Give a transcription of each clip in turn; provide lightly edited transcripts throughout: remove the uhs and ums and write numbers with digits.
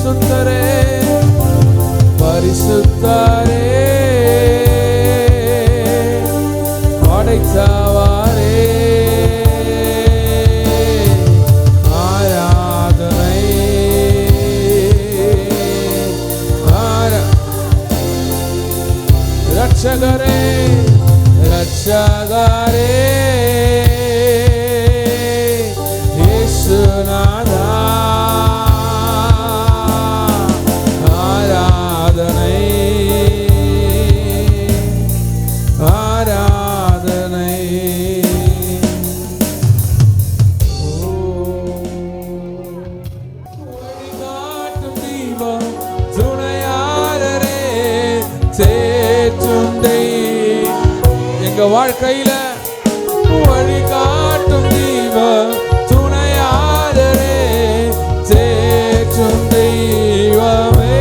பரிசுத்தரே பரிசுத்தரே படைத்தவரே ஆராதனை ரட்சகரே ரட்சகரே இயேசுநாதா ஆராதனை ஆராதனை வழிகாட்டும் தீபம் துணையாளரே தேற்றும் எங்க வாழ்க்கையில வழிகாட்டும் தீபம் துணையாளரே தேற்றும் தெய்வமே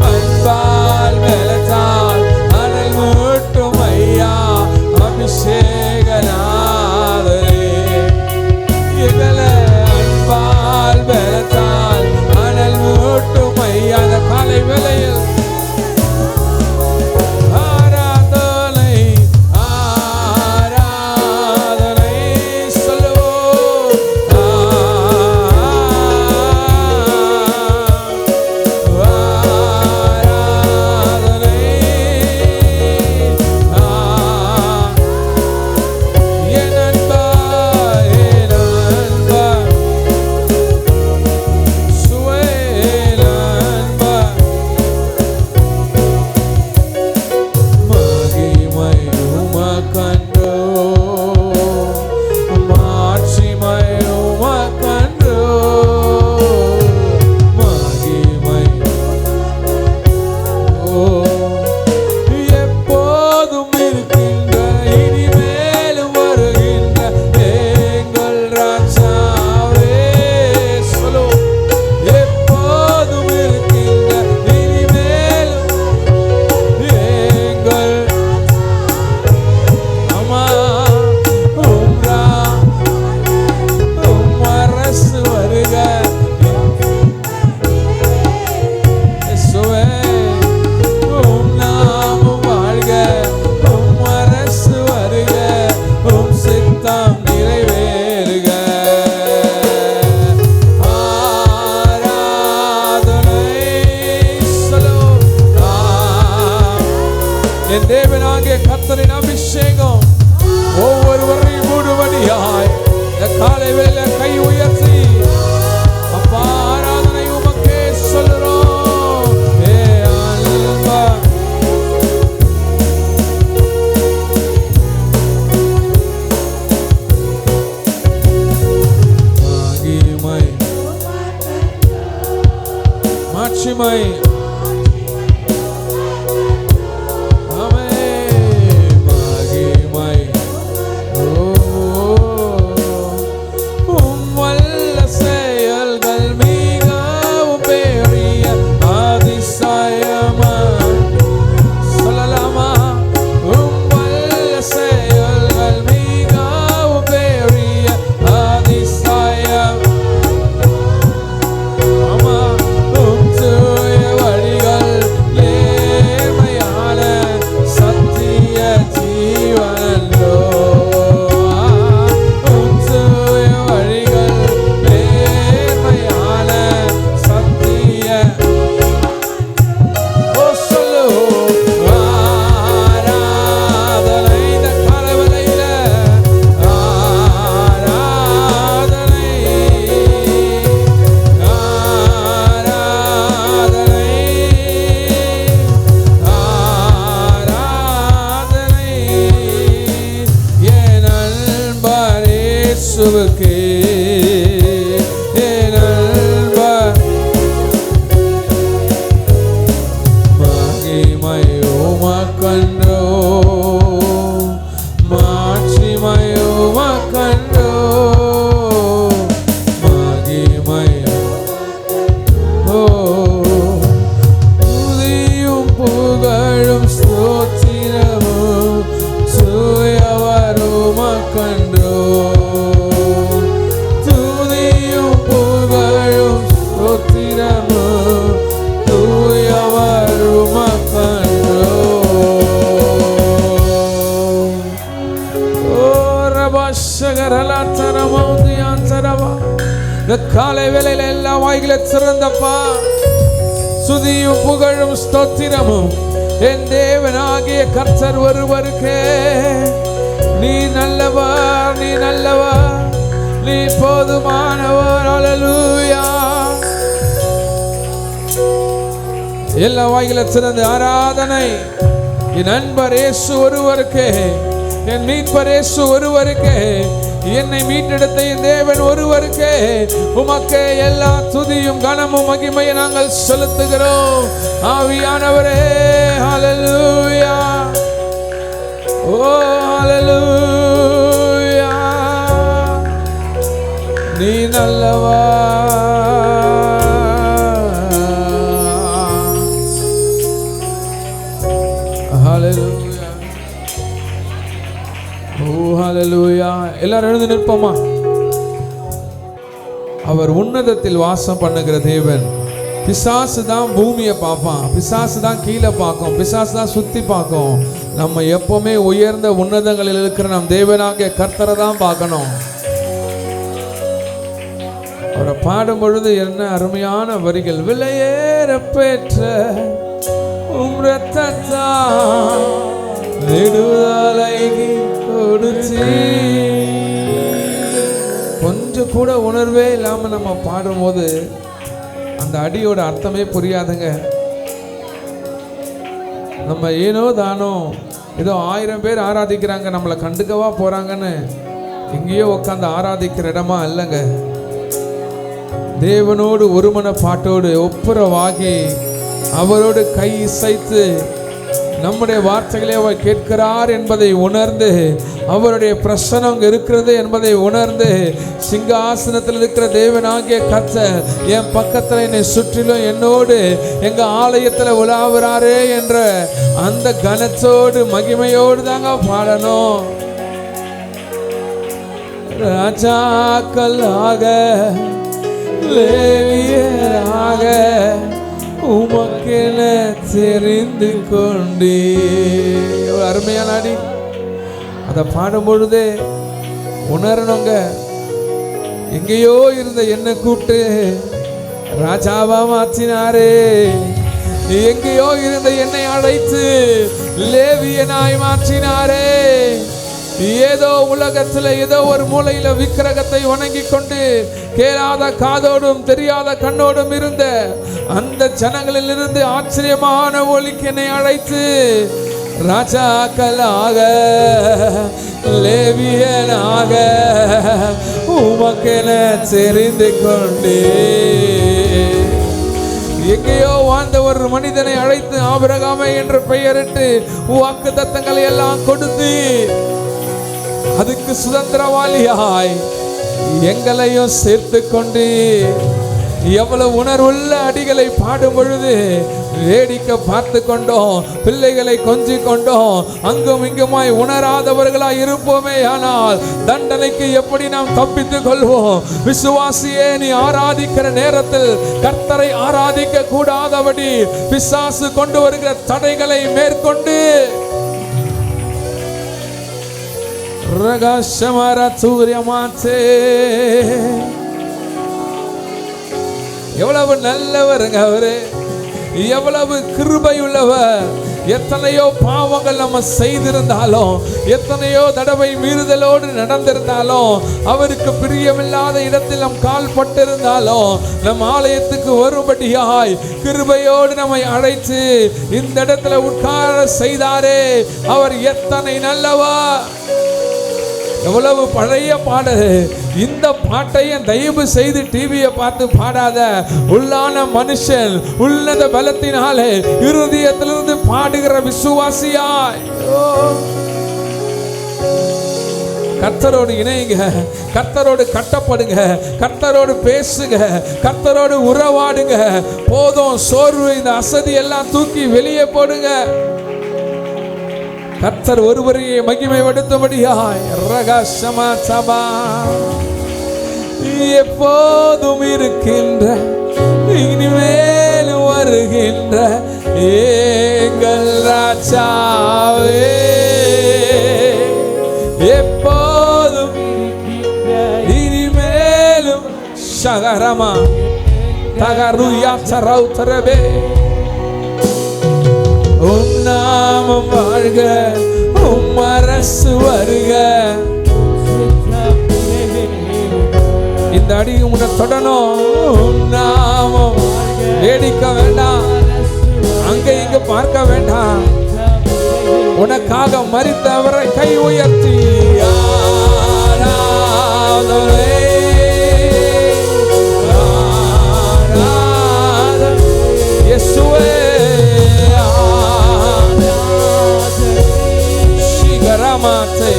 அன்பால் வெலத்தால் அனல் மூட்டும் ஐயா அபிஷேகநாதரே எங்கள அன்பால் வெலத்தால் அனல் மூட்டும் ஐயா அந்த காலை வேளையில் என் தேவனாகிய கர்த்தரின் அபிஷேகம் ஒவ்வொருவரையும் மூடுவடியாய் இந்த காலை வேளையில கை உயர்த்தி அப்பா ஆராதனை உமக்கே சொல்லுறோம். ஏ அன்பா மகிமை மாட்சிமை காலை வேளையில எல்லா வாய்களை திறந்தப்பா சுதியும் புகழும் ஸ்தோத்திரமும் என் தேவனாகிய கர்த்தர் ஒருவருக்கே. நீ நல்லவர், நீ நல்லவர், நீ போதுமானவர். ஹல்லேலூயா. எல்லா வாய்களை திறந்து ஆராதனை என் அன்பர் இயேசு ஒருவருக்கே, என் மீட்பர் இயேசு ஒருவருக்கே, என்னை மீட்டெடுத்த என் தேவன் ஒருவருக்கே. உமக்கே எல்லா துதியும் கனமும் மகிமையை நாங்கள் செலுத்துகிறோம் ஆவியானவரே. ஹல்லேலூயா. ஓ ஹல்லேலூயா. நீ நல்லவர். ஹல்லேலூயா. ஓ ஹல்லேலூயா. எல்லாரும் எழுந்து நிற்போமா? அவர் உன்னதத்தில் வாசம் பண்ணுகிற தேவன். பிசாசு தான் பூமியை பார்ப்பான், பிசாசு தான் கீழே பார்க்கும், பிசாசு தான் சுத்தி பார்க்கும். நம்ம எப்பவுமே உயர்ந்த உன்னதங்களில் இருக்கிற நம் தேவனாகிய கர்த்தரை தான் பார்க்கணும். அவரை பாடும் பொழுது என்ன அருமையான வரிகள். விலையேற பெற்ற உம் இரத்தத்தால் விடுதலை கொடுத்தீ. கொஞ்சம் கூட உணர்வே இல்லாம நம்ம பாடும்போது அந்த அடியோட அர்த்தமே புரியாதுங்க. நம்ம ஏனோ தானோ ஏதோ 1000 பேர் ஆராதிக்கிறாங்க, நம்மளை கண்டுக்கவா போறாங்கன்னு எங்கேயோ உட்காந்து ஆராதிக்கிற இடமா இல்லைங்க. தேவனோடு ஒருமன பாட்டோடு ஒப்புரவாகி அவரோடு கை இசைத்து நம்முடைய வார்த்தைகளை அவர் கேட்கிறார் என்பதை உணர்ந்து, அவருடைய பிரசனம் இருக்கிறது என்பதை உணர்ந்து, சிங்காசனத்தில் இருக்கிற தேவனாகிய கர்த்தர் என் பக்கத்தில் என்னை சுற்றிலும் என்னோடு எங்க ஆலயத்தில் உலாவுறாரே என்ற அந்த கனத்தோடு மகிமையோடு தாங்க பாடணும். ராஜாக்களாக லேவியராக உமக்கென தெரிந்து கொண்டே. அருமையான அடி. அதை பாடும் பொழுதே உணரணுங்க. எங்கேயோ இருந்த என்னை கூப்பிட்டு ராஜாவா மாற்றினாரே, எங்கேயோ இருந்த என்னை அழைத்து லேவியனாய் மாற்றினாரே. ஏதோ உலகத்தில் ஏதோ ஒரு மூலையில விக்கிரகத்தை வணங்கி கொண்டு கேளாத காதோடும் தெரியாத கண்ணோடும் இருந்த அந்த ஜனங்களில் இருந்து ஆச்சரியமான ஒளிக்கு என்னை அழைத்து ராஜாக்களாக லேவியனாக உமக்கென தெரிந்து கொண்டே. எங்கேயோ வாழ்ந்த ஒரு மனிதனை அழைத்து ஆபிரகாமை என்று பெயரிட்டு வாக்குத்தத்தங்களை எல்லாம் கொடுத்து அதுக்கு சுதந்திரவாளியாய் எங்களையும் சேர்த்து கொண்டு எவ்வளவு உணர்வுள்ள அடிகளை பாடும் பொழுது வேடிக்கை பார்த்து கொண்டோம், பிள்ளைகளை கொஞ்சி கொண்டோம், அங்கும் இங்குமாய் உணராதவர்களாய் இருப்போமே. ஆனால் தண்டனைக்கு எப்படி நாம் தப்பித்துக் கொள்வோம்? விசுவாசியே, நீ ஆராதிக்கிற நேரத்தில் கர்த்தரை ஆராதிக்க கூடாதபடி பிசாசு கொண்டு வருகிற தடைகளை மேற்கொண்டு எவ்வளவு நல்லவருங்க அவரு, எவ்வளவு கிருபை உள்ளவர். எத்தனையோ பாவங்கள் நம்ம செய்திருந்தாலும், எத்தனையோ தடவை மீறுதலோடு நடந்திருந்தாலும், அவருக்கு பிரியமில்லாத இடத்தில் நம் கால் பட்டிருந்தாலும், நம் ஆலயத்துக்கு வரும்படியாய் கிருபையோடு நம்மை அழைத்து இந்த இடத்துல உட்கார செய்தாரே, அவர் எத்தனை நல்லவர். எவ்வளவு பழைய பாடல். இந்த பாட்டையும் தயவு செய்து டிவியை பார்த்து பாடாத. உள்ளான மனுஷன் உள்ளத பலத்தினாலே இருதயத்திலிருந்து பாடுகிற விசுவாசியாய் கர்த்தரோடு இணைங்க, கர்த்தரோடு கட்டப்படுங்க, கர்த்தரோடு பேசுங்க, கர்த்தரோடு உறவாடுங்க. போதும் சோர்வு, இந்த அசதி எல்லாம் தூக்கி வெளியே போடுங்க. கர்த்தர் ஒருவரையே மகிமைப்படுத்தும்படியாய் ரகசமா சபா எப்போதும் இருக்கின்ற இனிமேல் வருகின்ற எங்கள் ராஜாவே, எப்போதும் இனிமேலும் சகர ரமா தகருயா சரௌ தரவே. உம் நாமம் வாழ்க, உம் அரசு வருக. இந்த அடி உன்னை தொடணும். உம் நாமம் வேடிக்க வேண்டாம், அங்க இங்க பார்க்க வேண்டாம். உனக்காக மரித்தவரை கை உயர்த்தி இயேசுவே Shigaramate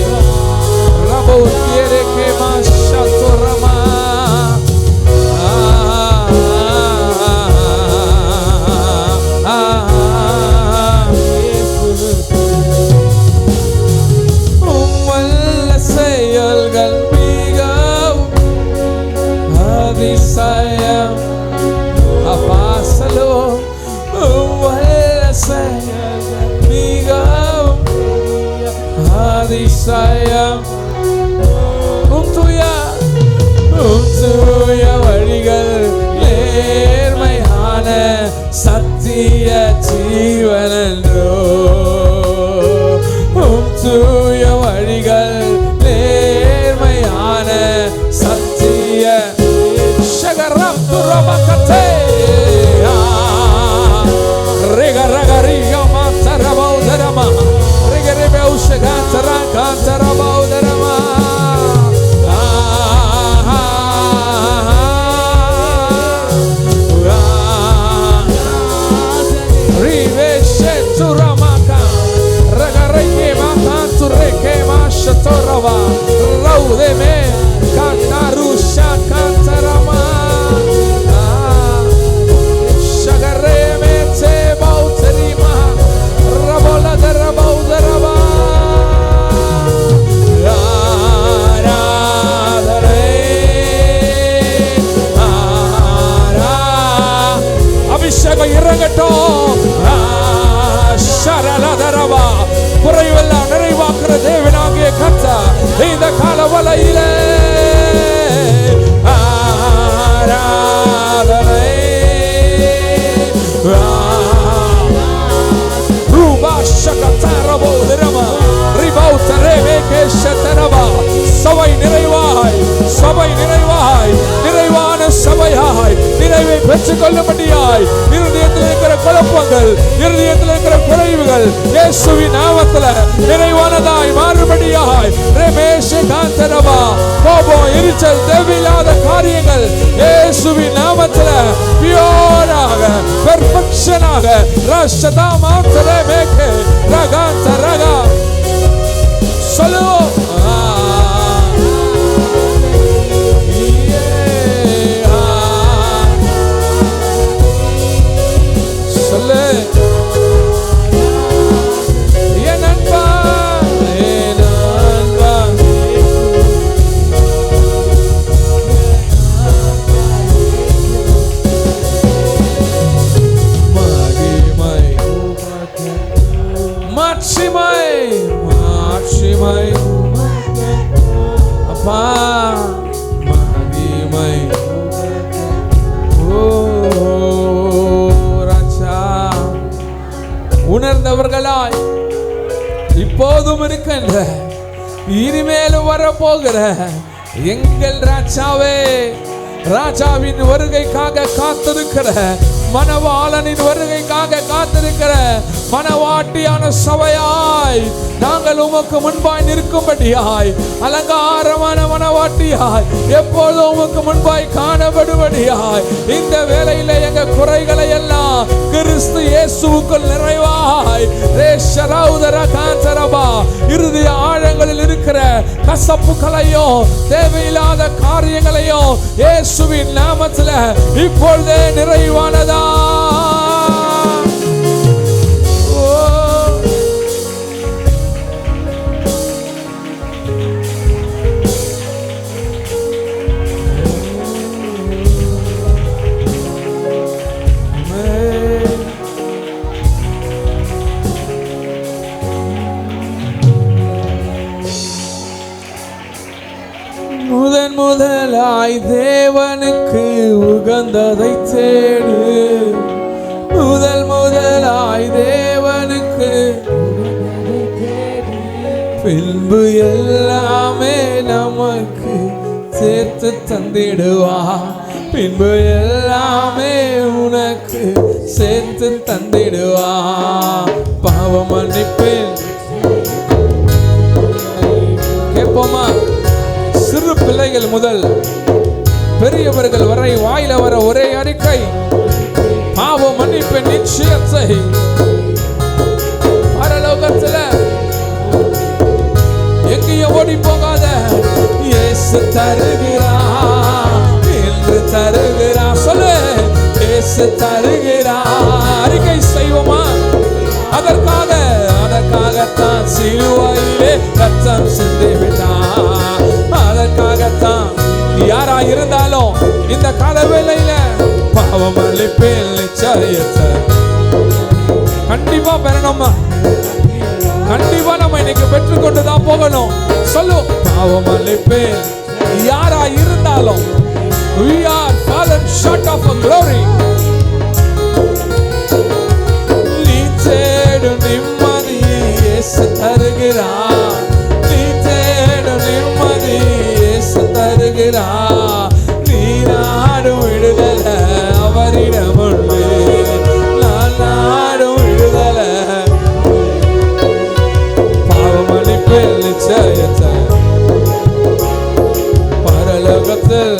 Rabo Tiere Kema Shatorama Umalla Sayalgal Migam Hadisayam Apasalo Umalla Sayalgal Migam Hadisayam Umtuya வழிகள் நேர்மையான சத்திய ஜீவனன்றோ. உம்துய வழிகள் நேர்மையான சத்திய ஷகரம் துரபகதே ரிகரகரிகமா தரபௌதரமா ரிகரிபௌஷகா தரகா தரபௌதரமா Torava Raudeme Katarusha Katarama Shagareme Te Bauterima Rabola Darabaudaraba Abhisheka Iragato Sharala Daraba குறைவெல்லாம் நிறைவாக்குற தேவனாகிய கர்த்தர் இந்த காலவலையிலே ஆராதனை ரூபா ஷகதரபோ திரமா ரிபௌ தரேவே கேஷதரபா சபை நிறைவாய் நிறைவான சபையாய் நிறைவை பெற்றுக் கொள்ளும்படியாய் இருதயத்தில் இருக்கிற குழப்பங்கள், இருதயத்தில் இருக்கிற குறைவுகள் இயேசுவின் நாமத்தில் நிறைவானதாய் மாறும்படியாய் ரமேஷ் காந்தரபா கோபம், எரிச்சல், தேவையில்லாத காரியங்கள் இயேசுவின் நாமத்தில் பியூராக பெர்ஃபெக்ஷனாக ரஷதா மாத்தரே மேகே ரகாந்த ரகா சொல்லு உணர்ந்தவர்களாய் இப்போதும் இருக்கின்ற இனிமேலும் வரப்போகிற எங்கள் ராஜாவே, ராஜாவின் வருகைக்காக காத்திருக்கிற, மணவாளனின் வருகைக்காக காத்திருக்கிற மணவாட்டியான சபையாய் நாங்கள் உமக்கு முன்பாய் நிற்கும்படியாய், அலங்காரமான மணவாட்டியாய் எப்பொழுதும் உமக்கு முன்பாய் காணப்படும்படியாய் இந்த வேளையில எங்க குறைகளை எல்லாம் கிறிஸ்து இயேசுவுக்குள் நிறைவாய் இறுதி ஆழங்களில் இருக்கிற கசப்புகளையும் தேவையில்லாத காரியங்களையும் இயேசுவின் நாமத்தில் இப்பொழுதே நிறைவானதா முதலாய் தேவனுக்கு இழந்ததை தேடு, முதலாய் தேவனுக்கு பின்பு எல்லாமே நமக்கு சேர்த்து தந்திடுவா. பின்பு எல்லாமே உனக்கு சேர்த்து தந்திடுவா. பாவ மன்னிப்பில் கேட்போமா? சிறு பிள்ளைகள் முதல் பெரியவர்கள் வரை வாயில வர ஒரே அறிக்கை, பாவ மன்னிப்பின் நிச்சயத்தை பரலோகத்துல எங்கேயும் ஓடி போகாத இயேசு தருகிறா, என்று தருகிறா. சொல்லு, இயேசு தருகிறா. அறிக்கை செய்வோமா? அதற்காகத்தான் சிலுவையிலே ரத்தம் சிந்தி விட்டார். அதற்காகத்தான் யாரா இருந்தாலும் இந்த கால வேளையில பாவ மன்னிப்பின் நிச்சயத்தை கண்டிப்பா பெறணுமா? கண்டிப்பா நம்ம இன்னைக்கு பெற்றுக்கொண்டுதான் போகணும். சொல்லு, பாவ மன்னிப்பின் யாரா இருந்தாலும் we are fallen short of a glory. நீ தேடும் நிம்மதி இயேசு தருகிறார். நீ தேடும் நிம்மதி இயேசு தருகிறார். நீ நாடும் விடுதலை அவரிடம் உண்டு. நான் நாடும் விடுதலை பாவ மன்னிப்பில் நிச்சயத்தை பரலோகத்தில்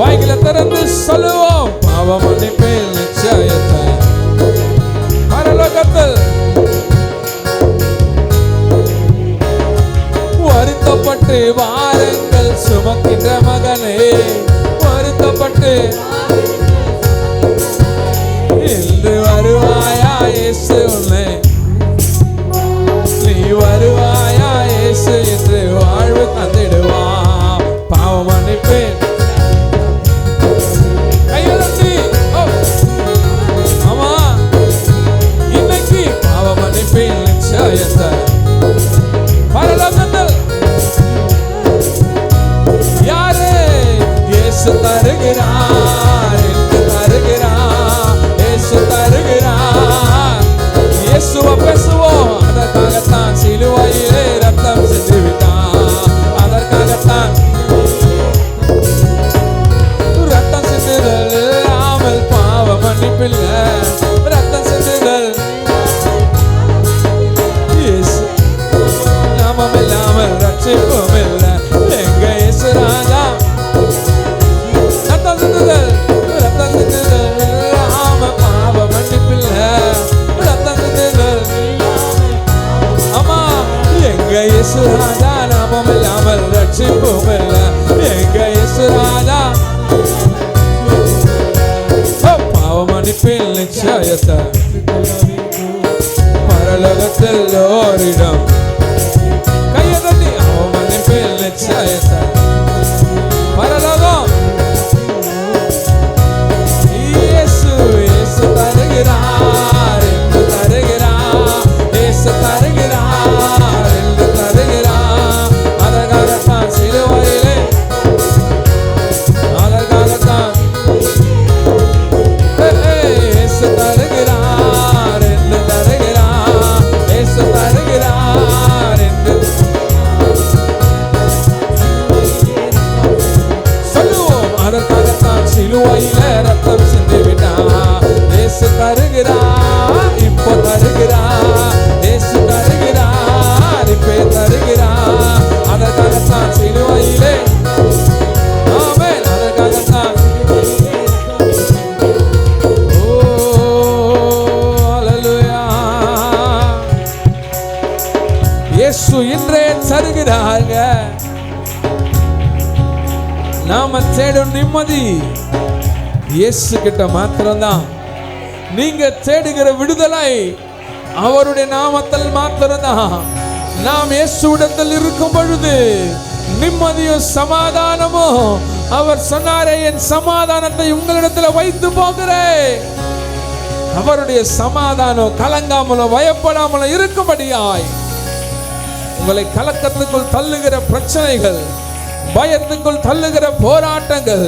வாய்களை திறந்து சொல்லுவோம். பாவ மன்னிப்பில் நிச்சயத்தை பரலோகத்தில் வருத்தப்பட்டு வாரங்கள் சுமக்கின்ற மகனே, வருத்தப்பட்டு இன்று வருவாயா இயேசு உன்னை, நீ வருவாயா இயேசு என்று வாழ்வு தந்திடுவா. பாவ மன்னிப்பேன் கையெழுத்தி. ஆமா, இன்னைக்கு பாவ மன்னிப்பேன் நிச்சயத்தை பரலோகத்தில் யாரு இயேசு தருகிறார், என்று தருகிறார், இயேசு தருகிறார். இயேசுவை பேசுவோம். அதற்காகத்தான் சிலுவையிலே ரத்தம் சிந்தி விட்டார். அதற்காகத்தான் ரத்தம் சிந்துதல் இல்லாமல் பாவ மன்னிப்பில்லை. ரத்தம் சிந்துதல் இயேசு நாமம் இல்லாமல் ரட்சிப்பும் இல்லை. எங்க இயேசு ராஜா ரத்தம் சிந்துதல், ரத்தம் சிந்துதல் இல்லாமல் பாவ மன்னிப்பில்லை. ரத்தம் சிந்துதல் ஆமா, எங்க இயேசு ராஜா நாமம் இல்லாமல் ரட்சிப்பும் இல்லை. எங்க இயேசு ராஜா பாவ மன்னிப்பின் நிச்சயத்தை பரலோகத்தில் ஓரிடம் கையை தட்டி பாவ மன்னிப்பின் நிச்சயத்தை பரலோகம் இயேசு இயேசு தருகிறார், என்று தருகிறார், இயேசு தருகிறார், என்று தருகிறார். அதற்காகத்தான் சிலுவையிலே, அதற்காகத்தான் இயேசு தருகிறார், என்று தருகிறார், இயேசு தருகிறார் என்று சொல்லுவோம். அதற்காகத்தான் சிலுவையிலே ரத்தம் சிந்தி விட்டார். இயேசு தருகிறார், இப்போ தருகிறார், இயேசு தருகிறார், இப்போ தருகிறார். அதற்காகத்தான் சிலுவையிலே ஆமென். அதற்காகத்தான் ஓ ஹல்லேலூயா. இயேசு இன்றே தருகிறாங்க. நாம தேடும் நிம்மதி இயேசு கிட்ட மாத்திரம்தான். நீங்க தேடுகிற விடுதலை அவருடைய நாமத்தில் மாத்திரம்தான். நாம் இயேசுவிடத்தில் இருக்கும் பொழுது நிம்மதியும் சமாதானமும், அவர் சொன்னாரே என் சமாதானத்தை உங்களிடத்தில் வைத்து போகிறேன். அவருடைய சமாதானம் கலங்காமலும் பயப்படாமலும் இருக்கும்படியாய் உங்களை கலக்கத்துக்குள் தள்ளுகிற பிரச்சனைகள், பயத்துக்குள் தள்ளுகிற போராட்டங்கள்,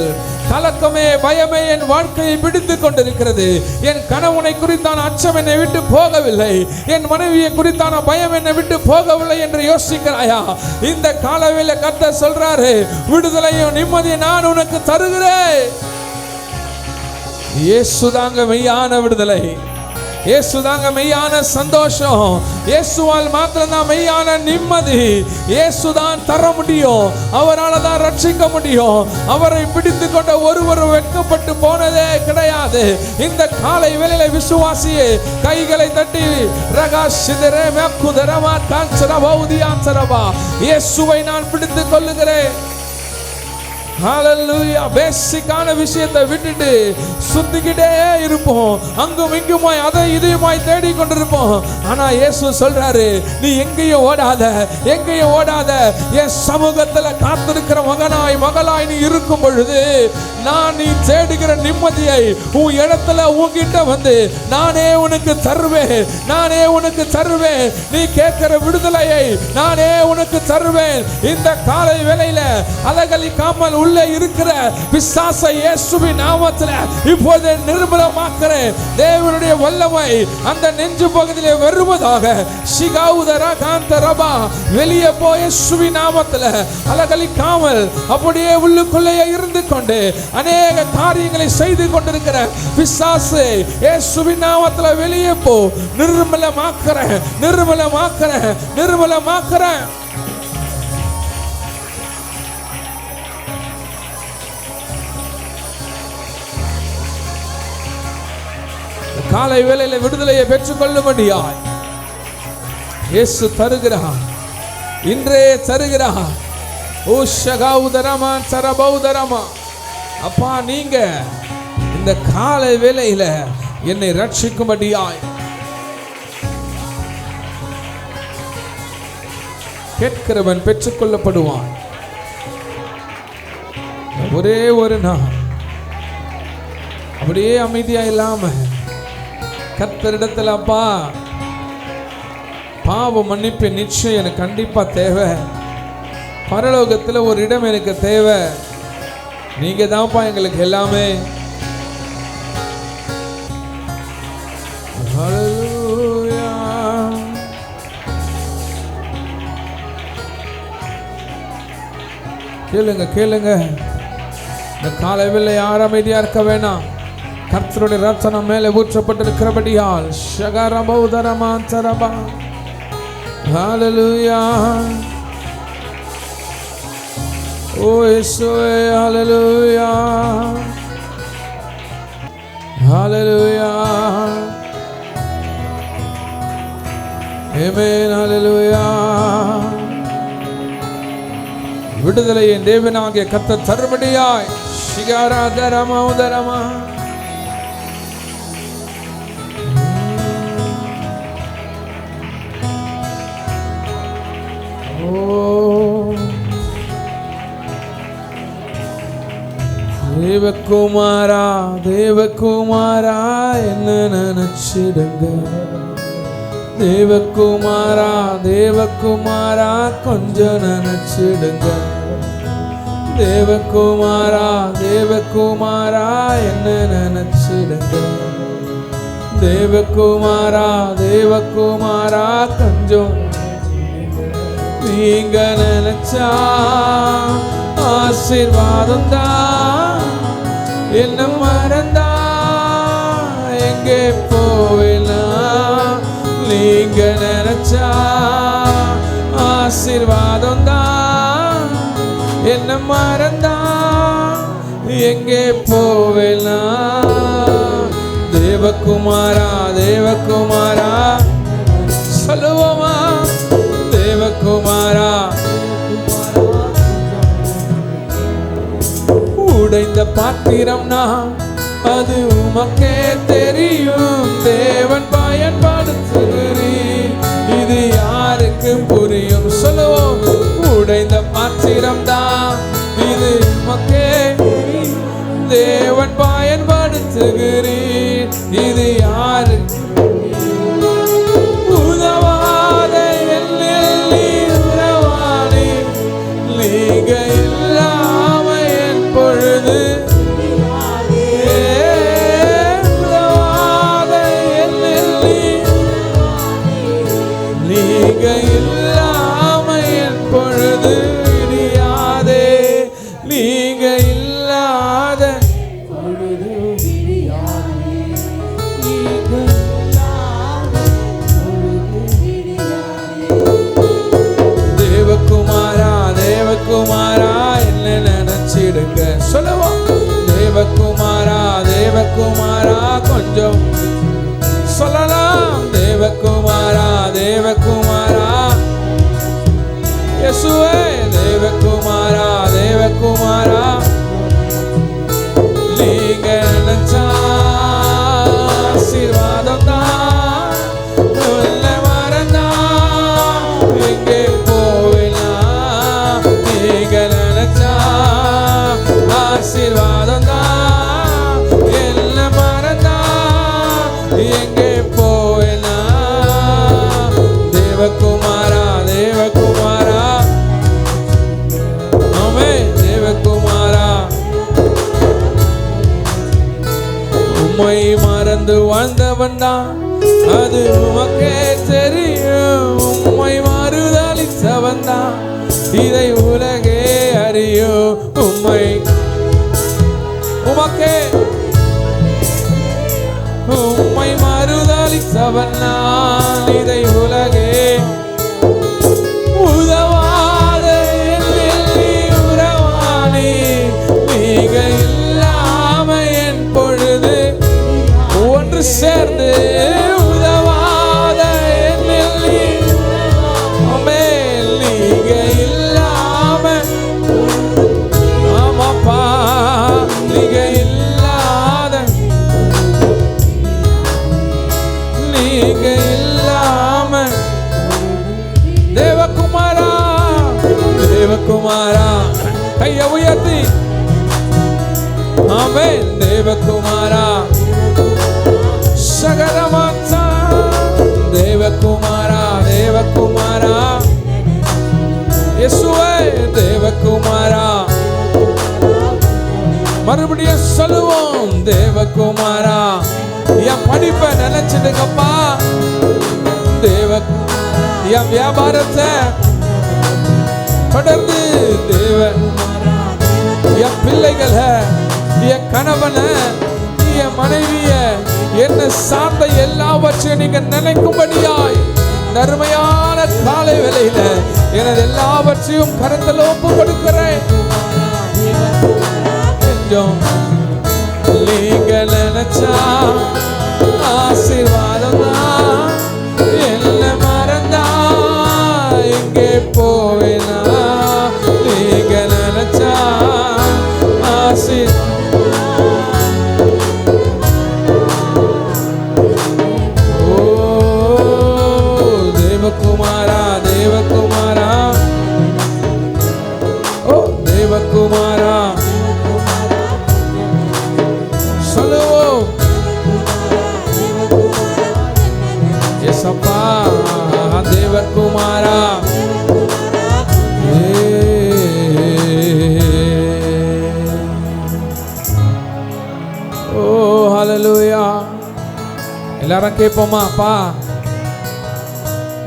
கலக்கமே பயமே என் வாழ்க்கையை பிடித்து கொண்டிருக்கிறது. என் கணவனை குறித்தான அச்சம் என்னை விட்டு போகவில்லை, என் மனைவியை குறித்தான பயம் என்னை விட்டு போகவில்லை என்று யோசிக்கிறாயா? இந்த காலவேளை கர்த்தர் சொல்றாரு, விடுதலையும் நிம்மதியை நான் உனக்கு தருகிறேன். இயேசுதாங்க மெய்யான விடுதலை, இயேசுதாங்க மெய்யான சந்தோஷம், இயேசுவால் மாத்திரம்தான் மெய்யான நிம்மதி. இயேசுதான் தர முடியும், அவரால் தான் ரட்சிக்க முடியும். அவரை பிடித்து கொண்ட ஒருவரும் வெட்கப்பட்டு போனதே கிடையாது. இந்த காலை வேளையில விசுவாசியே கைகளை தட்டி இயேசுவை நான் பிடித்து கொள்ளுகிறேன். ஹல்லேலூயா. பேசிக்கான விஷயத்தை விட்டுட்டு சுத்திக்கிட்டே இருப்போம், அங்கும் இங்குமாய் அதை இதையுமாய் தேடி கொண்டிருப்போம். ஆனா இயேசு சொல்றாரு, நீ எங்கேயும் ஓடாத, எங்கேயும் ஓடாத. என் சமூகத்துல காத்திருக்கிற மகனாய் மகளாய் நீ இருக்கும் பொழுது நான் நீ தேடுகிற நிம்மதியை உன் இடத்துல உன்கிட்ட வந்து நானே உனக்கு தருவேன், நானே உனக்கு தருவேன். நீ கேட்கிற விடுதலையை நானே உனக்கு தருவேன். இந்த காலை வேளையில அலகலிக்காமல் உள்ளே இருக்கிற பிசாசை இயேசுவின் நாமத்தில் இப்போது நிர்மூலமாக்கிறேன். தேவனுடைய வல்லமை அந்த நெஞ்சு பகுதியிலே வருவதாக. சிகாவுதரா காந்தரபா வெளியே போய் இயேசுவின் நாமத்தில் அலகலிக்காமல் அப்படியே உள்ளுக்குள்ளே இருந்து கொண்டு அநேக காரியங்களை செய்து கொண்டிருக்கிற பிசாசு இயேசுவின் நாமத்தில் வெளியே போ. நிர்மூலமாக்கிறேன், நிர்மூலமாக்கிறேன், நிர்மூலமாக்கிறேன். காலை வேளையில விடுதலையை பெற்றுக் கொள்ளும்படியாய் இயேசு தருகிறார், இன்றே தருகிறார். ஓ ஷகாவுதரமா சரபௌதரமா. அப்பா, நீங்க இந்த காலை வேளையில என்னை ரட்சிக்கும்படியாய் கேட்கிறவன் பெற்றுக்கொள்ளப்படுவான். ஒரே ஒரு நாள் அப்படியே அமைதியா இல்லாம கர்த்தரிடத்தில், அப்பா பாவ மன்னிப்பு நிச்சயம் எனக்கு கண்டிப்பா தேவை, பரலோகத்தில் ஒரு இடம் எனக்கு தேவை, நீங்க தான்ப்பா எங்களுக்கு எல்லாமே. கேளுங்க கேளுங்க. இந்த காலையில் யார் அமைதியா இருக்க வேணாம். கர்த்தருடைய ரத்தனம் மேலே ஊற்றப்பட்டிருக்கிறபடியால் ஷகரபௌதரமாந்தரபா. ஹல்லேலூயா. ஓ இயேசுவே, ஹல்லேலூயா, ஹல்லேலூயா, ஆமென், ஹல்லேலூயா. விடுதலையை தேவனாகிய கர்த்தர் தரும்படியாய் ஷிகாராதரமௌதரமா. தேவகுமாரா, தேவகுமாரா என்ன நினைச்சிடுங்க. தேவகுமாரா, தேவகுமாரா கொஞ்சம் நினைச்சிடுங்க. தேவகுமாரா, தேவகுமாரா என்ன நினைச்சிடுங்க. தேவகுமாரா, தேவகுமாரா கொஞ்சம் நீங்க நினைச்சா ஆசீர்வாதம் தான். என்ன மறந்தா எங்கே போவேனா. நீங்க நினைச்சா ஆசீர்வாதம் தான். என்ன மறந்தா எங்கே போவேனா. தேவகுமாரா, தேவகுமாரா சொல்லுவோமா. தேவகுமாரா, உடைந்த பாத்திரம் நான், அது உமக்கே தெரியும். தேவன் பயன்படுத்துகிறீர், இது யாருக்கு புரியும். சொல்லுவோம். உடைந்த பாத்திரம் தான், இது உமக்கே தேவன் பயன்படுத்துகிறீர், இது யாருக்கு. உதவாத எல்லில் நீர் உறவாடி, நீங்க இல்லாம என் பொழுது தேவகுமாரா கொஞ்சம் சொல்லலாம். தேவகுமாரா தேவகுமாரா இயேசுவே தேவகுமாரா தேவகுமாரா நீங்க நினைச்சா ஆசீர்வாதம் தான் உன்னை மறந்தா எங்கே போவேலாம். நீங்க நினைச்சா ஆசீர்வாதம் தான் என்னை மறந்தா எங்கே போவேலாம். தேவகுமாரா தேவகுமாரா தேவகுமாரா உம்மை மறந்து வாழ்ந்தவன் தான் அது உமக்கே தெரியும். உம்மை மறுதலித்தவன் தான் இதை உலகே அறியும். உம்மை மறுதலித்தவன் நான் இதை உலகே உதவாத உறவானி நீங்க இல்லாம என் பொழுது ஒன்று சேர்ந்து உதவாத நீங்க இல்லாம ஆமாப்பா நீங்க இல்லாத நீங்க இல்லாம தேவகுமாரா தேவகுமாரா கைய உயர்த்தி ஆமென். தேவகுமாரா சகரமாச்சா தேவகுமாரா தேவகுமாரா இயேசுவே தேவகுமாரா மறுபடியும் சொல்லுவோம். தேவகுமாரா என் படிப்பை நினைச்சிடுங்கப்பா. என் வியாபாரத்தை தொடர்ந்து என் பிள்ளைகளை என் கணவனை என் மனைவிய என்ன சார்ந்த எல்லாவற்றையும் நீங்க நினைக்கும்படியாய் நறுமையான காலை வேளையில எனது எல்லாவற்றையும் கருத்தில் ஒப்பு கொடுக்கிறேன். கொஞ்சம் நீங்க நினைச்சா ஆசீர்வாதம் தான் என்ன மறந்தா எங்கே போவேனா. நீங்க நினைச்சா தேவகுமாரா தேவகுமாரா ஓ தேவகுமாரா சொல்லுவோம். எசப்பா தேவகுமாரா ஓ ஹல்லேலூயா. எல்லாரும் கேட்போமா? அப்பா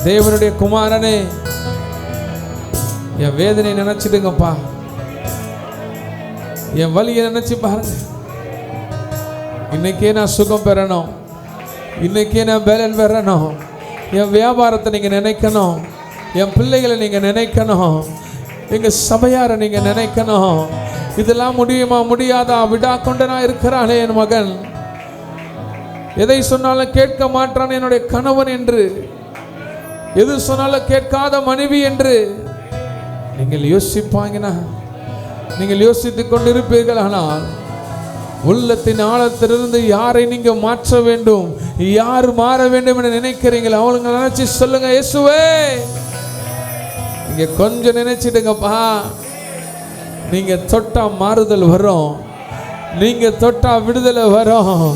தேவனுடைய குமாரனே என் வேதனை நினைச்சிடுங்கப்பா. என் வலியை நினைச்சு பாருங்க. இன்னைக்கே நான் சுகம் பெறணும். இன்னைக்கே நான் பேலன் பெறணும். என் வியாபாரத்தை நீங்க நினைக்கணும். என் பிள்ளைகளை நீங்க நினைக்கணும். எங்க சபையாரை நீங்க நினைக்கணும். இதெல்லாம் முடியுமா? முடியாதா? விடா கொண்டனா இருக்கிறானே என் மகன், எதை சொன்னாலும் கேட்க மாட்டான் என்னுடைய கணவன் என்று, எது சொன்னாலும் கேட்காத மனைவி என்று நீங்கள் யோசிப்பாங்கன்னா, நீங்கள் யோசித்துக் கொண்டிருப்பீர்கள். ஆனால் உள்ளத்தின் ஆழத்திலிருந்து யாரை நீங்க மாற்ற வேண்டும், யார் மாற வேண்டும் என்று நினைக்கிறீங்களோ அவளுங்க நினைச்சு சொல்லுங்க, இயேசுவே நீங்க கொஞ்சம் நினைச்சிடுங்கப்பா. நீங்க தொட்டா மாறுதல் வரும். நீங்க தொட்டா விடுதலை வரும்.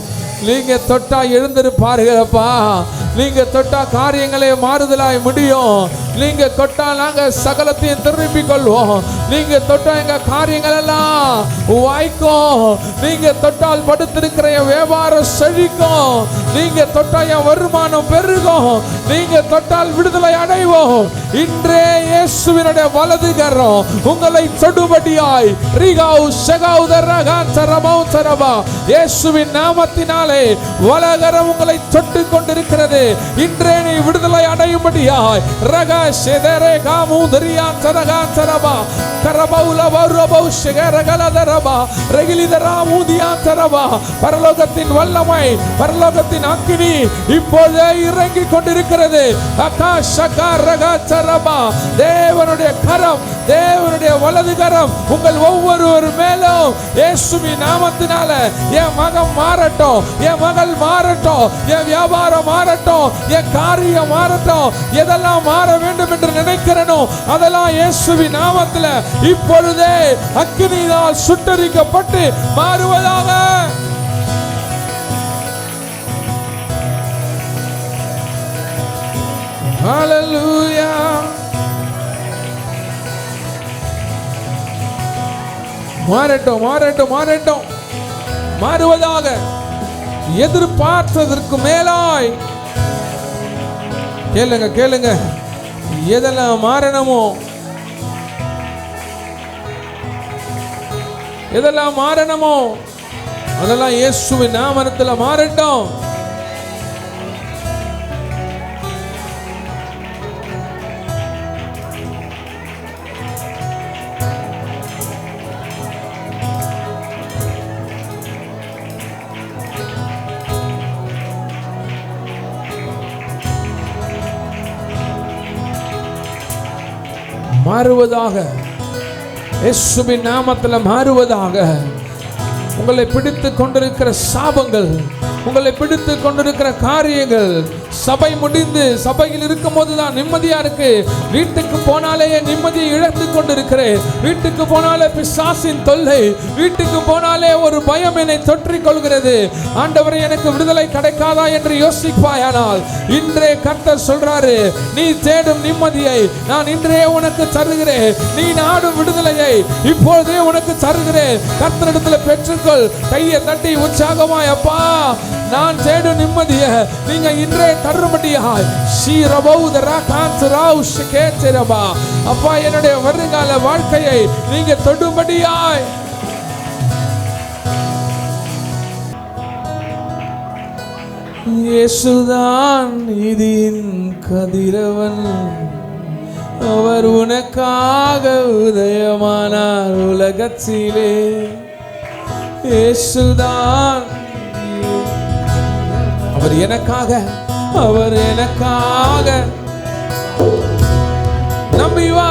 நீங்க தொட்டா எழுந்திருப்பார்களப்பா. நீங்க தொட்டா காரியங்களே மாறுதலாய் முடியும். நீங்க தொட்டா நாங்க சகலத்தையும் திருப்பிக் கொள்வோம். நீங்க தொட்டா எங்க காரியங்கள் எல்லாம் வாய்க்கும். நீங்க தொட்டால் படுத்திருக்கிற என் வியாபாரம் செழிக்கும். நீங்க தொட்டா என் வருமானம் பெருகும். நீங்க தொட்டால் விடுதலை அடைவோம். இன்றே இயேசுவினுடைய வலது கரம் உங்களை தொடுபடியாய் இயேசுவின் நாமத்தினாலே வலகரம் உங்களை தொட்டு கொண்டிருக்கிறது. இன்றே நீ விடுதலை அடையும்படியாய் ரக ஷெதரே காமுதரியா சரகா சரபா கரபௌல வௌரபௌ ஷெகரகலதரபா ரெகிலிதரா மூதியா சரபா. பரலோகத்தின் வல்லமை, பரலோகத்தின் அக்கினி இப்போதே இறங்கி கொண்டிருக்கிறது. அகாஷகா ரகா சரபா. தேவனுடைய கரம், தேவனுடைய வலது கரம் உங்கள் ஒவ்வொருவர் மேலும் இயேசுவின் நாமத்தினால என் மகன் மாறட்டும், என் மகள் மாறட்டும், என் வியாபாரம் மாறட்டும், என் காரியம் மாறட்டும். எதெல்லாம் மாற வேண்டும் என்று நினைக்கிறனோ அதெல்லாம் இயேசுவின் நாமத்தில் இப்பொழுதே அக்கினியால் சுட்டரிக்கப்பட்டு மாறுவதாக. ஹல்லேலூயா. மாறட்டும், மாறட்டும், மாறட்டும், மாறுவதாக. எதிர்பார்த்ததற்கு மேலாய் கேளுங்க, கேளுங்க. எதெல்லாம் மாறணுமோ, எதெல்லாம் மாறணுமோ அதெல்லாம் இயேசுவின் நாமத்தில் மாறட்டும். மாறுவதாக, இயேசுவின் நாமத்தில் மாறுவதாக. உங்களை பிடித்து கொண்டிருக்கிற சாபங்கள், உங்களை பிடித்து கொண்டிருக்கிற காரியங்கள், சபை முடிந்து சபையில் இருக்கும் போதுதான் நிம்மதியா இருக்கு. வீட்டுக்கு போனாலே நிம்மதியை இழந்து கொண்டிருக்கிறேன். வீட்டுக்கு போனாலே பிசாசின் தொல்லை, வீட்டுக்கு போனாலே ஒரு பயம் என்னை தொற்றிக் கொள்கிறது. ஆண்டவரே, எனக்கு விடுதலை கிடைக்காதா என்று யோசிப்பாயானால் இன்றே கர்த்தர் சொல்றாரு, நீ தேடும் நிம்மதியை நான் இன்றே உனக்கு தருகிறேன். நீ நாடும் விடுதலையை இப்பொழுதே உனக்கு தருகிறேன். கர்த்தரிடத்தில் பெற்றுக்கொள். கையை தட்டி உற்சாகமாய், அப்பா நான் தேடும் நிம்மதியை நீங்க இன்றே தரும்படியாய். அப்பா, என்னுடைய வருங்கால வாழ்க்கையை நீங்க தொடும்படியாய். இயேசுதான் நீதியின் கதிரவன், அவர் உனக்காக உதயமானார் உலகத்திலே. இயேசுதான் அவர் எனக்காக, அவர் எனக்காக. நம்பி வா,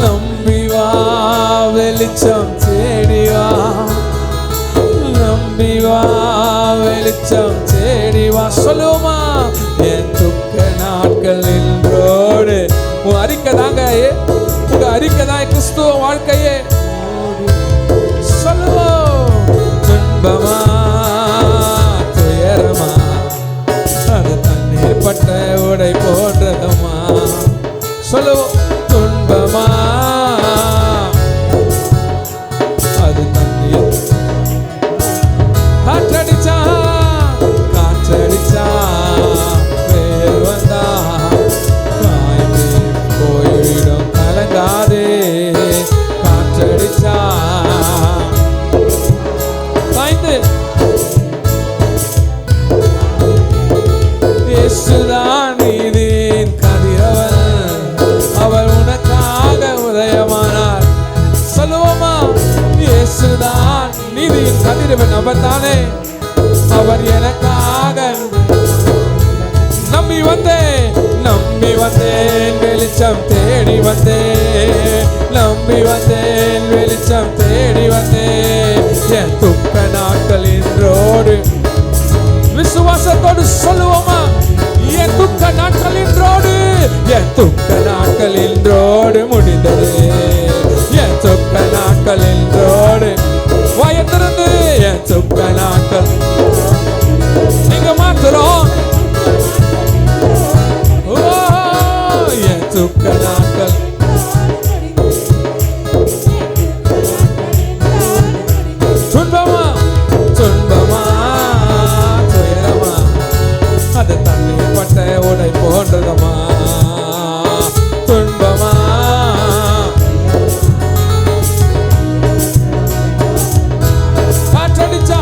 நம்பி வா, வெளிச்சம் தேடி வா. நம்பி வா, வெளிச்சம் தேடி வா. சொல்லுவோமா? என் துக்க நாட்கள் இன்றோடு. உன் அறிக்கை தாங்க, உங்க அறிக்கை தான் கிறிஸ்துவ வாழ்க்கையே. சொல்லுவோம். துன்பமா துயரமா அது தண்ணீர் பட்ட உடை போன்றதுமா. சொல்லுவோம். துன்பமா அது தண்ணீர். காற்றடிச்சா காற்றடிச்சா வேர் வந்தா காய்ந்து போய்விடும், கலங்காதே. காற்றடிச்சா காய்ந்து. இயேசுதான் நீதியின் கதிரவன், அவர் உனக்காக உதயமானார். சொல்லுவோமா? இயேசுதான் நீதியின் கதிரவன், அவர் தானே. அவர் எனக்காக. நம்பி வந்தேன், நம்பி வந்தேன், வெளிச்சம் தேடி வந்தேன். நம்பி வந்தேன், வெளிச்சம் தேடி வந்தேன். என் துக்க நாட்கள் இன்றோடு. விசுவாசத்தோடு சொல்லுவோமா? என் துக்க நாட்கள் இன்றோடு, என் துக்க நாட்கள் இன்றோடு முடிந்தது. என் துக்க நாட்கள் இன்றோடு. வாயத்திறந்து என் துக்க நாட்கள் நீங்க மாத்திரம். ஓ, என் துக்க நாட்கள். துன்பமா துன்பமா துயரமா அது தண்ணீர் பட்ட உடை போன்றதமா. துன்பமா காற்றடிச்சா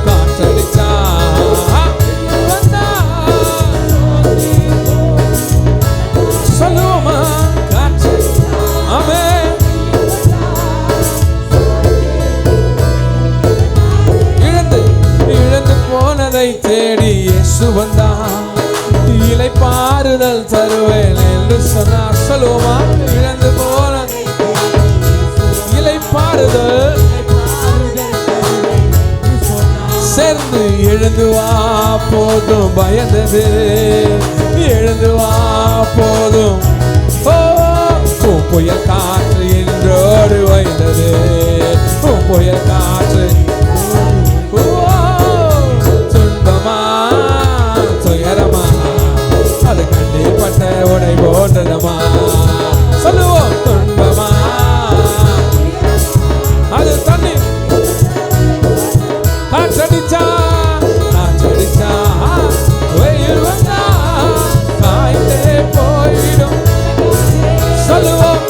காற்றடிச்சா அதை தேடி இயேசு வந்தான். இளைப்பாறுதல் தருவேன் என்று சொன்னார். சொல்லுவோமா? இழந்து போன இளைப்பாறுதல் சேர்ந்து எழுந்து வா போதும் பயந்தது, எழுந்து வா போதும். புயல் காற்று என்றோடு வைத்தது, புயல் காற்று துன்பமா துயரமா அது கண்டிப்பட்ட உடை போன்றதமா. சொல்லுவோம், துன்பமா அது தண்ணி காற்றடிச்சா காற்றடிச்சா வெயில் வந்தா காய்ந்தே போயிடும். சொல்லுவோம்,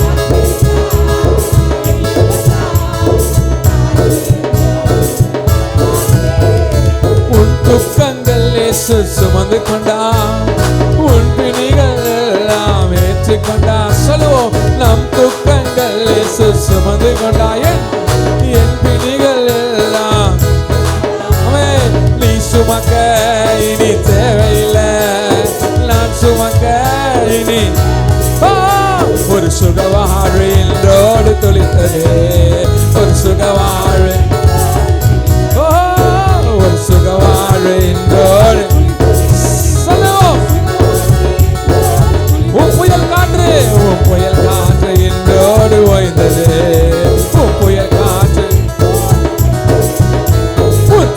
உன் துக்கங்கள் இயேசு சுமந்து கொண்டா, உன் பிணிகள் எல்லாம் ஏற்றுக்கொண்டா. சொல்லுவோம், நம் துக்கங்கள் இயேசு சுமந்து கொண்டா. என் பிணிகள் எல்லாம் நீ சுமக்க இனி தேவையில்லை, நான் சுமக்க இனி. ஒரு சுகவாழ்வு என்றோடு துளித்தது, ஒரு சுகவாழ்வு, ஒரு சுகவாழ்வு என்றோடு. சொல்லுவோம், புயல் காற்று, புயல் காற்று என்றோடு ஓய்ந்தது, புயல் காற்று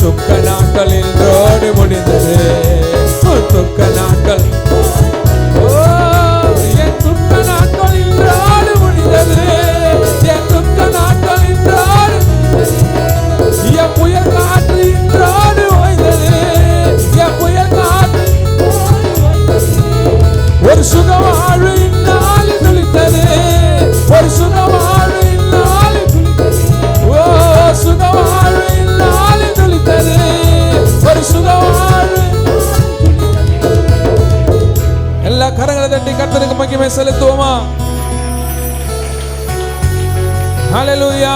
துக்க நாட்கள் என்றோடு முடிந்தது, துக்க நாட்கள் என் துக்க நாட்கள் என்றோடு முடிந்தது, என் துக்க நாட்கள் என்றோடு என் புயல் காற்று என்றோடு ஓய்ந்தது, என் புயல் காற்று ஒரு சுகவாழ்வு இந்நாள் துளித்தது, ஒரு சுகவாழ்வு இந்நாள் சுகவாழ்வு இந்நாள் துளித்தது, ஒரு சுகவாழ்வு. எல்லா கரங்களை தட்டி கர்த்தருக்கு மகிமை செலுத்துவோமா? ஹல்லேலூயா.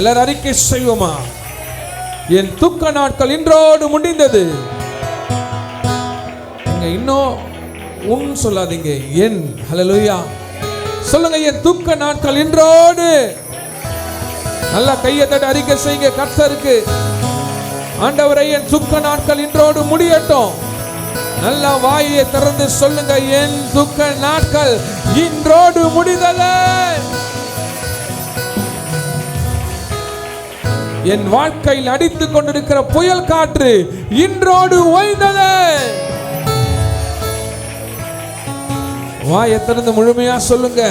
எல்லாரும் அறிக்கை செய்வோமா? என் துக்க நாட்கள் இன்றோடு முடிந்தது. இன்னும் உன் சொல்லாதீங்க, என். ஹல்லேலூயா சொல்லுங்க, என் துக்க நாட்கள் இன்றோடு. நல்லா கையை தட்டி அறிக்கை செய்யுங்க கர்த்தருக்கு. ஆண்டவரே, என் துக்க நாட்கள் இன்றோடு முடியட்டும். நல்லா வாயை திறந்து சொல்லுங்க, என் துக்க நாட்கள் இன்றோடு முடிந்தது. என் வாழ்க்கையில் அடித்துக் கொண்டிருக்கிற புயல் காற்று இன்றோடு ஓய்ந்தது. வாயை திறந்து முழுமையா சொல்லுங்க,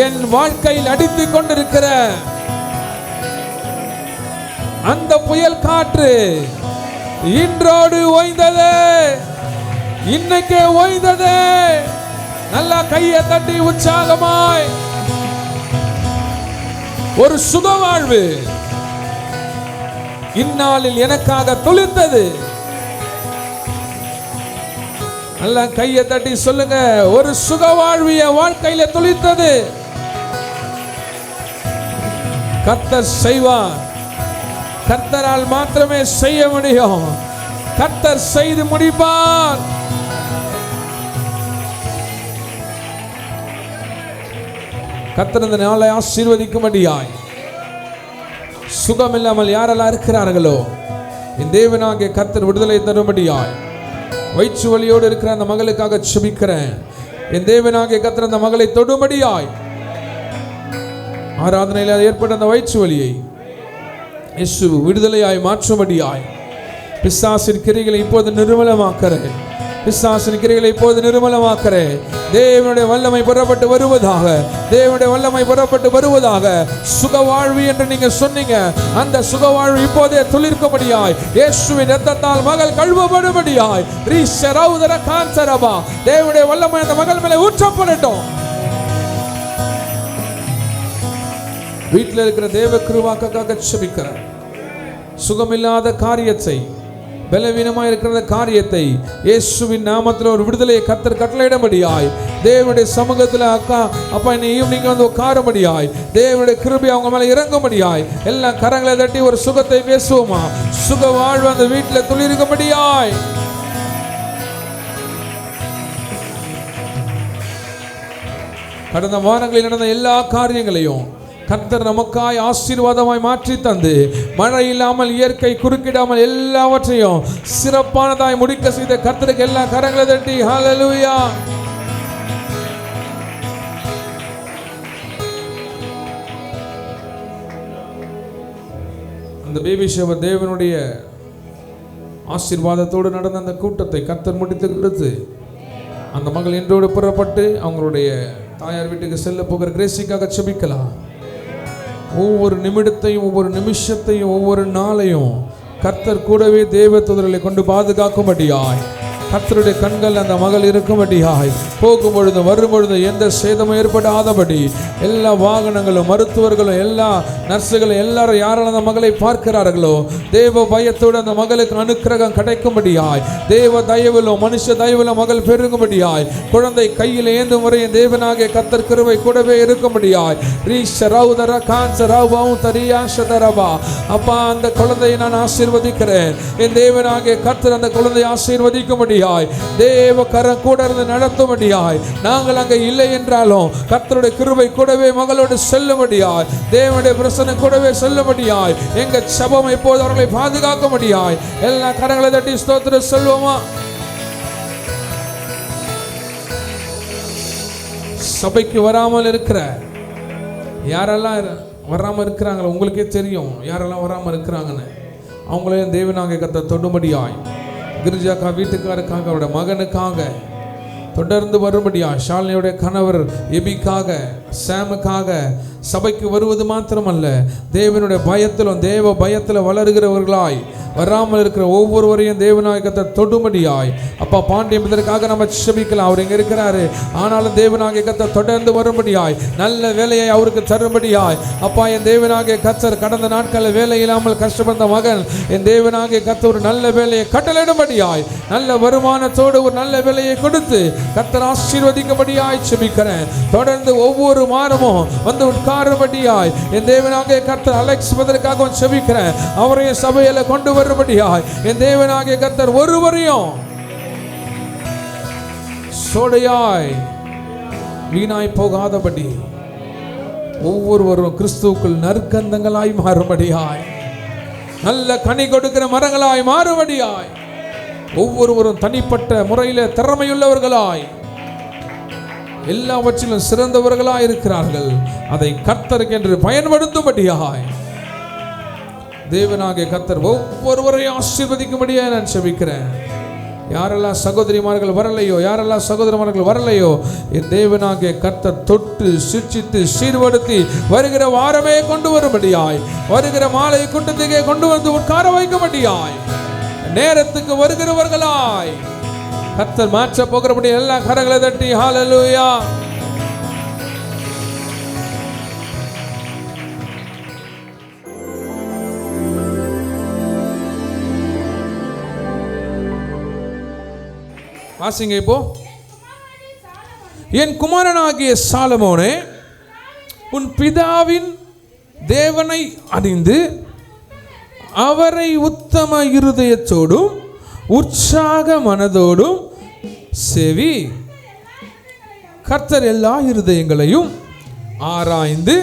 என் வாழ்க்கையில் அடித்துக் கொண்டிருக்கிற அந்த புயல் காற்று இன்றோடு ஓய்ந்தது, இன்னைக்கே ஓய்ந்தது. நல்லா கையை தட்டி உற்சாகமாய் ஒரு சுகவாழ்வு இந்நாளில் எனக்காக துளிர்த்தது. நல்லா கையை தட்டி சொல்லுங்க, ஒரு சுகவாழ்விய வாழ்க்கையில துளிர்த்தது. கர்த்தர் செய்வார். கர்த்தரால் மாத்திரமே செய்ய முடியும். கர்த்தர் செய்து முடிப்பார். கர்த்தர் இந்த நாளை ஆசீர்வதிக்கும்படியாய் சுகம் இல்லாமல் யாரெல்லாம் இருக்கிறார்களோ இந்த தேவனாகிய கர்த்தர் விடுதலை தரும்படியாய் வயிற்று வலியோடு இருக்கிற அந்த மகளுக்காக செபிக்கிறேன். என் தேவனாகிய கர்த்தர் அந்த மகளை தொடும்படியாய் ஆராதனையில் ஏற்பட்ட அந்த வயிற்று வலியை இயேசு விடுதலையாய் மாற்றும்படியாய் பிசாசின் கிரைகளை இப்போது நிர்மலமாக்கிறேன். பிசாசின் கிரைகளை இப்போது நிர்மலமாக்கிறேன். தேவனுடைய வல்லமை புறப்பட்டு வருவதாக, தேவனுடைய வல்லமை புறப்பட்டு வருவதாக. சுகவாழ்வு என்று நீங்க சொன்னீங்க, அந்த சுகவாழ்வு இப்போதே துளிர்க்கும்படியாய் இயேசுவின் இரத்தத்தால் மகள் கழுவப்படும்படியாய் ரீஷரௌதர கான்சரபா தேவனுடைய வல்லமை அந்த மகள் மேலே ஊற்றப்படட்டும். வீட்டில் இருக்கிற தேவ கிருபாக்காக செபிக்கிறேன். சுகமில்லாத காரியத்தை பலவீனமாக இருக்கிற காரியத்தை இயேசுவின் நாமத்தில் ஒரு விடுதலையை கர்த்தர் கட்டளையிடும்படியாய் தேவனுடைய சமூகத்தில் அப்பா இன்னைக்கு ஈவினிங் வந்து உட்காரும்படியாய் தேவனுடைய கிருபை அவங்க மேலே இறங்கும்படியாய் எல்லாம் கரங்களை தட்டி ஒரு சுகத்தை பேசுவோமா? சுக வாழ்வு அந்த வீட்டில் துளிர்க்கும்படியாய். கடந்த வாரங்களில் நடந்த எல்லா காரியங்களையும் கர்த்தர் நமக்காய் ஆசீர்வாதமாய் மாற்றி தந்து மழை இல்லாமல் இயற்கை குறுக்கிடாமல் எல்லாவற்றையும் சிறப்பானதாய் முடிக்க செய்த கர்த்தருக்கு எல்லா கரங்களை தட்டி ஹல்லேலூயா. அந்த பேபி ஷவர் தேவனுடைய ஆசீர்வாதத்தோடு நடந்த அந்த கூட்டத்தை கர்த்தர் முடித்து கொடுத்து அந்த மகள் இன்றோடு புறப்பட்டு அவங்களுடைய தாயார் வீட்டுக்கு செல்ல போகிற கிரேசிக்காக செபிக்கலாம். ஒவ்வொரு நிமிடத்தையும் ஒவ்வொரு நிமிஷத்தையும் ஒவ்வொரு நாளையும் கர்த்தர் கூடவே தேவ தூதர்களை கொண்டு பாதுகாக்கும்படியாய் கர்த்தருடைய கண்கள் அந்த மகள் இருக்கும்படியாய் போகும் பொழுது வரும் பொழுது எந்த சேதமும் ஏற்படாதபடி எல்லா வாகனங்களும் மருத்துவர்களும் எல்லா நர்ஸுகளும் எல்லாரும் யாரால் அந்த மகளை பார்க்கிறார்களோ தேவ பயத்தோடு அந்த மகளுக்கு அனுக்கிரகம் கிடைக்கும்படியாய் தேவ தயவிலும் மனுஷ தயவிலும் மகள் பெருகும்படியாய் குழந்தை கையில் ஏந்தும் வரையும் தேவனாகிய கர்த்தர் கிருபை கூடவே இருக்கும்படியாய் அப்பா அந்த குழந்தையை நான் ஆசீர்வதிக்கிறேன். என் தேவனாகிய கர்த்தர் அந்த குழந்தையை ஆசீர்வதிக்கும்படி தேவ கரம் கூட இருந்து நடத்தும்படியாய் நாங்கள் அங்கே இல்லை என்றாலும் கர்த்தருடைய கிருபை கூடவே மகளோடு செல்லும்படியாய் தேவனுடைய பிரசன்னம் கூடவே செல்லும்படியாய் எங்க சபம் எப்போது அவர்களை பாதுகாக்கும்படியாய் எல்லா கரங்களை தட்டி ஸ்தோத்திரம் சொல்லுவோமா? சபைக்கு வராமல் இருக்கிற யாரெல்லாம் வராமல் இருக்கிறாங்களோ உங்களுக்கே தெரியும் யாரெல்லாம் வராமல் இருக்கிறாங்கன்னு. அவங்களையும் தேவனாகிய கர்த்தர் தொடும்படியாய் கிரிஜாக்கா வீட்டுக்காருக்காக அவருடைய மகனுக்காக தொடர்ந்து வரும்படியா ஷாலினியுடைய கணவர் எபிக்காக சாமுக்காக சபைக்கு வருவது மாத்திரமல்ல தேவனுடைய பயத்திலும் தேவ பயத்தில் வளருகிறவர்களாய் வராமல் இருக்கிற ஒவ்வொருவரையும் தேவனாகிய கர்த்தர் தொடும்படியாய் அப்பா பாண்டியம் இதற்காக நம்ம செபிக்கலாம். அவர் எங்கே இருக்கிறாரு ஆனாலும் தேவனாகிய கர்த்தர் தொடர்ந்து வரும்படியாய் நல்ல வேலையை அவருக்கு தரும்படியாய் அப்பா என் தேவனாகிய கர்த்தர் கடந்த நாட்களில் வேலை இல்லாமல் கஷ்டப்பட்ட மகன் என் தேவனாகிய கர்த்தர் ஒரு நல்ல வேலையை கட்டளையிடும்படியாய் நல்ல வருமானத்தோடு ஒரு நல்ல வேலையை கொடுத்து கர்த்தர் ஆசீர்வதிக்கும்படியாய் செபிக்கிறேன். தொடர்ந்து ஒவ்வொரு வாரமும் வந்து உட்காரும்படியாய் என் தேவனாகிய கர்த்தர் அலெக்ஸ் பதற்காக செபிக்கிறேன். அவரையும் சபையில கொண்டு வரும்படியாய் என் தேவனாகிய கர்த்தர் ஒருவரையும் சோடையாய் வீணாய் போகாதபடி ஒவ்வொருவரும் கிறிஸ்துவுக்குள் நற்கந்தங்களாய் மாறும்படியாய் நல்ல கனி கொடுக்கிற மரங்களாய் மாறும்படியாய் ஒவ்வொருவரும் தனிப்பட்ட முறையில் திறமையுள்ளவர்களாய் எல்லாவற்றிலும் சிறந்தவர்களாய் இருக்கிறார்கள். அதை கர்த்தருக்கு என்று பயன்படுத்தும்படியாய் தேவனாகிய கர்த்தர் ஒவ்வொருவரையும் ஆசீர்வதிக்கும்படியாய் நான் செபிக்கிறேன். யாரெல்லாம் சகோதரிமார்கள் வரலையோ யாரெல்லாம் சகோதரமார்கள் வரலையோ என் தேவனாகிய கர்த்தர் தொட்டு சிர்ச்சித்து சீர்படுத்தி வருகிற வாரமே கொண்டு வரும்படியாய் வருகிற மாலை கூட்டத்துக்கே கொண்டு வந்து உட்கார வைக்கும்படியாய் நேரத்துக்கு வருகிறவர்களாய் கர்த்தர் மாற்ற போகிறபடி எல்லா கரங்களை தட்டி ஹல்லேலூயா. வாசிங்க இப்போ. என் குமாரனாகிய சாலமோனே உன் பிதாவின் தேவனை அறிந்து அவரை உத்தம இருதயத்தோடும் உற்சாக மனதோடும் செவி. கர்த்தர் எல்லா இருதயங்களையும் ஆராய்ந்து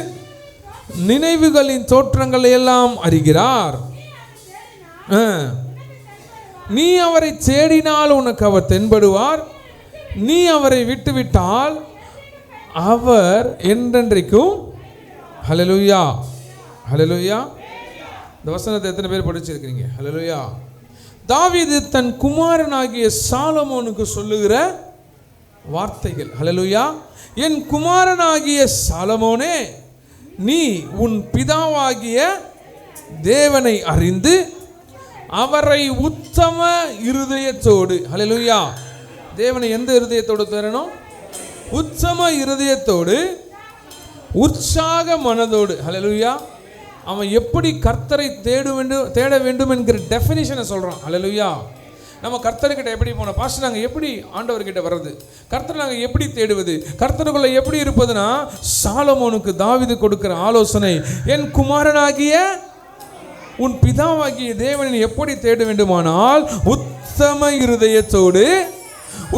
நினைவுகளின் தோற்றங்களை எல்லாம் அறிகிறார். நீ அவரை தேடினால் உனக்கு அவர் தென்படுவார். நீ அவரை விட்டுவிட்டால் அவர் என்றென்றைக்கும். ஹல்லேலூயா ஹல்லேலூயா. இந்த வசனத்தை எத்தனை பேர் படிச்சிருக்கிறீங்க? ஹல்லேலூயா. தாவீது தன் குமாரனாகிய சாலமோனுக்கு சொல்லுகிற வார்த்தைகள். ஹல்லேலூயா. என் குமாரனாகிய சாலமோனே நீ உன் பிதாவாகிய தேவனை அறிந்து அவரை உத்தம இருதயத்தோடு. ஹல்லேலூயா. தேவனை எந்த இருதயத்தோடு தேடணும்? உத்தம இருதயத்தோடு உற்சாக மனதோடு. ஹல்லேலூயா. அவன் எப்படி கர்த்தரை தேட வேண்டும் என்கிற டெஃபினிஷனை சொல்கிறான். அல்லேலூயா. நம்ம கர்த்தர்கிட்ட எப்படி போனோம் பாஸ்டர், நாங்கள் எப்படி ஆண்டவர்கிட்ட வர்றது, கர்த்தர் நாங்கள் எப்படி தேடுவது, கர்த்தருக்குள்ள எப்படி இருப்பதுன்னா, சாலமோனுக்கு தாவீது கொடுக்கிற ஆலோசனை, என் குமாரனாகிய உன் பிதாவாகிய தேவனை எப்படி தேட வேண்டுமானால் உத்தம இருதயத்தோடு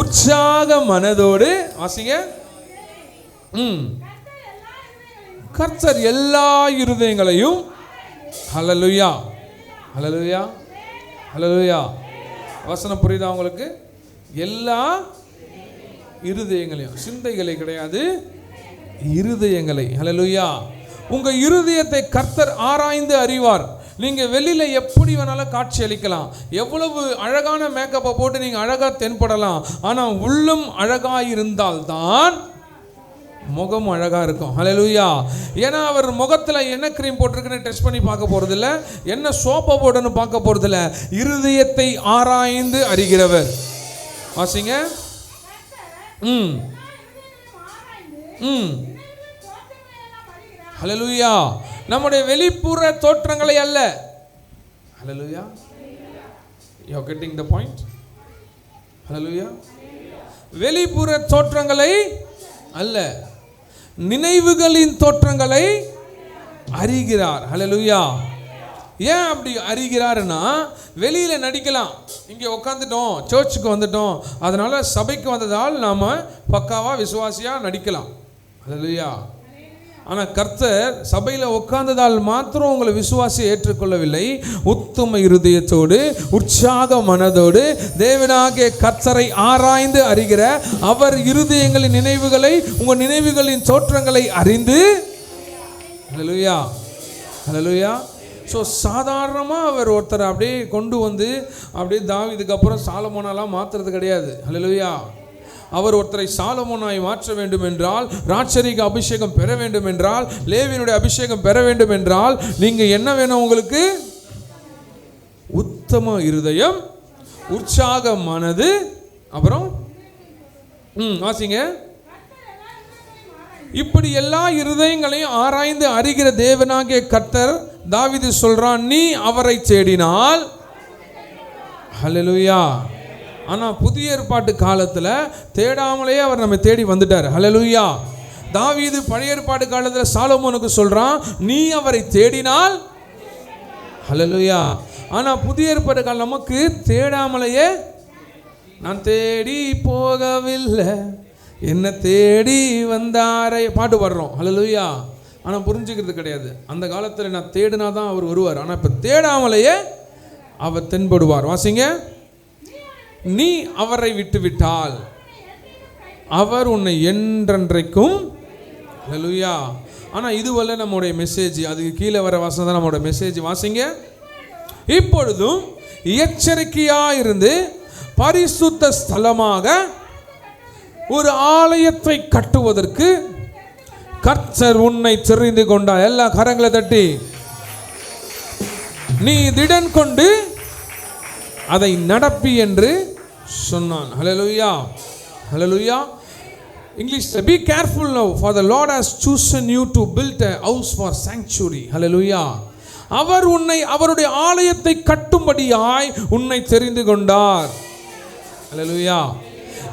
உற்சாக மனதோடு வாசிங்க. கர்த்தர் எல்லா இருதயங்களையும் ஹல்லேலூயா ஹல்லேலூயா ஹல்லேலூயா. வசனம் புரியுதா உங்களுக்கு? எல்லா இருதயங்களையும், சிந்தைகளை கிடையாது, இருதயங்களை. ஹல்லேலூயா. உங்க இருதயத்தை கர்த்தர் ஆராய்ந்து அறிவார். நீங்க வெளியில எப்படி வேணாலும் காட்சி அளிக்கலாம், எவ்வளவு அழகான மேக்கப்பை போட்டு நீங்க அழகா தென்படலாம், ஆனா உள்ளம் அழகா இருந்தால்தான் முகம் அழகா இருக்கும். ஹல்லேலூயா. ஏன்னா அவர் முகத்துல என்ன கிரீம் போட்டிருக்குன்னு டெஸ்ட் பண்ணி பார்க்க போறது இல்ல, என்ன சோப்பை போடுன்னு பார்க்க போறது இல்ல, இருதயத்தை ஆராய்ந்து அறிகிறவர். வாசிங்க. ஹல்லேலூயா. நம்முடைய வெளிப்புற தோற்றங்களை அல்ல. ஹல்லேலூயா. You are getting the point? ஹல்லேலூயா. வெளிப்புற தோற்றங்களை அல்ல, நினைவுகளின் தோற்றங்களை அறிகிறார். ஹல்லேலூயா. ஏன் அப்படி அறிகிறாருன்னா, வெளியில நடிக்கலாம், இங்கே உட்காந்துட்டோம், சர்ச்சுக்கு வந்துட்டோம், அதனால சபைக்கு வந்ததால் நாம பக்காவா விசுவாசியா நடிக்கலாம். ஹல்லேலூயா. ஆனா கர்த்தர் சபையில உட்கார்ந்ததால் மாத்திரம் உங்களை விசுவாசியை ஏற்றுக்கொள்ளவில்லை. உத்தம இருதயத்தோடு உற்சாக மனதோடு தேவனாகிய கர்த்தரை ஆராய்ந்து அறிகிற அவர் இருதயங்களின் நினைவுகளை, உங்க நினைவுகளின் தோற்றங்களை அறிந்து. ஹல்லேலூயா ஹல்லேலூயா. ஸோ சாதாரணமாக அவர் ஒருத்தர் அப்படியே கொண்டு வந்து அப்படியே தாவீதுக்கு அப்புறம் சாலமோனாலாம் மாற்றுறது கிடையாது. ஹல்லேலூயா. அவர் ஒருத்தரை சாலமோனாய் மாற்ற வேண்டும் என்றால், ராட்சரிக அபிஷேகம் பெற வேண்டும் என்றால், லேவியனுடைய அபிஷேகம் பெற வேண்டும் என்றால், நீங்க என்ன வேணும் உங்களுக்கு? உத்தம இருதயம், உற்சாக மனது, அப்புறம் வாசிங்க. இப்படி எல்லா இருதயங்களையும் ஆராய்ந்து அறிகிற தேவனாகிய கர்த்தர், தாவீது சொல்றான், நீ அவரை தேடினால். ஹல்லேலூயா. ஆனா புதிய ஏற்பாட்டு காலத்துல தேடாமலேயே அவர் நம்ம தேடி வந்துட்டார். ஹல்லேலூயா. தாவீது பழைய ஏற்பாட்டு காலத்துல சாலமோனுக்கு சொல்றான், நீ அவரை தேடினால். ஹல்லேலூயா. ஆனா புதிய ஏற்பாட்டு காலம் நமக்கு தேடாமலேயே, நான் தேடி போகவில்லை என்ன தேடி வந்தாரை பாட்டு பாடுறோம். ஹல்லேலூயா. ஆனா புரிஞ்சுக்கிறது கிடையாது. அந்த காலத்துல நான் தேடினாதான் அவர் வருவார், ஆனா இப்ப தேடாமலேயே அவர் தென்படுவார். வாசிங்க. நீ அவரை விட்டுவிட்டால் அவர் உன்னை என்றென்றைக்கும். ஹல்லேலூயா. ஆனா இதுவல்ல நம்முடைய மெசேஜ், அதுக்கு கீழே வர வாசம் தான் நம்முடைய மெசேஜ். வாசிங்க. இப்பொழுதும் எச்சரிக்கையா இருந்து பரிசுத்த ஸ்தலமாக ஒரு ஆலயத்தை கட்டுவதற்கு கர்த்தர் உன்னை தெரிந்து கொண்டார். எல்லா கரங்களை தட்டி நீ திடன் கொண்டு அதை நடப்பி என்று சொன்னான். ஹல்லேலூயா ஹல்லேலூயா. English, be careful now, for the Lord has chosen you to build a house for sanctuary. ஹல்லேலூயா. அவர் உன்னை அவருடைய ஆலயத்தை கட்டும்படியாய் உன்னை தெரிந்து கொண்டார். ஹல்லேலூயா.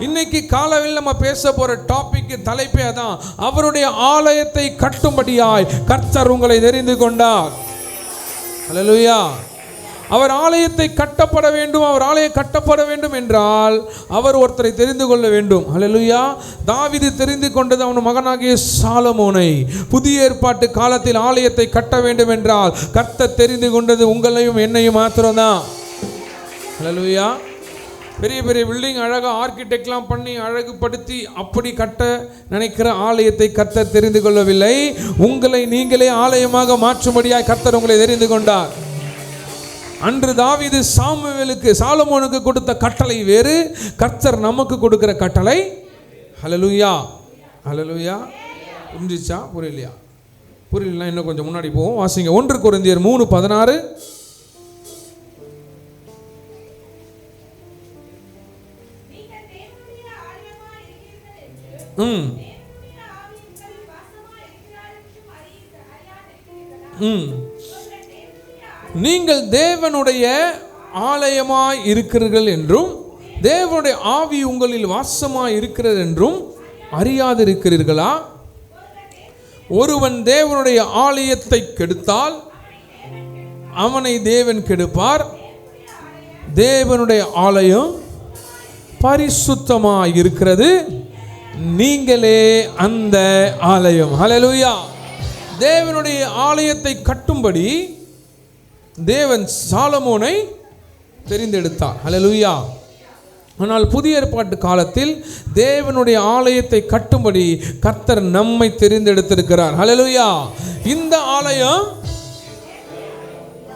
இன்னைக்கு காலையில் நம்ம பேச போற டாபிக் தலைப்பே அதான், அவருடைய ஆலயத்தை கட்டும்படியாய் கர்த்தர் உங்களை தெரிந்து கொண்டார். ஹல்லேலூயா. அவர் ஆலயத்தை கட்டப்பட வேண்டும். அவர் ஆலயம் கட்டப்பட வேண்டும் என்றால் அவர் ஒருத்தரை தெரிந்து கொள்ள வேண்டும். ஹல்லேலூயா. தாவீது தெரிந்து கொண்டது அவன் மகனாகிய சாலமோனை. புதிய ஏற்பாட்டு காலத்தில் ஆலயத்தை கட்ட வேண்டும் என்றால் கர்த்தர் தெரிந்து கொண்டது உங்களையும் என்னையும் மாத்திரம்தான். ஹல்லேலூயா. பெரிய பெரிய பில்டிங் அழகாக ஆர்கிடெக்ட்லாம் பண்ணி அழகுபடுத்தி அப்படி கட்ட நினைக்கிற ஆலயத்தை கர்த்தர் தெரிந்து கொள்ளவில்லை. உங்களை நீங்களே ஆலயமாக மாற்றும்படியாய் கர்த்தர் உங்களை தெரிந்து கொண்டார். அன்று தாவீது சாலமோனுக்கு கொடுத்த கட்டளை வேறு, கர்த்தர் நமக்கு கொடுக்கிற கட்டளை. ஹல்லேலூயா ஹல்லேலூயா. புரிஞ்சிச்சா? புரியலையா? புரியலன்னா இன்னும் கொஞ்சம் முன்னாடி போவோம். வாசிங்க. 1 கொரிந்தியர் 3:16. நீங்கள் தேவனுடைய ஆலயமாய் இருக்கிறீர்கள் என்றும் தேவனுடைய ஆவி உங்களில் வாசமாய் இருக்கிறது என்றும் அறியாதிருக்கிறீர்களா? ஒருவன் தேவனுடைய ஆலயத்தை கெடுத்தால் அவனை தேவன் கெடுப்பார். தேவனுடைய ஆலயம் பரிசுத்தமாய் இருக்கிறது, நீங்களே அந்த ஆலயம். ஹல்லேலூயா. தேவனுடைய ஆலயத்தை கட்டும்படி தேவன் சாலமோனை தெரிந்தெடுத்தார். ஹல்லேலூயா. ஆனால் புதிய ஏற்பாட்டு காலத்தில் தேவனுடைய ஆலயத்தை கட்டும்படி கர்த்தர் நம்மை தெரிந்தெடுத்திருக்கிறார். ஹல்லேலூயா. இந்த ஆலயம்,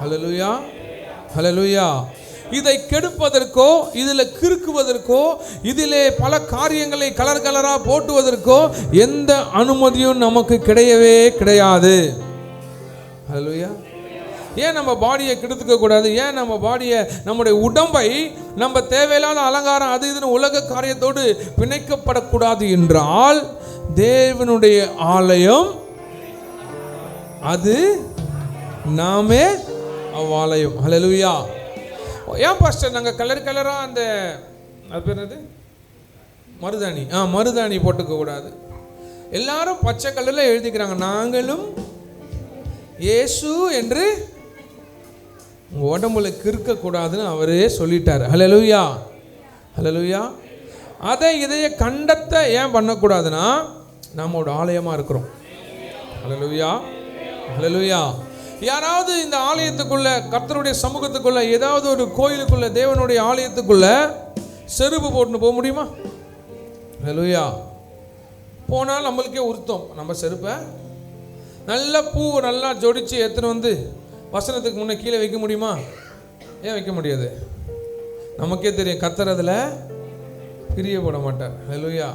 ஹல்லேலூயா, ஹல்லேலூயா, இதை கெடுப்பதற்கோ இதில் கிறுக்குவதற்கோ இதிலே பல காரியங்களை கலர் கலராக போட்டுவதற்கோ எந்த அனுமதியும் நமக்கு கிடையவே கிடையாது. ஹல்லேலூயா. ஏன் நம்ம பாடியை கெடுத்துக்க கூடாது? ஏன் நம்ம பாடியை, நம்முடைய உடம்பை நம்ம தேவையில்லாத அலங்காரம் அது இதுன்னு உலக காரியத்தோடு பிணைக்கப்படக்கூடாது என்றால் தேவனுடைய ஆலயம் அது நாமே அவ்வாலயம். ஹல்லேலூயா. ஏன் பாஸ்டர் நாங்கள் கலர் கலராக அந்த அது பேர் என்னது, மருதாணி மருதாணி போட்டுக்க கூடாது? எல்லாரும் பச்சை கலரில் எழுதிக்கிறாங்க, நாங்களும் இயேசு என்று உடம்புல கிறுக்கக்கூடாதுன்னு அவரே சொல்லிட்டார். ஹல்லேலூயா, ஹல்லேலூயா. அதை இதைய கண்டத்தை ஏன் பண்ணக்கூடாதுன்னா நம்மளோட ஆலயமாக இருக்கிறோம். ஹல்லேலூயா, ஹல்லேலூயா. யாராவது இந்த ஆலயத்துக்குள்ள, கர்த்தருடைய சமூகத்துக்குள்ள, ஏதாவது ஒரு கோயிலுக்குள்ள, தேவனுடைய ஆலயத்துக்குள்ள செருப்பு போட்டுன்னு போக முடியுமா? ஹல்லேலூயா. போனால் நம்மளுக்கே உறுத்தம். நம்ம செருப்பை நல்ல பூவை நல்லா ஜோடித்து எடுத்துன்னு வந்து வசனத்துக்கு முன்னே கீழே வைக்க முடியுமா? ஏன் வைக்க முடியாது? நமக்கே தெரியும் கர்த்தர் அதில் பிரியப்பட மாட்டார். ஹல்லேலூயா.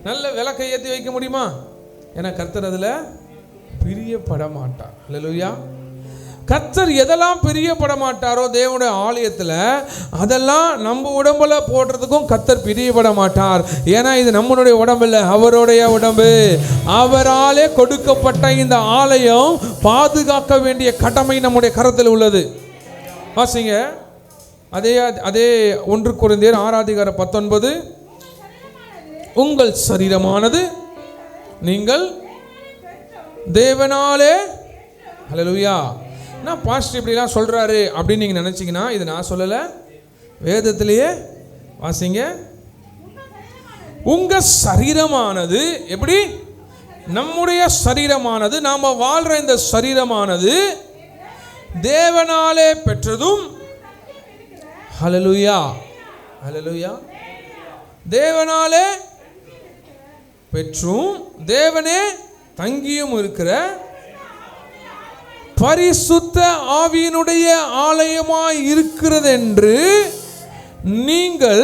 நல்ல விளக்கை ஏற்றி வைக்க முடியுமா? ஏன்னா கர்த்தர் அதில் பிரியப்பட மாட்டார். ஹல்லேலூயா. கர்த்தர் எதெல்லாம் பிரியப்பட மாட்டாரோ தேவனுடைய ஆலயத்தில், அதெல்லாம் நம்ம உடம்புல போடுறதுக்கும் கர்த்தர் பிரியப்பட மாட்டார். ஏன்னா இது நம்மளுடைய உடம்பு இல்லை, அவருடைய உடம்பு. அவராலே கொடுக்கப்பட்ட இந்த ஆலயம் பாதுகாக்க வேண்டிய கடமை நம்முடைய கரத்தில் உள்ளது. வாசிங்க அதே 1 கொரிந்தியர் 6:19. உங்கள் சரீரமானது நீங்கள் தேவனாலே, ஹல்லேலூயா. நான் பாஸ்டர் இப்படிலாம் சொல்கிறாரு அப்படின்னு நீங்கள் நினச்சிங்கன்னா, இது நான் சொல்லலை, வேதத்திலேயே வாசிங்க. உங்கள் சரீரமானது எப்படி? நம்முடைய சரீரமானது, நாம் வாழ்கிற இந்த சரீரமானது தேவனாலே பெற்றதும், ஹல்லேலூயா, ஹல்லேலூயா, தேவனாலே பெற்றும் தேவனே தங்கியும் இருக்கிற பரிசுத்த ஆவியினுடைய ஆலயமாய் இருக்கிறது என்று நீங்கள்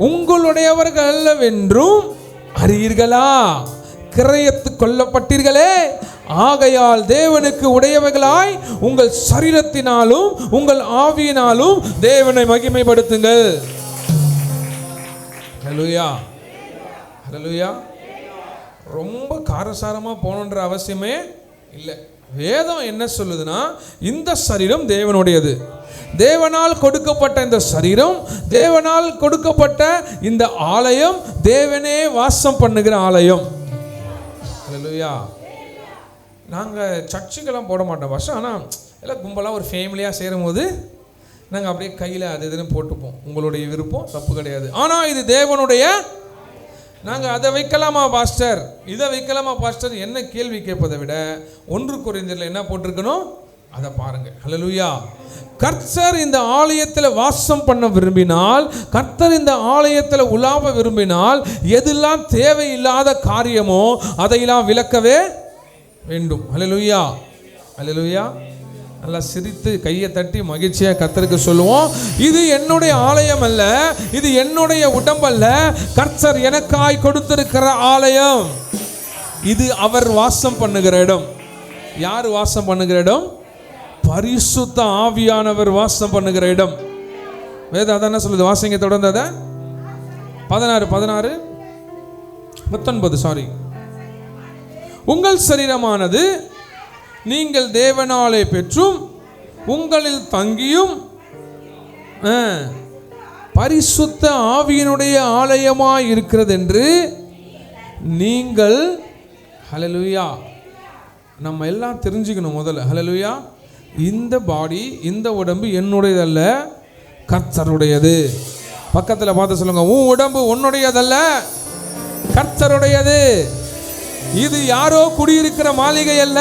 உங்களுடையவர்கள் அல்லவென்றும் அறியீர்களா? கிரயத்து கொள்ளப்பட்டீர்களே, ஆகையால் தேவனுக்கு உடையவர்களாய் உங்கள் சரீரத்தினாலும் உங்கள் ஆவியினாலும் தேவனை மகிமைப்படுத்துங்கள். ஹல்லேலூயா, ஹல்லேலூயா. ரொம்ப காரசாரமாக போகணுன்ற அவசியமே இல்லை. வேதம் என்ன சொல்லுதுன்னா, இந்த சரீரம் தேவனுடையது. தேவனால் கொடுக்கப்பட்ட இந்த சரீரம், தேவனால் கொடுக்கப்பட்ட இந்த ஆலயம், தேவனே வாசம் பண்ணுகிற ஆலயம். ஹல்லேலூயா. நாங்கள் சர்ச்சுக்கெல்லாம் போட மாட்டோம் வருஷம், ஆனால் எல்லாம் கும்பலாக ஒரு ஃபேமிலியாக சேரும் போது நாங்கள் அப்படியே கையில் அது இதுன்னு போட்டுப்போம். உங்களுடைய விருப்பம், தப்பு கிடையாது. ஆனால் இது தேவனுடைய, நாங்கள் அதை வைக்கலாமா பாஸ்டர், இதை வைக்கலாமா பாஸ்டர் என்ன கேள்வி கேட்பதை விட 1 கொரிந்தியரில் என்ன போட்டிருக்கணும் அதை பாருங்கள். ஹல்லேலூயா. கர்த்தர் இந்த ஆலயத்தில் வாசம் பண்ண விரும்பினால், கர்த்தர் இந்த ஆலயத்தில் உலாவ விரும்பினால், எதெல்லாம் தேவையில்லாத காரியமோ அதையெல்லாம் விலக்கவே வேண்டும். ஹல்லேலூயா, ஹல்லேலூயா. நல்லா சிரித்து கையை தட்டி மகிழ்ச்சியாக கர்த்தருக்கு சொல்லுவோம், இது என்னுடைய ஆலயம் அல்ல, இது என்னுடைய உடம்பல்ல, கர்த்தர் எனக்காய் கொடுத்திருக்கிற ஆலயம். இது அவர் வாசம் பண்ணுகிற இடம். யார் வாசம் பண்ணுகிற இடம்? பரிசுத்த ஆவியானவர் வாசம் பண்ணுகிற இடம். வேதம் அதான் என்ன சொல்லுது? வாசிங்க தொடர்ந்து அதை 19 உங்கள் சரீரமானது நீங்கள் தேவனாலே பெற்றும் உங்களில் தங்கியும் பரிசுத்த ஆவியினுடைய ஆலயமாய் இருக்கிறது என்று நீங்கள், ஹல்லேலூயா, நம்ம எல்லாம் தெரிஞ்சுக்கணும் முதல்ல. ஹல்லேலூயா, இந்த பாடி, இந்த உடம்பு என்னுடையதல்ல, கர்த்தருடையது. பக்கத்தில் பார்த்து சொல்லுங்க, உன் உடம்பு உன்னுடையதல்ல, கர்த்தருடையது. இது யாரோ குடியிருக்கிற மாளிகை அல்ல,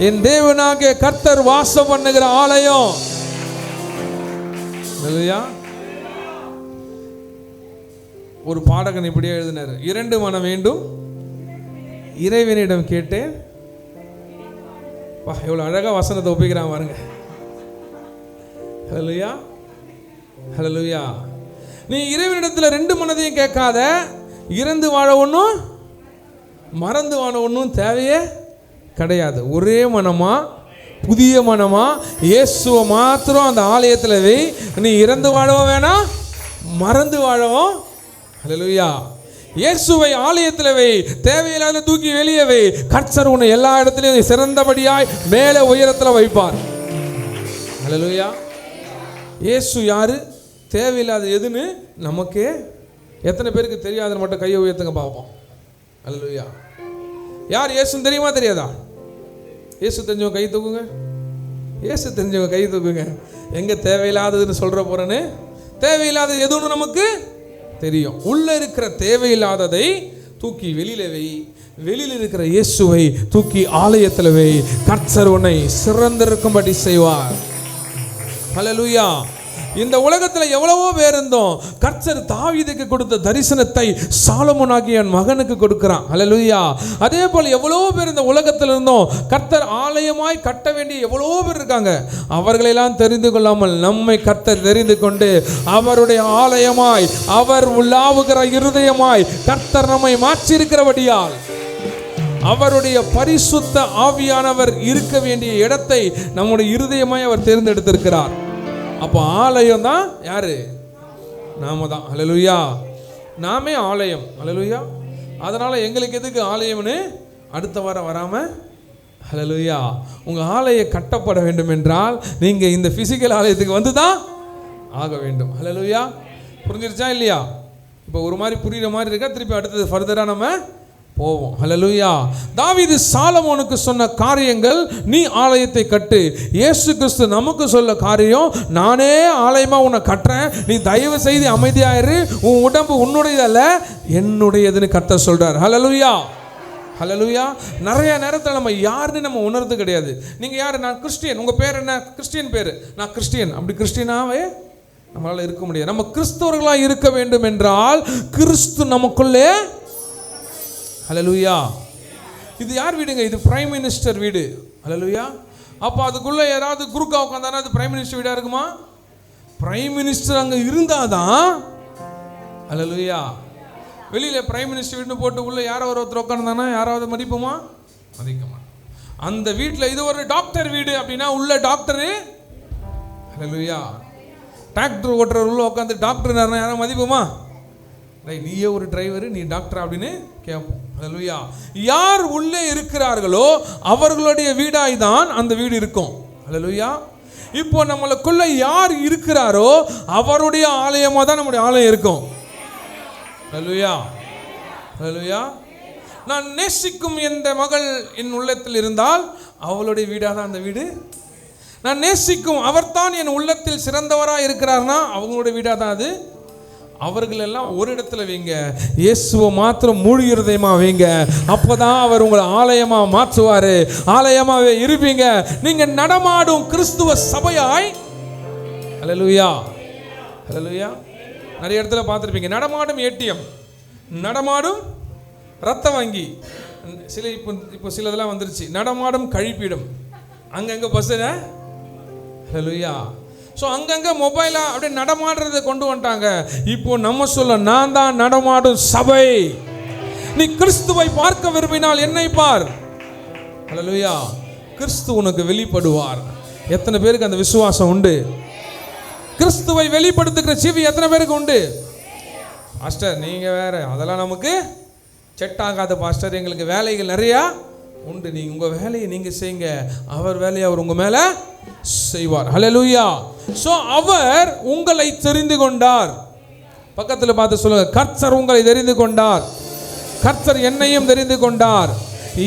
என் தேவனாகிய கர்த்தர் வாசம் பண்ணுகிற ஆலயம். ஹல்லேலூயா. ஒரு பாடகன் இப்படியே எழுதினார், 2 மனம் வேண்டும் இறைவனிடம் கேட்டேன். வா, எவ்வளவு அழகா வசனத்தை ஒப்பிக்கிறான் பாருங்க. ஹல்லேலூயா, ஹல்லேலூயா. நீ இறைவனிடத்துல 2 மனதையும் கேட்காத, இறந்து வாழ ஒன்றும் மறந்து வாழ ஒன்றும் தேவையே கிடையாது. ஒரே மனமா, புதிய மனமா, இயேசுவை மாத்திரம் அந்த ஆலயத்தில் வை. நீ இறந்து வாழவும் வேணாம், மறந்து வாழவும். ஹல்லேலூயா. இயேசுவை ஆலயத்தில் வை, தேவையில்லாத தூக்கி வெளியே வை. கர்த்தர் உன்னை எல்லா இடத்துலையும் சிறந்தபடியாய் மேலே உயரத்தில் வைப்பார். ஹல்லேலூயா. இயேசு யாரு, தேவையில்லாத எதுன்னு நமக்கே எத்தனை பேருக்கு தெரியாதுன்னு மட்டும் கையை உயர்த்துங்க பார்ப்போம். ஹல்லேலூயா. யார் இயேசுன்னு தெரியுமா தெரியாதா? இயேசு தெரிஞ்சவங்க கை தூக்குங்க. இயேசு தெரிஞ்சவங்க கை தூக்குங்க. எங்கே தேவையில்லாததுன்னு சொல்கிற போகிறேன்னு, தேவையில்லாதது எதுன்னு நமக்கு தெரியும். உள்ள இருக்கிற தேவையில்லாததை தூக்கி வெளியில வை, வெளியில் இருக்கிற இயேசுவை தூக்கி ஆலயத்தில் வை. கர்த்தர் உன்னை சிறந்திருக்கும்படி செய்வார். ஹல்லேலூயா. இந்த உலகத்தில் எவ்வளவோ பேர் இருந்தோம், கர்த்தர் தாவீதுக்கு கொடுத்த தரிசனத்தை சாலமோனாகிய என் மகனுக்கு கொடுக்கிறான். ஹல்லேலூயா. அதே போல் எவ்வளோ பேர் இந்த உலகத்தில் இருந்தோம், கர்த்தர் ஆலயமாய் கட்ட வேண்டிய எவ்வளோ பேர் இருக்காங்க. அவர்களெல்லாம் தெரிந்து கொள்ளாமல் நம்மை கர்த்தர் தெரிந்து கொண்டு அவருடைய ஆலயமாய், அவர் உலாவுகிற இருதயமாய் கர்த்தர் நம்மை மாற்றியிருக்கிறபடியால், அவருடைய பரிசுத்த ஆவியானவர் இருக்க வேண்டிய இடத்தை நம்முடைய இருதயமாய் அவர் தேர்ந்தெடுத்திருக்கிறார். அப்போ ஆலயம் தான் யாரு? நாம தான். ஹல்லேலூயா. நாமே ஆலயம். ஹல்லேலூயா. அதனால எங்களுக்கு எதுக்கு ஆலயம்னு அடுத்த வாரம் வராம, ஹல்லேலூயா, உங்க ஆலயம் கட்டப்பட வேண்டும் என்றால் நீங்க இந்த பிசிக்கல் ஆலயத்துக்கு வந்து தான் ஆக வேண்டும். ஹல்லேலூயா. புரிஞ்சிருச்சா இல்லையா? இப்போ ஒரு மாதிரி புரியுற மாதிரி இருக்கா, திருப்பி அடுத்தது ஃபர்தரா நம்ம போவோம். ஹல்லேலூயா. தாவீது சாலமோனுக்கு சொன்ன காரியங்கள், நீ ஆலயத்தை கட்டு. இயேசு கிறிஸ்து நமக்கு சொல்ல காரியம், நானே ஆலயமா உன்னை கட்டுறேன், நீ தயவு செய்து அமைதியாயிரு, உன் உடம்பு உன்னுடையதல்ல என்னுடையதுன்னு கர்த்தர் சொல்றார். ஹல்லேலூயா, ஹல்லேலூயா. நிறைய நேரத்தில் நம்ம யாருன்னு நம்ம உணர்றது கிடையாது. நீங்க யாரு? நான் கிறிஸ்டியன். உங்க பேர் என்ன? கிறிஸ்டியன் பேரு. நான் கிறிஸ்டியன். அப்படி கிறிஸ்டியனாவே நம்மளால இருக்க முடியாது. நம்ம கிறிஸ்தவர்களா இருக்க வேண்டும் என்றால் கிறிஸ்து நமக்குள்ளே. ஹல்லேலூயா. இது யார் வீடுங்க? இது பிரைம் மினிஸ்டர் வீடு. ஹல்லேலூயா. அப்போ அதுக்குள்ள யாராவது குறுக்கா உட்காந்தானா அது பிரைம் மினிஸ்டர் வீடா இருக்குமா? பிரைம் மினிஸ்டர் அங்கே இருந்தாதான். ஹல்லேலூயா. வெளியில பிரைம் மினிஸ்டர் வீடுன்னு போட்டு உள்ள யாரோ ஒருத்தர் உட்காந்தானா யாராவது மதிப்புமா? மதிக்க மாட்டோம். அந்த வீட்டில் இது ஒரு டாக்டர் வீடு அப்படின்னா உள்ள டாக்டரு. ஹல்லேலூயா. டிராக்டர் ஓட்டுற உள்ள உட்காந்து டாக்டர் யாரும் மதிப்புமா? நீயே ஒரு டிரைவர், நீ டாக்டர் அப்படின்னு கேட்போம். ஹல்லேலூயா. யார் உள்ளே இருக்கிறார்களோ அவர்களுடைய வீடாய் தான் அந்த வீடு இருக்கும். ஹல்லேலூயா. இப்போ நம்மளுக்குள்ள யார் இருக்கிறாரோ அவருடைய ஆலயமாக தான் நம்முடைய ஆலயம் இருக்கும். ஹல்லேலூயா, ஹல்லேலூயா. நான் நேசிக்கும் என்ற மகள் என் உள்ளத்தில் இருந்தால் அவளுடைய வீடாக தான் அந்த வீடு. நான் நேசிக்கும் அவர்தான் என் உள்ளத்தில் சிறந்தவராக இருக்கிறார்னா அவங்களுடைய வீடாக தான் அது. அவர்கள் எல்லாம் ஒரு இடத்துல வைங்க, இயேசுவை மாத்திரம் முழு இருதயமா வைங்க. அப்பதான் அவர் உங்களை ஆலயமா மாற்றுவாரு. ஆலயமாவே இருப்பீங்க. நீங்க நடமாடும் கிறிஸ்துவ சபையாய். ஹல்லேலூயா, ஹல்லேலூயா. நிறைய இடத்துல பார்த்துருப்பீங்க, நடமாடும் ஏடிஎம், நடமாடும் ரத்த வங்கி, சில இப்போ சிலதெல்லாம் வந்துருச்சு, நடமாடும் கழிப்பிடம், அங்கங்க பஸ்ஸுங்க. ஹல்லேலூயா. ஸோ அங்கங்கே மொபைலாக அப்படியே நடமாடுறதை கொண்டு வந்துட்டாங்க. இப்போ நம்ம சொல்ல, நான் தான் நடமாடும் சபை. நீ கிறிஸ்துவை பார்க்க விரும்பினால் என்னை பார். ஹல்லேலூயா. கிறிஸ்து உனக்கு வெளிப்படுவார். எத்தனை பேருக்கு அந்த விசுவாசம் உண்டு? கிறிஸ்துவை வெளிப்படுத்துகிற ஜீவி எத்தனை பேருக்கு உண்டு? பாஸ்டர் நீங்கள் வேற, அதெல்லாம் நமக்கு செட் ஆகாத பாஸ்டர், எங்களுக்கு வேலைகள் நிறையா உண்டு. நீங்கள் உங்கள் வேலையை நீங்கள் செய்யுங்க, அவர் வேலையை அவர் உங்கள் மேலே செய்வார். ஹல்லேலூயா. ஸோ அவர் உங்களை தெரிந்து கொண்டார். பக்கத்தில் பார்த்து சொல்லுங்க, கர்த்தர் உங்களை தெரிந்து கொண்டார். கர்த்தர் என்னையும் தெரிந்து கொண்டார்.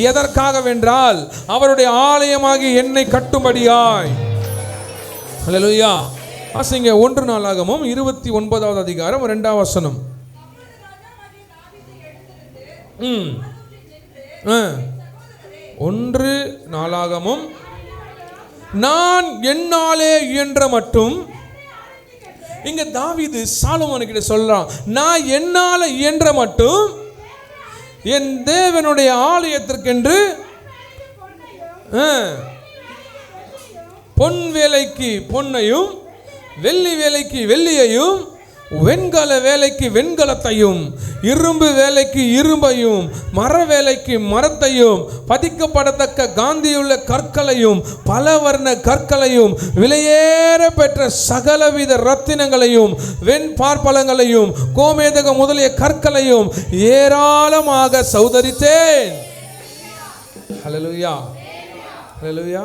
எதற்காக வென்றால் அவருடைய ஆலயமாகி என்னை கட்டும்படியாய். ஹல்லேலூயா. வாசிங்க 1 நாளாகமம் 29வது அதிகாரம் 2வது வசனம். 1 நாளாகமம் நான் என்னாலே இயன்ற மட்டும். இங்க தாவீது சாலமோனுக்கிட்ட சொல்றான், நான் என்னால இயன்ற மட்டும் என் தேவனுடைய ஆலயத்திற்கென்று பொன் வேலைக்கு பொன்னையும் வெள்ளி வேலைக்கு வெள்ளியையும் வெண்கல வேலைக்கு வெண்கலத்தையும் இரும்பு வேலைக்கு இரும்பையும் மர வேலைக்கு மரத்தையும் பதிக்கப்படத்தக்க காந்தியுள்ள கற்களையும் பல வர்ண கற்களையும் விலையேற பெற்ற சகலவித ரத்தினங்களையும் வெண் பார்ப்பலங்களையும் கோமேதகம் முதலிய கற்களையும் ஏராளமாக சௌதரித்தேன். ஹல்லேலூயா. ஹல்லேலூயா.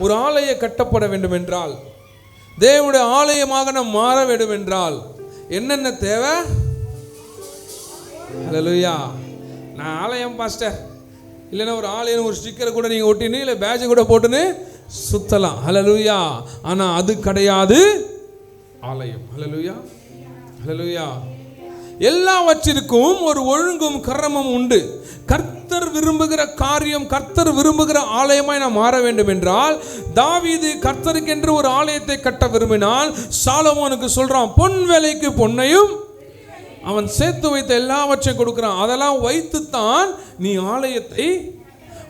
ஒரு ஆலயம் கட்டப்பட வேண்டும் என்றால், தேவனுடைய ஆலயமாக நாம் மாற வேண்டும் என்றால் என்னென்ன தேவை? ஹல்லேலூயா. நான் ஆலயம் பாஸ்டர் இல்லைன்னா ஒரு ஆலயம் ஒரு ஸ்டிக்கரை கூட நீங்கள் ஒட்டினு இல்லை பேட்ஜை கூட போட்டுன்னு சுத்தலாம். ஹல்லேலூயா. ஆனால் அது கிடையாது ஆலயம். ஹல்லேலூயா. ஹல்லேலூயா. எல்லாவற்றிற்கும் ஒரு ஒழுங்கும் கர்மமும் உண்டு. கர்த்தர் விரும்புகிற காரியம், கர்த்தர் விரும்புகிற ஆலயமாய் நாம் மாற வேண்டும் என்றால், தாவீது கர்த்தருக்கென்று ஒரு ஆலயத்தை கட்ட விரும்பினால் சாலமோனுக்கு சொல்றான், பொன் வேலைக்கு பொன்னையும் அவன் சேர்த்து வைத்த எல்லாவற்றையும் கொடுக்குறான். அதெல்லாம் வைத்துத்தான் நீ ஆலயத்தை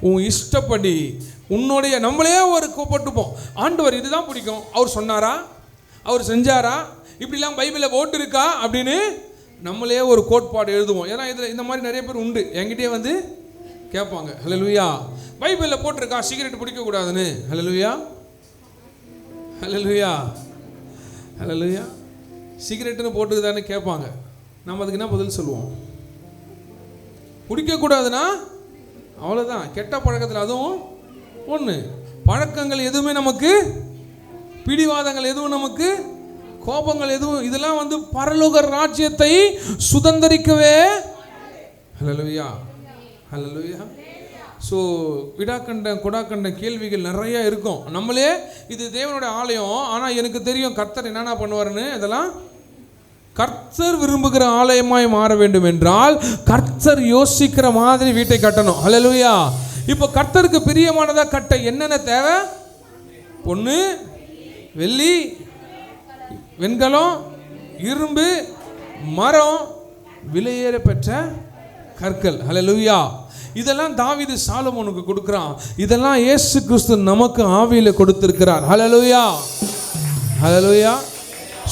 உன் இஷ்டப்படி உன்னுடைய நம்மளே ஒரு கூப்பிட்டுப்போம். ஆண்டவர் இதுதான் பிடிக்கும், அவர் சொன்னாரா, அவர் செஞ்சாரா, இப்படிலாம் பைபிளில் போட்டு இருக்கா அப்படின்னு நம்மளே ஒரு கோட்பாடு எழுதுவோம். ஏன்னா இதில் இந்த மாதிரி நிறைய பேர் உண்டு, என்கிட்டயே வந்து கேட்பாங்க. ஹல்லேலூயா. பைபிளில் போட்டிருக்கா சிகரெட் பிடிக்கக்கூடாதுன்னு. ஹல்லேலூயா. ஹல்லேலூயா. ஹல்லேலூயா. சிகரெட்டுன்னு போட்டுக்குதான்னு கேட்பாங்க. நம்ம அதுக்கு என்ன பதில் சொல்லுவோம்? பிடிக்கக்கூடாதுன்னா அவ்வளோதான். கெட்ட பழக்கத்தில் அதுவும் ஒன்று. பழக்கங்கள் எதுவுமே நமக்கு, பிடிவாதங்கள் எதுவும் நமக்கு, கோபங்கள் எதுவும், இதெல்லாம் வந்து பரலோக ராஜ்யத்தை சுதந்தரிக்கவே. ஹல்லேலூயா. ஹல்லேலூயா. ஸோ விடாக்கண்ட கொடாக்கண்ட கேள்விகள் நிறைய இருக்கும். நம்மளே இது தேவனுடைய ஆலயம், ஆனால் எனக்கு தெரியும் கர்த்தர் என்னென்ன பண்ணுவாருன்னு. இதெல்லாம் கர்த்தர் விரும்புகிற ஆலயமாய் மாற வேண்டும் என்றால் கர்த்தர் யோசிக்கிற மாதிரி வீட்டை கட்டணும். ஹல்லேலூயா. இப்போ கர்த்தருக்கு பிரியமானதாக கட்ட என்னென்ன தேவை? பொண்ணு, வெள்ளி, வெண்கலம், இரும்பு, மரம், விலையேற பெற்ற கற்கள். ஹல்லேலூயா. இதெல்லாம் தாவீது சாலமோனுக்கு கொடுக்குறான். இதெல்லாம் இயேசு கிறிஸ்து நமக்கு ஆவியில் கொடுத்திருக்கிறார். ஹல்லேலூயா. ஹல்லேலூயா.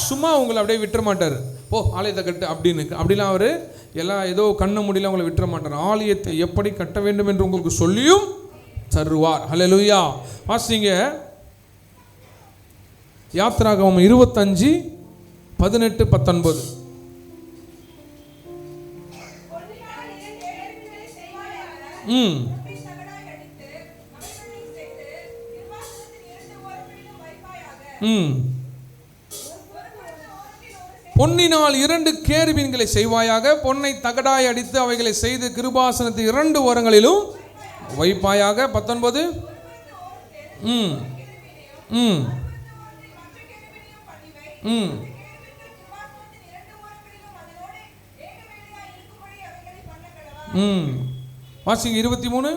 சும்மா உங்களை அப்படியே விட்டுற மாட்டார், போ ஆலயத்தை கட்டு அப்படின்னு. அப்படிலாம் அவர் எல்லாம் ஏதோ கண்ண முடியல உங்களை விட்டுற மாட்டார். ஆலயத்தை எப்படி கட்ட வேண்டும் என்று உங்களுக்கு சொல்லியும் தருவார். ஹல்லேலூயா. வாசிங்க யாத்ராகமம் 25:18-19. பொன்னினால் 2 கேருபீன்களை செய்வாயாக, பொன்னை தகடாய் அடித்து அவைகளை செய்து கிருபாசனத்தின் 2 ஓரங்களிலும் வைப்பாயாக. 19. வாசிங்க 23.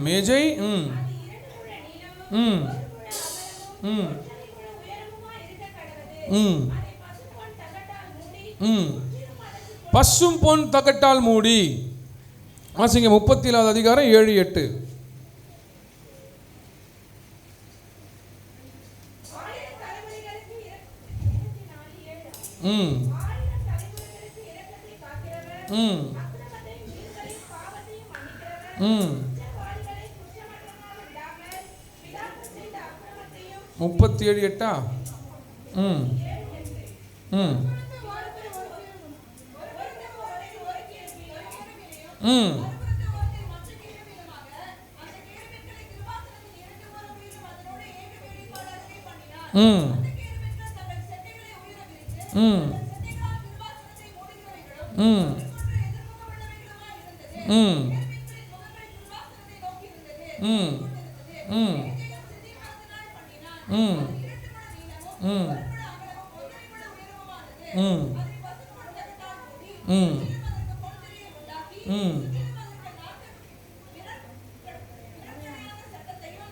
மேஜை. பசும் பொன் தகட்டால் மூடி. வாசிங்க 37வது அதிகாரம் 7-8. முப்பத்தி 7:8.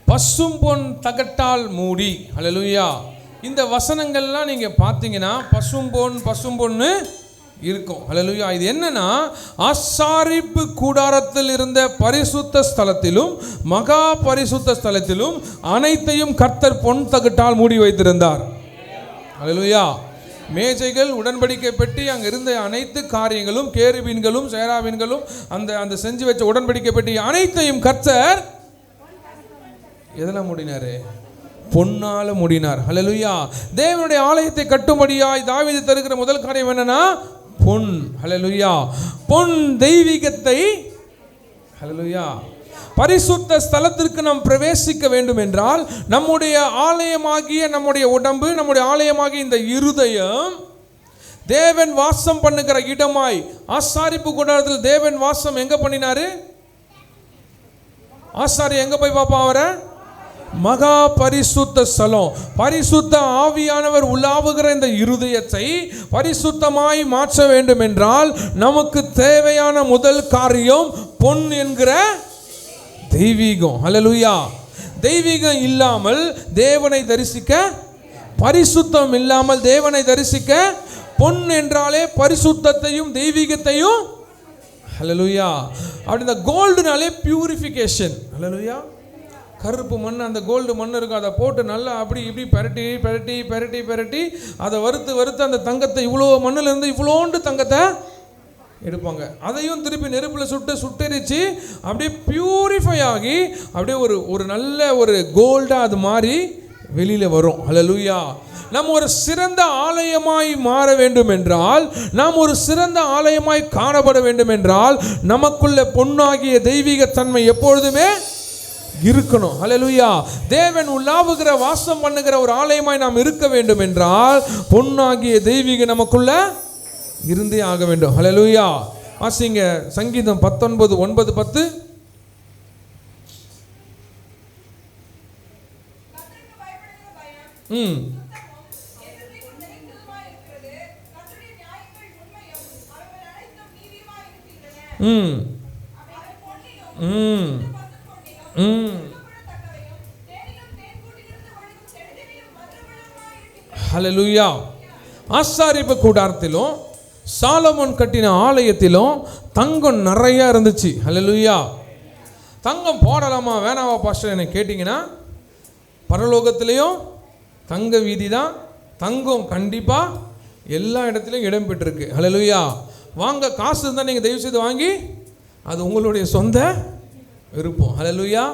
பசும் பொன் தகட்டால் மூடி. ஹல்லேலூயா. இந்த வசனங்கள்லாம் நீங்க பார்த்தீங்கன்னா பசும் பொன்னு இருக்கும். ஹல்லேலூயா. இது என்னன்னா, ஆசாரிப்பு கூடாரத்தில் இருந்த பரிசுத்த ஸ்தலத்திலும் மகா பரிசுத்த ஸ்தலத்திலும் அனைத்தையும் கர்த்தர் பொன் தகட்டால் மூடி வைத்திருந்தார். ஹல்லேலூயா. மேஜைகள், உடன்படிக்கை பெட்டி, அங்கே இருந்த அனைத்து காரியங்களும், கேருபீன்களும் சேராபீன்களும், அந்த செஞ்சு வச்ச உடன்படிக்கை பெட்டி அனைத்தையும் கர்த்தர் எதெல்லாம் மூடினாரு? பொன்னால மூடினார். ஹல்லேலூயா. தேவனுடைய ஆலயத்தை கட்டும்படியாய் தாவீது தருகிற முதல் காரியம் என்னன்னா பொன். ஹல்லேலூயா. பொன் தெய்வீகத்தை, ஹல்லேலூயா, பரிசுத்த ஸ்தலத்திற்கு நாம் பிரவேசிக்க வேண்டும் என்றால் நம்முடைய ஆலயமாகிய நம்முடைய உடம்பு, நம்முடைய ஆலயமாகிய இந்த இருதயம் தேவன் வாசம் பண்ணுகிற இடமாய், ஆசாரிப்பு கூடாரத்தில் தேவன் வாசம் எங்க பண்ணினாரு? ஆசாரி எங்க போய் பார்ப்பான் அவரை? மகா பரிசுத்த ஸ்தலம். பரிசுத்த ஆவியானவர் உலாவுகிற இந்த இருதயத்தை பரிசுத்தமாய் மாற்ற வேண்டும் என்றால் நமக்கு தேவையான முதல் காரியம் பொன் என்கிற தெய்வீகம். ஹல்லேலூயா. தெய்வீகம் இல்லாமல் தேவனை தரிசிக்க, பரிசுத்தம் இல்லாமல் தேவனை தரிசிக்க, பொன் என்றாலே பரிசுத்தத்தையும் தெய்வீகத்தையும், ஹல்லேலூயா. அப்படி இந்த கோல்டுனாலே பியூரிஃபிகேஷன். ஹல்லேலூயா. கருப்பு மண், அந்த கோல்டு மண் இருக்கும், அதை போட்டு நல்லா அப்படி இப்படி பெரட்டி பெரட்டி பெரட்டி பெரட்டி அதை வறுத்து அந்த தங்கத்தை, இவ்வளோ மண்ணிலேருந்து இவ்வளோண்டு தங்கத்தை எடுப்பாங்க. அதையும் திருப்பி நெருப்பில் சுட்டெரிச்சு அப்படியே பியூரிஃபை ஆகி அப்படியே ஒரு நல்ல ஒரு கோல்டாக அது மாதிரி வெளியில் வரும். ஹல்லேலூயா. நாம் ஒரு சிறந்த ஆலயமாய் மாற வேண்டும் என்றால், நாம் ஒரு சிறந்த ஆலயமாய் காணப்பட வேண்டும் என்றால் நமக்குள்ள பொன்னாகிய தெய்வீகத்தன்மை எப்பொழுதுமே இருக்கணும். ஹல்லேலூயா. தேவன் உலாவுகிற வாசம் பண்ணுகிற ஒரு ஆலயமாய் நாம் இருக்க வேண்டும் என்றால் பொன்னாகிய தெய்வீக நமக்குள்ள இருந்தே ஆக வேண்டும். ஹல்லேலூயா. வாசிங்க சங்கீதம் 19:9-10. ஹல்லேலூயா. ஆசாரிப்பு கூடாரத்திலும் சாலமோன் கட்டின ஆலயத்திலும் தங்கம் நிறையா இருந்துச்சு. ஹல்லேலூயா. தங்கம் போடலாமா வேணாவா பாஸ்டர் என்ன கேட்டிங்கன்னா, பரலோகத்திலையும் தங்க வீதி தான். தங்கம் கண்டிப்பாக எல்லா இடத்துலையும் இடம் பெற்றிருக்கு. ஹல்லேலூயா. வாங்க, காசு இருந்தால் நீங்கள் தயவு செய்து வாங்கி, அது உங்களுடைய சொந்த விருப்பம். ஹல்லேலூயா.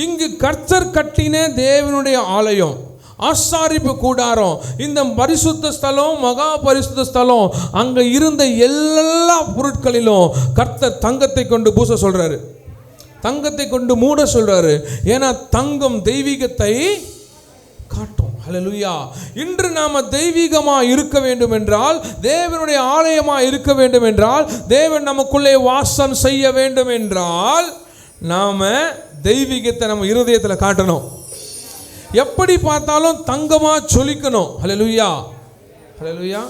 இங்கு கர்த்தர் கட்டின தேவனுடைய ஆலயம், ஆசாரிப்பு கூடாரம், இந்த பரிசுத்த ஸ்தலம், மகா பரிசுத்த ஸ்தலம், அங்கே இருந்த எல்லா பொருட்களிலும் கர்த்தர் தங்கத்தை கொண்டு பூச சொல்றாரு, தங்கத்தை கொண்டு மூட சொல்றாரு. ஏன்னா தங்கம் தெய்வீகத்தை காட்டும். ஹல்லேலூயா. இன்று நாம தெய்வீகமா இருக்க வேண்டும் என்றால், தேவனுடைய ஆலயமா இருக்க வேண்டும் என்றால், தேவன் நமக்குள்ளே வாசம் செய்ய வேண்டும் என்றால் நாம தெய்வீகத்தை நம்ம இருதயத்தில் காட்டணும். எப்படி பார்த்தாலும் தங்கமா சொலிக்கணும். ஹல்லேலூயா. ஹல்லேலூயா.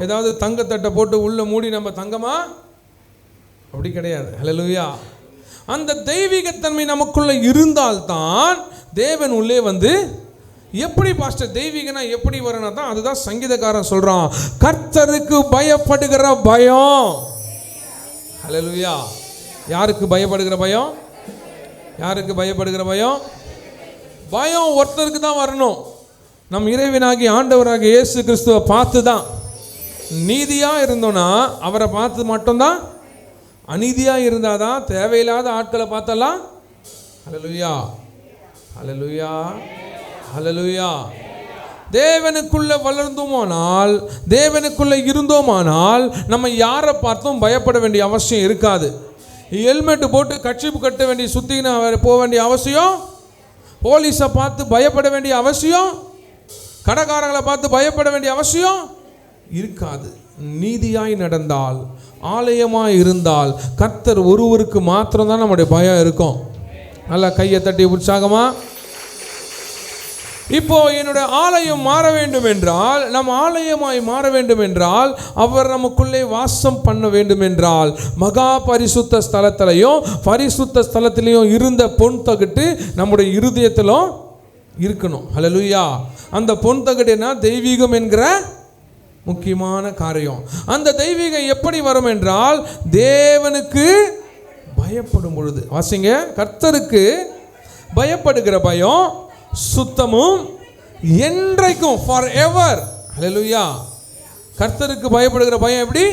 ஏதாவது தங்கத்தட்டை போட்டு உள்ள மூடி நம்ம தங்கமா, அப்படி கிடையாது. ஹல்லேலூயா. அந்த தெய்வீகத்தன்மை நமக்குள்ள இருந்தால்தான் தேவன் உள்ளே வந்து, எப்படி பாஸ்டர் தெய்வீகனா எப்படி வரணும் தான், அதுதான் சங்கீதக்காரன் சொல்றான், கர்த்தருக்கு பயப்படுகிற பயம். ஹல்லேலூயா. யாருக்கு பயப்படுகிற பயம்? யாருக்கு பயப்படுகிற பயம்? பயம் ஒருத்தருக்கு தான் வரணும். நம் இறைவனாகி ஆண்டவராக இயேசு கிறிஸ்துவை பார்த்து தான். நீதியாக இருந்தோன்னா அவரை பார்த்து மட்டும்தான். அநீதியாக இருந்தால் தான் தேவையில்லாத ஆட்களை பார்த்தலாம். ஹல்லேலூயா. ஹல்லேலூயா. ஹல்லேலூயா. தேவனுக்குள்ளே வளர்ந்தோமானால், தேவனுக்குள்ளே இருந்தோமானால் நம்ம யாரை பார்த்தும் பயப்பட வேண்டிய அவசியம் இருக்காது. ஹெல்மெட் போட்டு கட்சிப்பு கட்ட வேண்டிய சுத்தின்னு போக வேண்டிய அவசியம், போலீஸை பார்த்து பயப்பட வேண்டிய அவசியம், கடைக்காரங்களை பார்த்து பயப்பட வேண்டிய அவசியம் இருக்காது. நீதியாய் நடந்தால், ஆலயமாய் இருந்தால், கர்த்தர் ஒருவருக்கு மாத்திரம்தான் நம்முடைய பயம் இருக்கும். நல்லா கையை தட்டி உற்சாகமா. இப்போ என்னுடைய ஆலயம் மாற வேண்டும் என்றால், நம்ம ஆலயமாய் மாற வேண்டும் என்றால், அவர் நமக்குள்ளே வாசம் பண்ண வேண்டும் என்றால், மகா பரிசுத்த ஸ்தலத்திலையும் பரிசுத்த ஸ்தலத்திலையும் இருந்த பொன் தகட்டு நம்முடைய இருதயத்திலும் இருக்கணும். ஹல்லேலூயா. அந்த பொன் தகடுனா தெய்வீகம் என்கிற முக்கியமான காரியம். அந்த தெய்வீகம் எப்படி வரும் என்றால், தேவனுக்கு பயப்படும் பொழுது. வாசிங்க, கர்த்தருக்கு பயப்படுகிற பயம் சுத்தமும் என்றைக்கும், ஃபார் எவர். ஹல்லேலூயா. கர்த்தருக்கு பயப்படுகிற பயம் எப்படி?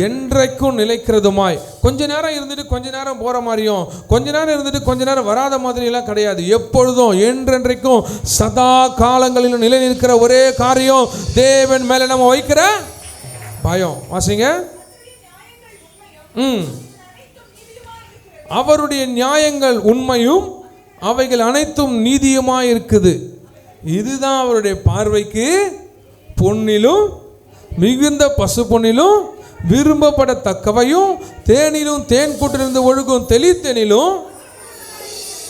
என்றைக்கும் நிலைக்கிறதுமாய். கொஞ்ச நேரம் இருந்துட்டு கொஞ்ச நேரம் போற மாதிரியும், கொஞ்ச நேரம் இருந்துட்டு கொஞ்ச நேரம் வராத மாதிரியெல்லாம் கிடையாது. எப்பொழுதும் என்றென்றைக்கும் சதா காலங்களிலும் நிலை நிற்கிற ஒரே காரியம் தேவன் மேல நம்ம வைக்கிற பயம். வாசிங்க. அவருடைய நியாயங்கள் உண்மையும் அவைகள் அனைத்தும் நீதியுமாய் இருக்குது. இதுதான் அவருடைய பார்வைக்கு பொன்னிலும் மிகுந்த பசு பொன்னிலும் விரும்பப்படத்தக்கவையும் தேனிலும் தேன் கூட்டிலிருந்து ஒழுகும் தெளித்தேனிலும்.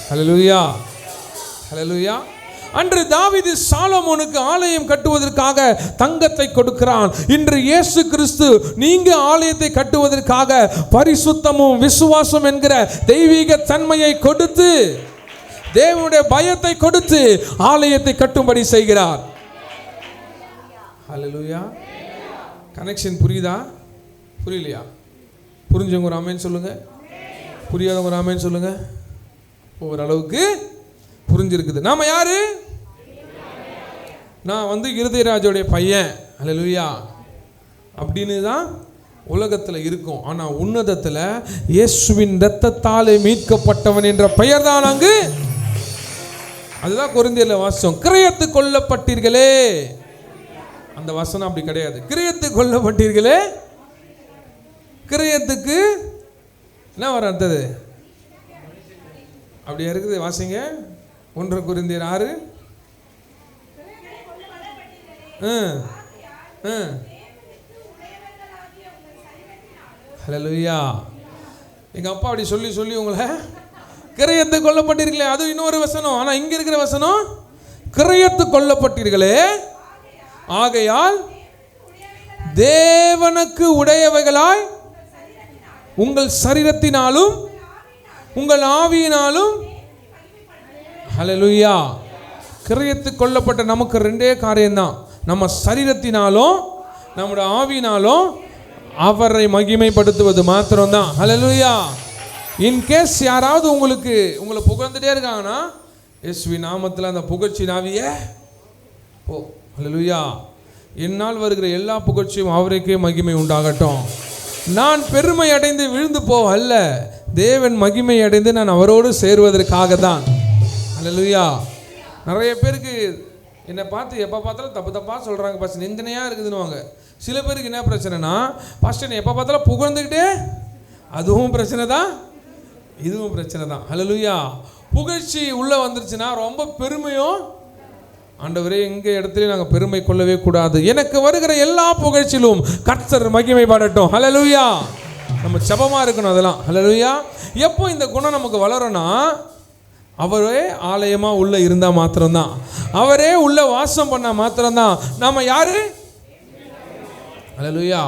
ஹல்லேலூயா, ஹல்லேலூயா. அன்று தாவீது சாலமோனுக்கு ஆலயம் கட்டுவதற்காக தங்கத்தை கொடுக்கிறான். இன்று இயேசு கிறிஸ்து நீங்க ஆலயத்தை கட்டுவதற்காக பரிசுத்தமும் விசுவாசம் என்கிற தெய்வீக தன்மையை கொடுத்து, தேவனுடைய பயத்தை கொடுத்து ஆலயத்தை கட்டும்படி செய்கிறார். ஹல்லேலூயா. கனெக்ஷன் புரியுதா? புரியலையா? புரிஞ்சவங்க ஒரு ஆமென் சொல்லுங்க, புரியாதவங்க ஒரு ஆமென் சொல்லுங்க. ஓரளவுக்கு புரிஞ்சிருக்குது. நாம யாரு? நான் இருதயராஜோடைய பையன், ஹல்லேலூயா அப்படின்னு தான் உலகத்தில் இருக்கும். ஆனால் உன்னதத்தில் இயேசுவின் இரத்தத்தாலே மீட்கப்பட்டவன் என்ற பெயர் தான் அங்கு. அதுதான் கொரிந்தியர்ல வாசம், கிரயத்து கொல்லப்பட்டீர்களே. அந்த வசனம் அப்படி கிடையாது. கிரயத்து கொல்லப்பட்டீர்களே, கிரயத்துக்கு என்ன வர அடுத்தது அப்படியா இருக்குது. வாசிங்க 1 கொரிந்தியர் 6. ஹல்லேலூயா. எங்க அப்பா அப்படி சொல்லி சொல்லி உங்களை கிரயத்து கொல்லப்பட்டீர்களே, அது இன்னொரு வசனம். ஆனா இங்க இருக்கிற வசனம் கிரயத்து கொல்லப்பட்டீர்களே, ஆகையால் தேவனுக்கு உடையவைகளாய் உங்கள் சரீரத்தினாலும் உங்கள் ஆவியினாலும். ஹல்லேலூயா. கிரயத்து கொல்லப்பட்ட நமக்கு ரெண்டே காரியம்தான். நம்ம சரீரத்தினாலும் நம்முடைய ஆவியினாலும் அவரை மகிமைப்படுத்துவது மாத்திரம்தான். ஹல்லேலூயா. இன்கேஸ் யாராவது உங்களை புகழ்ந்துட்டே இருக்காங்கன்னா, இயேசுவின் நாமத்தில் அந்த புகழ்ச்சி நாவிய போ. ஹல்லேலூயா. என்னால் வருகிற எல்லா புகழ்ச்சியும் அவருக்கே மகிமை உண்டாகட்டும். நான் பெருமை அடைந்து விழுந்து போக அல்ல, தேவன் மகிமை அடைந்து நான் அவரோடு சேருவதற்காக தான். ஹல்லேலூயா. நிறைய பேருக்கு என்னை பார்த்து எப்போ பார்த்தாலும் தப்பு தப்பாக சொல்கிறாங்க, பாஸ்டர் நிந்தனையாக இருக்குதுன்னுவாங்க. சில பேருக்கு என்ன பிரச்சனைனா, பாஸ்டர் எப்போ பார்த்தாலும் புகழ்ந்துக்கிட்டே, அதுவும் பிரச்சனை தான், இதுவும் பிரச்சனை தான். ஹல்லேலூயா. புகழ்ச்சி உள்ளே வந்துருச்சுன்னா ரொம்ப பெருமையும், ஆண்டவரே எங்க இடத்துலையும் நாங்கள் பெருமை கொள்ளவே கூடாது. எனக்கு வருகிற எல்லா புகழ்ச்சியிலும் கர்த்தர் மகிமைப்படட்டும். ஹல்லேலூயா. நம்ம ஜெபமா இருக்கணும் அதெல்லாம். ஹல்லேலூயா. எப்போ இந்த குணம் நமக்கு வளரும்னா, அவரே ஆலயமா உள்ள இருந்தா மாத்திரம்தான், அவரே உள்ள வாசம் பண்ணா மாத்திரம்தான். நாம யாரு? ஹல்லேலூயா.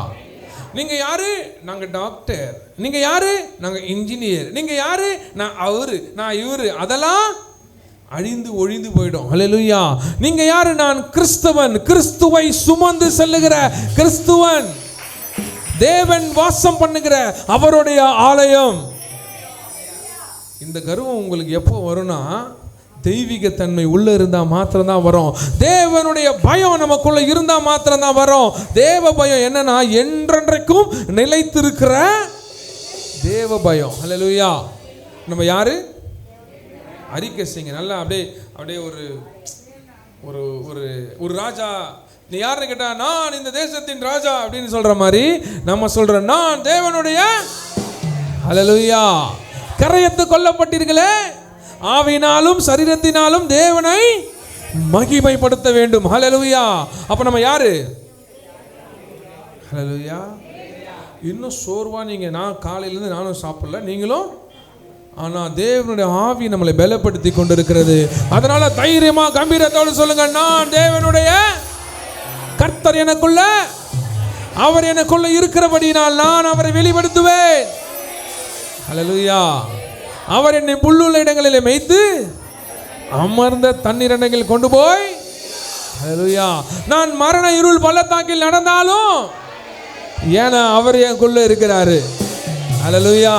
நீங்க யாரு? நாங்க டாக்டர். நீங்க யாரு? நாங்க இன்ஜினியர். நீங்க யாரு? நான் அவரு, நான் இவரு. அதெல்லாம் அழிந்து ஒழிந்து போயிடும். ஹல்லேலூயா. நீங்க யாரு? நான் கிறிஸ்தவன், கிறிஸ்துவை சுமந்து செல்லுகிற கிறிஸ்துவன், தேவன் வாசம் பண்ணுகிற அவருடைய ஆலயம். இந்த கர்வம் உங்களுக்கு எப்போ வரும்னா, தெய்வீக தன்மை உள்ள இருந்தா மாத்திரம் தான் வரும். தேவனுடைய பயம் நமக்குள்ள இருந்தா மாத்திரம் தான் வரும். தேவ பயம் என்னன்னா, என்றென்றைக்கும் நிலைத்திருக்கிற தேவ பயம். ஹல்லேலூயா. நம்ம யாரு? அறிக்கை செய்யுங்க நல்லா. அப்படியே ஒரு ஒரு ஒரு ஒரு ராஜா. நீ யாருன்னு கேட்டா, நான் இந்த தேசத்தின் ராஜா அப்படின்னு சொல்ற மாதிரி நம்ம சொல்றோம், நான் தேவனுடைய. ஹல்லேலூயா. கரையத்து கொல்லப்பட்டீர்களே, ஆவியினாலும் சரீரத்தினாலும் தேவனை மகிமைப்படுத்த வேண்டும். ஹல்லேலூயா. அப்ப நம்ம யாரு? ஹல்லேலூயா. இன்னும் சோர்வா நீங்க, நான் காலையிலேருந்து நானும் சாப்பிடல, நீங்களும், ஆனால் தேவனுடைய ஆவி நம்மளை பலப்படுத்தி கொண்டிருக்கிறது. அதனால தைரியமா கம்பீரத்தோடு சொல்லுங்க, நான் தேவனுடைய கர்த்தர், எனக்குள்ள அவர் எனக்குள்ள இருக்கிறபடினால் நான் அவரை வெளிப்படுத்துவேன். ஹல்லேலூயா. அவர் என்னை புல்லுள்ள இடங்களிலே மேய்த்து அமர்ந்த தண்ணீரண்டையில் கொண்டு போய், ஹல்லேலூயா, நான் மரண இருள் பள்ளத்தாக்கில் நடந்தாலும் ஏன்னா அவர் எனக்குள்ள இருக்கிறாரு. ஹல்லேலூயா.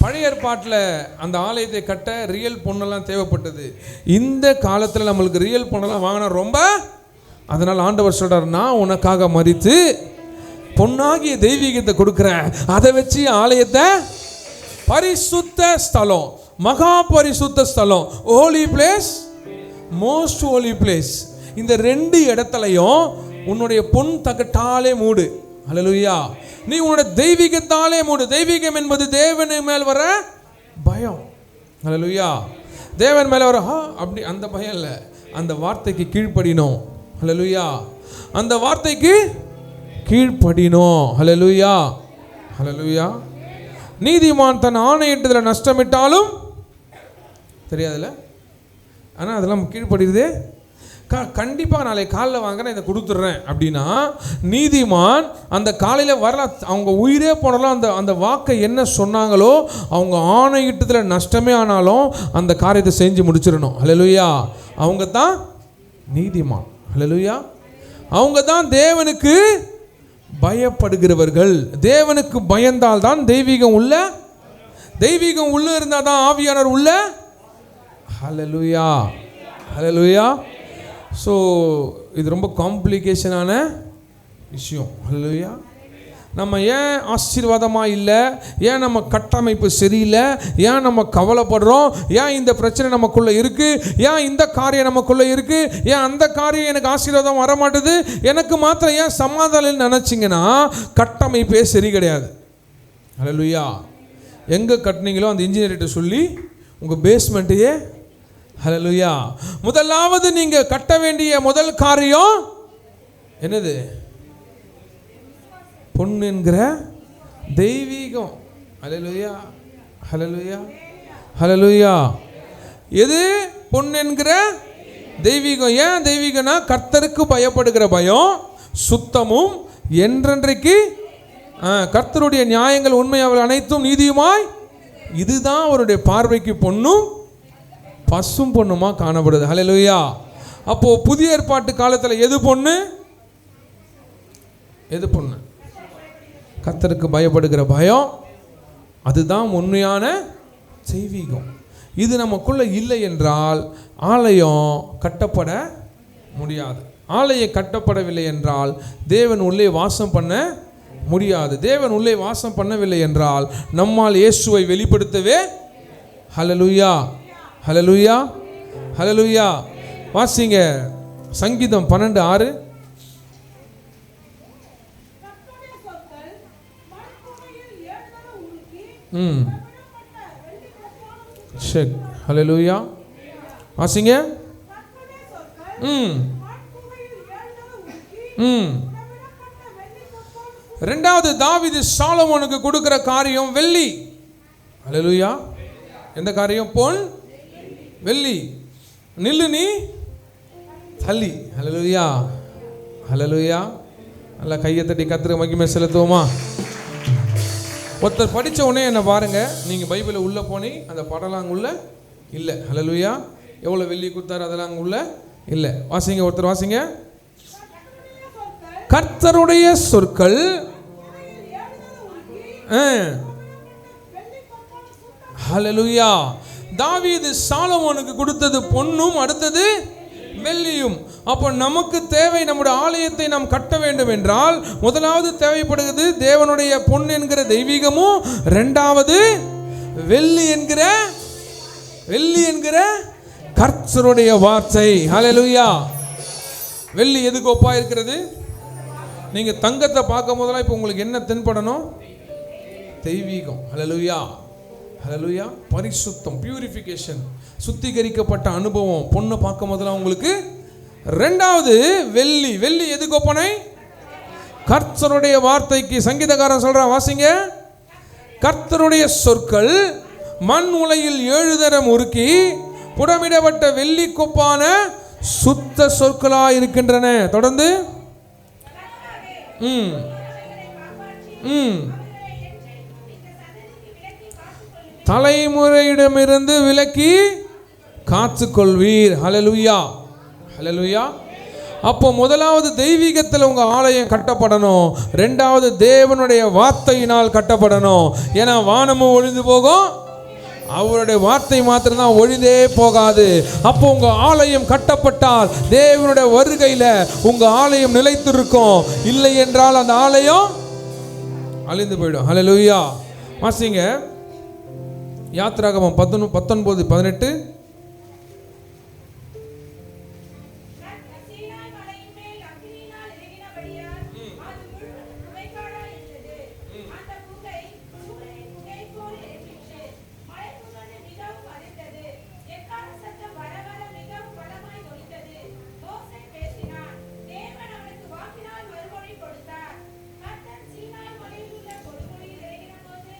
பழைய ஏற்பாட்டில் அந்த ஆலயத்தை கட்ட ரியல் பொண்ணெல்லாம் தேவைப்பட்டது. இந்த காலத்தில் நம்மளுக்கு ரியல் பொண்ணெல்லாம் வாங்கினா ரொம்ப, அதனால் ஆண்டவர் சொல்றார், நான் உனக்காக மரித்து பொன்னாகிய தெய்வீகத்தை கொடுக்குறேன், அதை வச்சு ஆலயத்தை பரிசுத்த ஸ்தலம், மகா பரிசுத்த ஸ்தலம், Holi place, most Holi place, இந்த ரெண்டு இடத்துலையும் உன்னுடைய பொன் தகட்டாலே மூடு. ஹல்லேலூயா. நீ உன்னுடைய தெய்வீகத்தாலே மூடு. தெய்வீகம் என்பது தேவன் மேல் வர பயம். ஹல்லேலூயா. தேவன் மேல வர அப்படி அந்த பயம் இல்லை, அந்த வார்த்தைக்கு கீழ்ப்படினோம். ஹல்லேலூயா. அந்த வார்த்தைக்கு கீழ்ப்படினோம். ஹல்லேலூயா. ஹல்லேலூயா. நீதிமான் தன் ஆணையிட்டதில் நஷ்டமிட்டாலும் தெரியாதுல்ல, ஆனால் அதெல்லாம் கீழ்ப்படுது. கண்டிப்பாக நாளை காலையில் வாங்க, நான் இதை கொடுத்துட்றேன் அப்படின்னா, நீதிமான் அந்த காலையில் வரல, அவங்க உயிரே போனாலும் அந்த அந்த வாக்கை என்ன சொன்னாங்களோ, அவங்க ஆணையிட்டதில் நஷ்டமே ஆனாலும் அந்த காரியத்தை செஞ்சு முடிச்சிடணும். ஹல்லேலூயா. அவங்க தான் நீதிமான். ஹல்லேலூயா. அவங்க தான் தேவனுக்கு பயப்படுகிறவர்கள். தேவனுக்கு பயந்தால் தான் தெய்வீகம் உள்ள, தெய்வீகம் உள்ள இருந்தால் தான் ஆவியானவர் உள்ள. ஹல்லேலூயா. ஹல்லேலூயா. ஸோ இது ரொம்ப காம்ப்ளிகேஷனான விஷயம். ஹல்லேலூயா. நம்ம ஏன் ஆசீர்வாதமாக இல்லை, ஏன் நம்ம கட்டமைப்பு சரியில்லை, ஏன் நம்ம கவலைப்படுறோம், ஏன் இந்த பிரச்சனை நமக்குள்ளே இருக்குது, ஏன் இந்த காரியம் நமக்குள்ளே இருக்குது, ஏன் அந்த காரியம் எனக்கு ஆசீர்வாதம் வர மாட்டுது, எனக்கு மாத்திரம் ஏன் சமாதானம் நினச்சிங்கன்னா கட்டமைப்பே சரி கிடையாது. ஹல்லேலூயா. எங்கே கட்டினீங்களோ அந்த இன்ஜினியர்கிட்ட சொல்லி உங்கள் பேஸ்மெண்ட்டையே, ஹல்லேலூயா, முதலாவது நீங்கள் கட்ட வேண்டிய முதல் காரியம் என்னது? பொன் என்கிற தெய்வீகம். ஹல்லேலூயா. ஹல்லேலூயா. ஹல்லேலூயா. எது? பொன் என்கிற தெய்வீகம். ஏன் தெய்வீகம்னா கர்த்தருக்கு பயப்படுகிற பயம், சுத்தமும் என்றென்றைக்கு கர்த்தருடைய நியாயங்கள் உண்மையால் அனைத்தும் நீதியுமாய், இதுதான் அவருடைய பார்வைக்கு பொன்னும் பசும் பொண்ணுமா காணப்படுது. ஹல்லேலூயா. அப்போ புதிய ஏற்பாட்டு காலத்தில் எது பொண்ணு, எது பொண்ணு? கர்த்தருக்கு பயப்படுகிற பயம், அதுதான் உண்மையான தெய்வீகம். இது நமக்குள்ள இல்லை என்றால் ஆலயம் கட்டப்பட முடியாது. ஆலயம் கட்டப்படவில்லை என்றால் தேவன் உள்ளே வாசம் பண்ண முடியாது. தேவன் உள்ளே வாசம் பண்ணவில்லை என்றால் நம்மால் இயேசுவை வெளிப்படுத்தவே. ஹல்லேலூயா. ஹல்லேலூயா. ஹல்லேலூயா. வாசிங்க சங்கீதம் 12:6. ஹல்லேலூயா. வாசிங்க. ரெண்டாவது தாவீது சாலமோனுக்கு கொடுக்கிற காரியம் வெள்ளி. ஹல்லேலூயா. எந்த காரியம்? பொன், வெள்ளி. நில்லு நீ தள்ளி. ஹல்லேலூயா. ஹல்லேலூயா. நல்லா கையை தட்டி கர்த்தருக்கு மகிமை செலுத்துவோமா? ஒருத்தர் படித்த உடனே என்ன பாருங்க, நீங்கள் பைபிளை உள்ளே போனி அந்த படம்லாம் அங்கே உள்ள இல்லை. ஹல்லேலூயா. எவ்வளோ வெள்ளி கொடுத்தாரு அதெல்லாம் அங்கே உள்ள இல்லை. வாசிங்க, ஒருத்தர் வாசிங்க. கர்த்தருடைய சொற்கள். ஹல்லேலூயா. தாவீது சாலமோனுக்கு கொடுத்தது பொன்னும், அடுத்தது வெள்ளியும். அப்போ நமக்கு தேவை, நம்முடைய ஆலயத்தை நாம் கட்ட வேண்டும் என்றால் முதலாவது தேவைப்படுகிறது தேவனுடைய பொன் என்கிற தெய்வீகமும், இரண்டாவது வெள்ளி என்கிற கர்த்தருடைய வார்த்தை. ஹல்லேலூயா. வெள்ளி எதுக்கு ஒப்பா இருக்கிறது? நீங்க தங்கத்தை பார்க்கும் போதெல்லாம் இப்போ உங்களுக்கு என்ன தென்படணும்? தெய்வீகம். ஹல்லேலூயா, ஹல்லேலூயா. பரிசுத்தம், பியூரிஃபிகேஷன், சுத்திகரிக்கப்பட்ட அனுபவம். பொண்ணு பார்க்கும் போதெல்லாம் உங்களுக்கு. ரெண்டாவது வெள்ளி. வெள்ளி எதுக்கு ஒப்பனை? கர்த்தருடைய வார்த்தைக்கு. சங்கீதக்காரன் சொல்றான், வாசிங்க. கர்த்தருடைய சொற்கள் மண் உலையில் 7 தரம் உருக்கி புடமிடப்பட்ட வெள்ளி கொப்பான சுத்த சொற்களாய் இருக்கின்றன. தொடர்ந்து தலைமுறையிடமிருந்து விலக்கி காத்துக்கொள்வீர். ஹல்லேலூயா, ஹல்லேலூயா. அப்போ முதலாவது தெய்வீகத்தில் உங்கள் ஆலயம் கட்டப்படணும். ரெண்டாவது தேவனுடைய வார்த்தையினால் கட்டப்படணும். ஏன்னா வானமும் ஒழிந்து போகும், அவருடைய வார்த்தை மாத்திரம்தான் ஒழிந்தே போகாது. அப்போ உங்க ஆலயம் கட்டப்பட்டால் தேவனுடைய வருகையில் உங்க ஆலயம் நிலைத்திருக்கும். இல்லை என்றால் அந்த ஆலயம் அழிந்து போயிடும். ஹல்லேலூயா. வாசிங்க யாத்திராகமம் 19:18.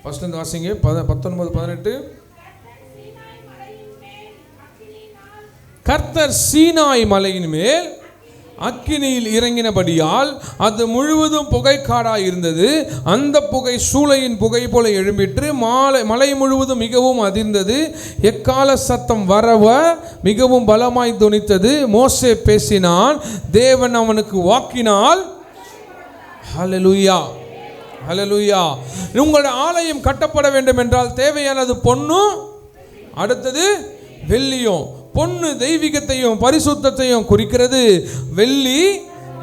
ஃபர்ஸ்ட் இருந்து வாசிங்க 19:18. கர்த்தர் சீனாய் மலையின் மேல் அக்கினியில் இறங்கினபடியால் அது முழுவதும் புகைக்காடாய் இருந்தது. அந்த புகை சூளையின் புகை போல எழும்பிற்று. மலை முழுவதும் மிகவும் அதிர்ந்தது. எக்கால சத்தம் வரவ மிகவும் பலமாய் தொனித்தது. மோசே பேசினான், தேவன் அவனுக்கு வாக்கினால். ஹல்லேலூயா, ஹல்லேலூயா. உங்களுடைய ஆலயம் கட்டப்பட வேண்டும் என்றால் தேவையானது பொன்னும், அடுத்தது வெள்ளியும். பொன்னு தெய்வீகத்தையும் பரிசுத்தத்தையும் குறிக்கிறது. வெள்ளி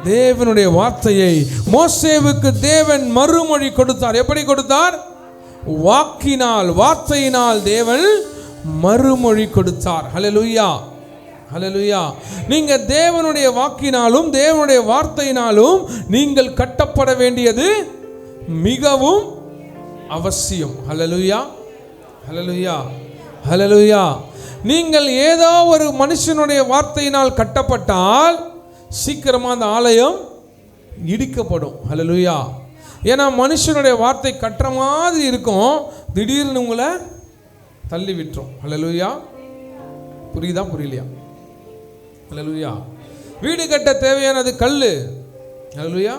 தேவனுடைய வார்த்தையை. மோசேவுக்கு தேவன் மறுமொழி கொடுத்தார். எப்படி கொடுத்தார்? வாக்கினால், வார்த்தையினால் தேவன் மறுமொழி கொடுத்தார். ஹல்லேலூயா, ஹல்லேலூயா. நீங்க தேவனுடைய வாக்கினாலும் தேவனுடைய வார்த்தையினாலும் நீங்கள் கட்டப்பட வேண்டியது மிகவும் அவசியம். ஹல்லேலூயா, ஹல்லேலூயா, ஹல்லேலூயா. நீங்கள் ஏதோ ஒரு மனுஷனுடைய வார்த்தையினால் கட்டப்பட்டால் சீக்கிரமாக அந்த ஆலயம் இடிக்கப்படும். ஹல்லேலூயா. ஏன்னா மனுஷனுடைய வார்த்தை கட்டுற மாதிரி இருக்கும், திடீர்னு உங்களை தள்ளி விட்டுரும். ஹல்லேலூயா. புரியுதா புரியலையா? ஹல்லேலூயா. வீடு கட்ட தேவையானது கல், ஹல்லேலூயா,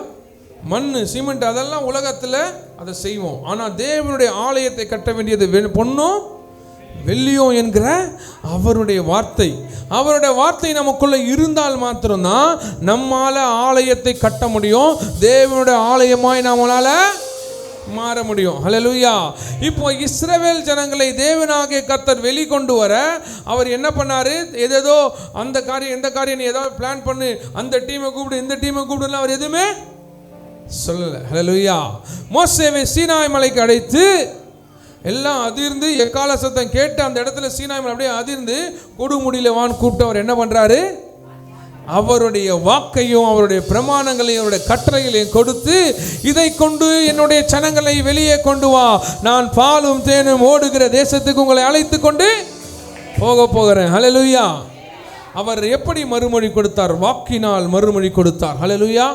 மண், சிமெண்ட், அதெல்லாம் உலகத்தில் அதை செய்வோம். ஆனால் தேவனுடைய ஆலயத்தை கட்ட வேண்டியது பொன்னும் வெள்ளியும் என்கிற அவருடைய வார்த்தை. அவருடைய வார்த்தை நமக்குள்ள இருந்தால் மாத்திரம்தான் நம்மால ஆலயத்தை கட்ட முடியும். தேவனுடைய ஆலயமாய் நம்மளால மாற முடியும். ஹல்லேலூயா. இப்போ இஸ்ரவேல் ஜனங்களை தேவனாகிய கர்த்தர் வெளிக்கொண்டு வர அவர் என்ன பண்ணாரு? ஏதேதோ அந்த காரியம் இந்த காரியம் ஏதாவது பிளான் பண்ணு, அந்த டீமை கூப்பிடு இந்த டீமை கூப்பிடுன்னு அவர் எதுவுமே சொல்லல. ஹல்லேலூயா. மோசேவை சீனாய் மலைக்கு அழைத்து எல்லாம் அதிர்ந்து எக்கால சத்தம் கேட்டு அந்த இடத்துல சீனாய் மலை அப்படியே அதிர்ந்து கொடுமுடியில வான் கூப்பிட்டு அவர் என்ன பண்றாரு? அவருடைய வாக்கையும் அவருடைய பிரமாணங்களையும் அவருடைய கட்டளைகளையும் கொடுத்து, இதை கொண்டு என்னுடைய ஜனங்களை வெளியே கொண்டு வா, நான் பாலும் தேனும் ஓடுகிற தேசத்துக்கு உங்களை அழைத்து கொண்டு போகிறேன். ஹல்லேலூயா. அவர் எப்படி மறுமொழி கொடுத்தார்? வாக்கினால் மறுமொழி கொடுத்தார். ஹல்லேலூயா.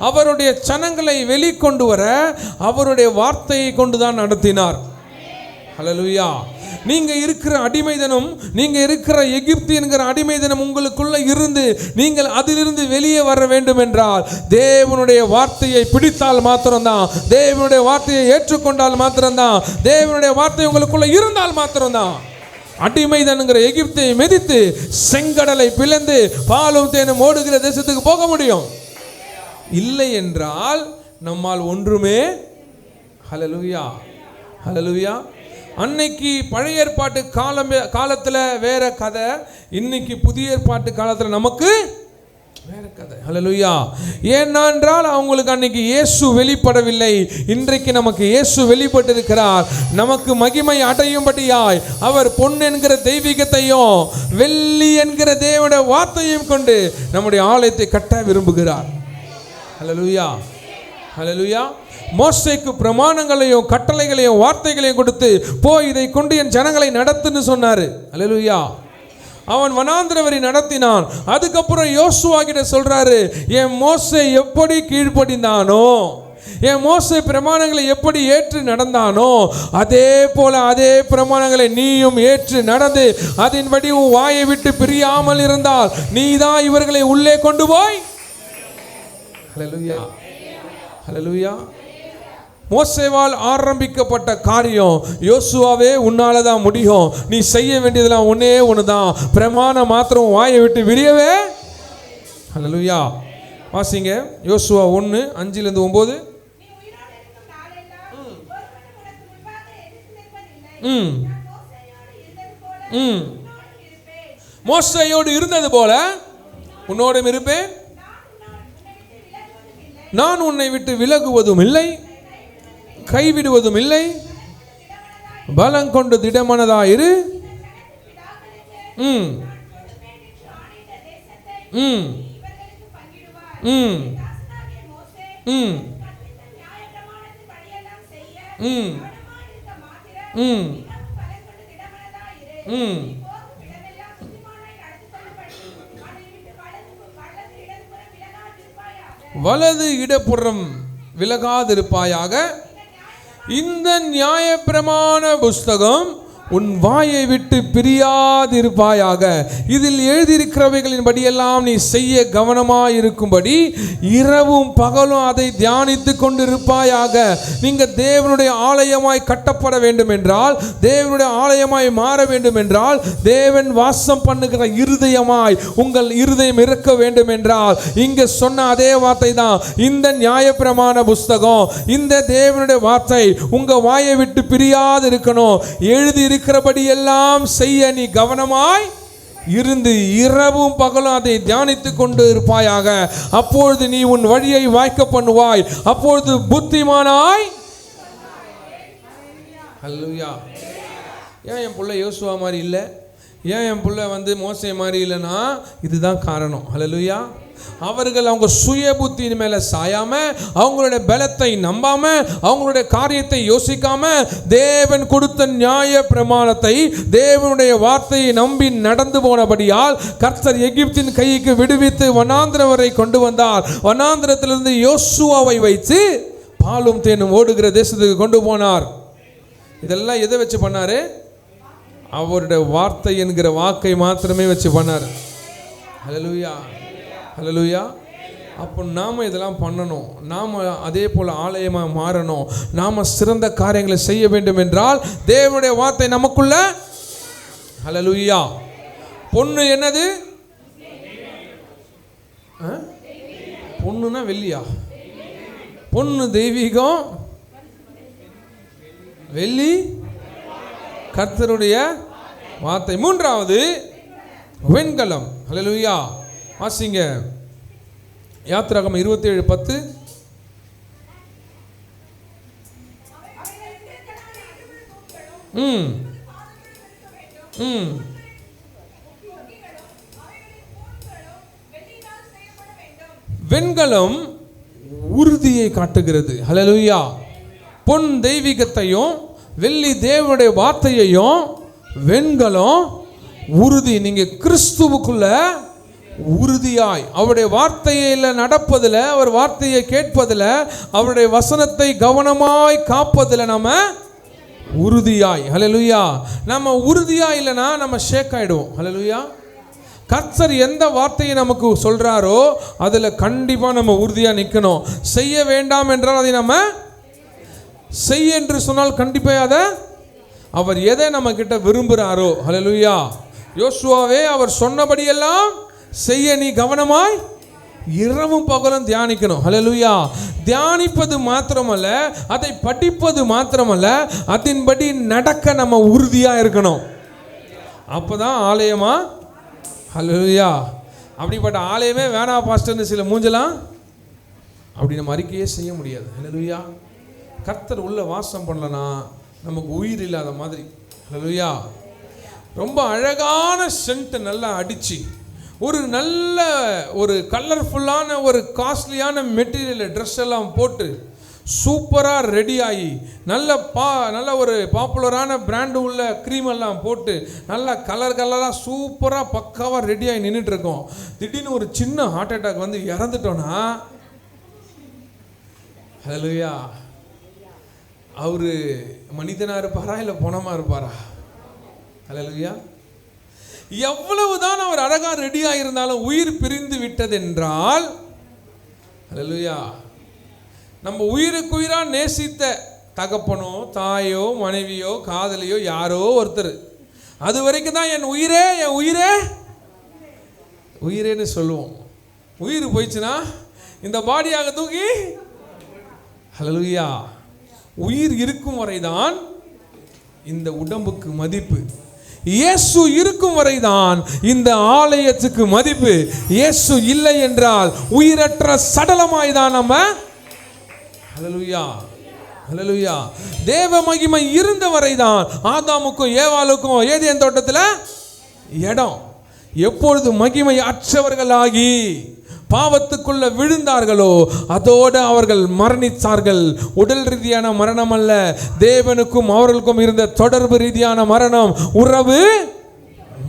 அவருடைய ஜனங்களை வெளிக்கொண்டு வர அவருடைய வார்த்தையை கொண்டுதான் நடத்தினார். ஹல்லேலூயா. நீங்க இருக்கிற அடிமைதனம், நீங்க இருக்கிற எகிப்து என்கிற அடிமைதனம் உங்களுக்குள்ள இருந்து நீங்கள் அதிலிருந்து வெளியே வர வேண்டும் என்றால் தேவனுடைய வார்த்தையை பிடித்தால் மாத்திரம்தான், தேவனுடைய வார்த்தையை ஏற்றுக்கொண்டால் மாத்திரம்தான், தேவனுடைய வார்த்தை உங்களுக்குள்ள இருந்தால் மாத்திரம்தான் அடிமைதனுங்கிற எகிப்தை மிதித்து செங்கடலை பிளந்து பாலும் தேனும் ஓடுகிற தேசத்துக்கு போக முடியும். இல்லை என்றால் நம்மால் ஒன்றுமே. ஹல்லேலூயா, ஹல்லேலூயா. அன்னைக்கு பழைய ஏற்பாட்டு காலத்தில் வேற கதை, இன்னைக்கு புதிய ஏற்பாட்டு காலத்தில் நமக்கு வேற கதை. ஹல்லேலூயா. ஏனென்றால் அவங்களுக்கு அன்னைக்கு இயேசு வெளிப்படவில்லை, இன்றைக்கு நமக்கு இயேசு வெளிப்பட்டிருக்கிறார். நமக்கு மகிமை அடையும்படியாய் அவர் பொன் என்கிற தெய்வீகத்தையும் வெள்ளி என்கிற தேவனுடைய வார்த்தையும் கொண்டு நம்முடைய ஆலயத்தை கட்ட விரும்புகிறார். ஹல்லேலூயா, ஹல்லேலூயா. மோசேக்கு பிரமாணங்களையும் கட்டளைகளையும் வார்த்தைகளையும் கொடுத்து போய் இதை கொண்டு என் ஜனங்களை நடத்துன்னு சொன்னாரு. ஹல்லேலூயா. அவன் வனாந்திர வழி நடத்தினான். அதுக்கப்புறம் யோசுவா கிட்ட சொல்றாரு, என் மோசே எப்படி கீழ்ப்படிந்தானோ, என் மோசே பிரமாணங்களை எப்படி ஏற்று நடந்தானோ, அதே போல அதே பிரமாணங்களை நீயும் ஏற்று நடந்து அதன்படி உன் வாயை விட்டு பிரியாமல் இருந்தால் நீதான் இவர்களை உள்ளே கொண்டு போய். ஹல்லேலூயா, ஹல்லேலூயா. மோசேவால் ஆரம்பிக்கப்பட்ட காரியம் யோசுவாவே உன்னால தான் முடியும். நீ செய்ய வேண்டியதெல்லாம் ஒன்னே ஒண்ணுதான், பிரமாணம் மாத்திரம் வாயை விட்டு விரியவே. ஹல்லேலூயா. வாசிங்க யோசுவா 1:5-9. மோசேயோடு இருந்தது போல உன்னோடும் இருப்பேன், நான் உன்னை விட்டு விலகுவதும் இல்லை, கைவிடுவதும் இல்லை, பலம் கொண்டு திடமனதாயிரு. வலது இடப்புறம் விலகாதிருப்பாயாக. இந்த நியாயப்பிரமாண புஸ்தகம் உன் வாயை விட்டு பிரியாதிருப்பாயாக. இதில் எழுதியிருக்கிறவைகளின் படியெல்லாம் நீ செய்ய கவனமாயிருக்கும்படி இரவும் பகலும் அதை தியானித்து கொண்டிருப்பாயாக. நீங்கள் தேவனுடைய ஆலயமாய் கட்டப்பட வேண்டும் என்றால், தேவனுடைய ஆலயமாய் மாற வேண்டும் என்றால், தேவன் வாசம் பண்ணுகிற இருதயமாய் உங்கள் இருதயம் இருக்க வேண்டும் என்றால், இங்கே சொன்ன அதே வார்த்தை தான் இந்த நியாயப்பிரமாண புஸ்தகம். இந்த தேவனுடைய வார்த்தை உங்க வாயை விட்டு பிரியாது இருக்கணும். எழுதி இருக்கிறபடி எல்லாம் செய்ய நீ கவனமாய் இருந்து இரவும் பகலும் அதை தியானித்துக் கொண்டு இருப்பாயாக. அப்பொழுது நீ உன் வழியை வாய்க்க பண்ணுவாய், அப்பொழுது புத்திமானாய். ஹல்லேலூயா. ஏன் என் பிள்ளை யோசுவா மாதிரி இல்லை, ஏன் என் பிள்ளை மோசே மாதிரி இல்லைன்னா இதுதான் காரணம். ஹல்லேலூயா. அவர்கள் அவங்க சுய புத்தியின் மேல சாயாம, அவங்களுடைய பலத்தை நம்பாம, அவங்களுடைய காரியத்தை யோசிக்காம, தேவன் கொடுத்த நியாய பிரமாணத்தை, தேவனுடைய வார்த்தையை நம்பி நடந்து போனபடியால் கர்த்தர் எகிப்தின் கைக்கு விடுவித்து வனாந்திரம் வரை கொண்டு வந்தார். வனாந்திரத்திலிருந்து யோசுவாவை வைத்து பாலும் தேனும் ஓடுகிற தேசத்துக்கு கொண்டு போனார். இதெல்லாம் எதை வச்சு பண்ணாரு? அவருடைய வார்த்தை என்கிற வாக்கை மாத்திரமே வச்சு பண்ணார். ஹல்லேலூயா, ஹல்லேலூயா. அப்போ நாம் இதெல்லாம் பண்ணணும். நாம் அதே போல் ஆலயமாக மாறணும். நாம் சிறந்த காரியங்களை செய்ய வேண்டும் என்றால் தேவனுடைய வார்த்தை நமக்குள்ள. ஹல்லேலூயா. பொண்ணு என்னது? பொண்ணுனா வெள்ளியா? பொண்ணு தெய்வீகம், வெள்ளி கர்த்தருடைய வார்த்தை. மூன்றாவது வெண்கலம். ஹல்லேலூயா. வாசிங்க யாத்திராகமம் 27:10. வெண்கலம் உறுதியை காட்டுகிறது. ஹல்லேலூயா. பொன் தெய்வீகத்தையும் வெள்ளி தேவனுடைய வார்த்தையையும், வெண்கலம் உறுதி. நீங்க கிறிஸ்துவுக்குள்ள உறுதியாய் அவருடைய வார்த்தையில நடப்பதில், அவர் வார்த்தையை கேட்பதில், அவருடைய வசனத்தை கவனமாய் காப்பதில் நம்ம உறுதியாய். ஹல்லேலூயா. நம்ம உறுதியா இல்லைன்னா நம்ம ஷேக் ஆயிடுவோம். ஹல்லேலூயா. கர்த்தர் எந்த வார்த்தையை நமக்கு சொல்றாரோ அதுல கண்டிப்பா நம்ம உறுதியா நிற்கணும். செய்ய வேண்டாம் என்றால் அதை நம்ம செய்ய என்று சொன்னால் கண்டிப்பாக அதை அவர் எதை நம்ம கிட்ட விரும்புகிறாரோ. ஹல்லேலூயா. யோசுவாவே அவர் சொன்னபடியெல்லாம் செய்ய நீ கவனமாய் இரவும் பகலும் தியானிக்கணும். ஹல்லேலூயா. தியானிப்பது மாத்திரமல்ல, அதை படிப்பது மாத்திரமல்ல, அதன்படி நடக்க நம்ம உறுதியா இருக்கணும். அப்பதான் ஆலயமா. ஹல்லேலூயா. அப்படிப்பட்ட ஆலயமே வேணா பாஸ்டர்னு சில மூஞ்சலாம் அப்படி நம்ம அறிக்கையே செய்ய முடியாது. ஹல்லேலூயா. கர்த்தர் உள்ள வாசம் பண்ணலனா நமக்கு உயிர் இல்லாத மாதிரி. ஹல்லேலூயா. ரொம்ப அழகான சென்ட் நல்லா அடிச்சு ஒரு நல்ல ஒரு கலர்ஃபுல்லான ஒரு காஸ்ட்லியான மெட்டீரியல் ட்ரெஸ் எல்லாம் போட்டு சூப்பராக ரெடி ஆகி நல்ல ஒரு பாப்புலரான பிராண்டு உள்ள க்ரீம் எல்லாம் போட்டு நல்லா கலராக சூப்பராக பக்காவாக ரெடி ஆகி நின்றுட்டுருக்கோம். திடீர்னு ஒரு சின்ன ஹார்ட் அட்டாக் வந்து இறந்துட்டோன்னா, ஹல்லேலூயா, அவரு மனிதனாக இருப்பாரா இல்லை பணமாக இருப்பாரா? ஹல்லேலூயா. எவ்வளவுதான் அவர் அழகாக ரெடியாக இருந்தாலும் உயிர் பிரிந்து விட்டதென்றால், ஹல்லேலூயா, நம்ம உயிருக்குயிரா நேசித்த தகப்பனோ தாயோ மனைவியோ காதலியோ யாரோ ஒருத்தர், அது வரைக்கும் தான் என் உயிரே உயிரேன்னு சொல்லுவோம். உயிர் போயிடுச்சுன்னா இந்த பாடியாக தூக்கி, ஹல்லேலூயா, உயிர் இருக்கும் வரைதான் இந்த உடம்புக்கு மதிப்பு. இயேசு இருக்கும் வரைதான் இந்த ஆலயத்துக்கு மதிப்பு. இயேசு இல்லை என்றால் உயிரற்ற சடலமாய்தான் நம்ம. ஹல்லேலூயா, ஹல்லேலூயா. தேவ மகிமை இருந்த வரைதான் ஆதாமுக்கும் ஏவாளுக்கும் ஏதேன் தோட்டத்தில் இடம். எப்பொழுது மகிமை அற்றவர்களாகி பாவத்துக்குள்ள விழுந்தார்களோ அதோடு அவர்கள் மரணித்தார்கள். உடல் ரீதியான மரணம் அல்ல, தேவனுக்கும் அவர்களுக்கும் இருந்த தொடர்பு ரீதியான மரணம், உறவு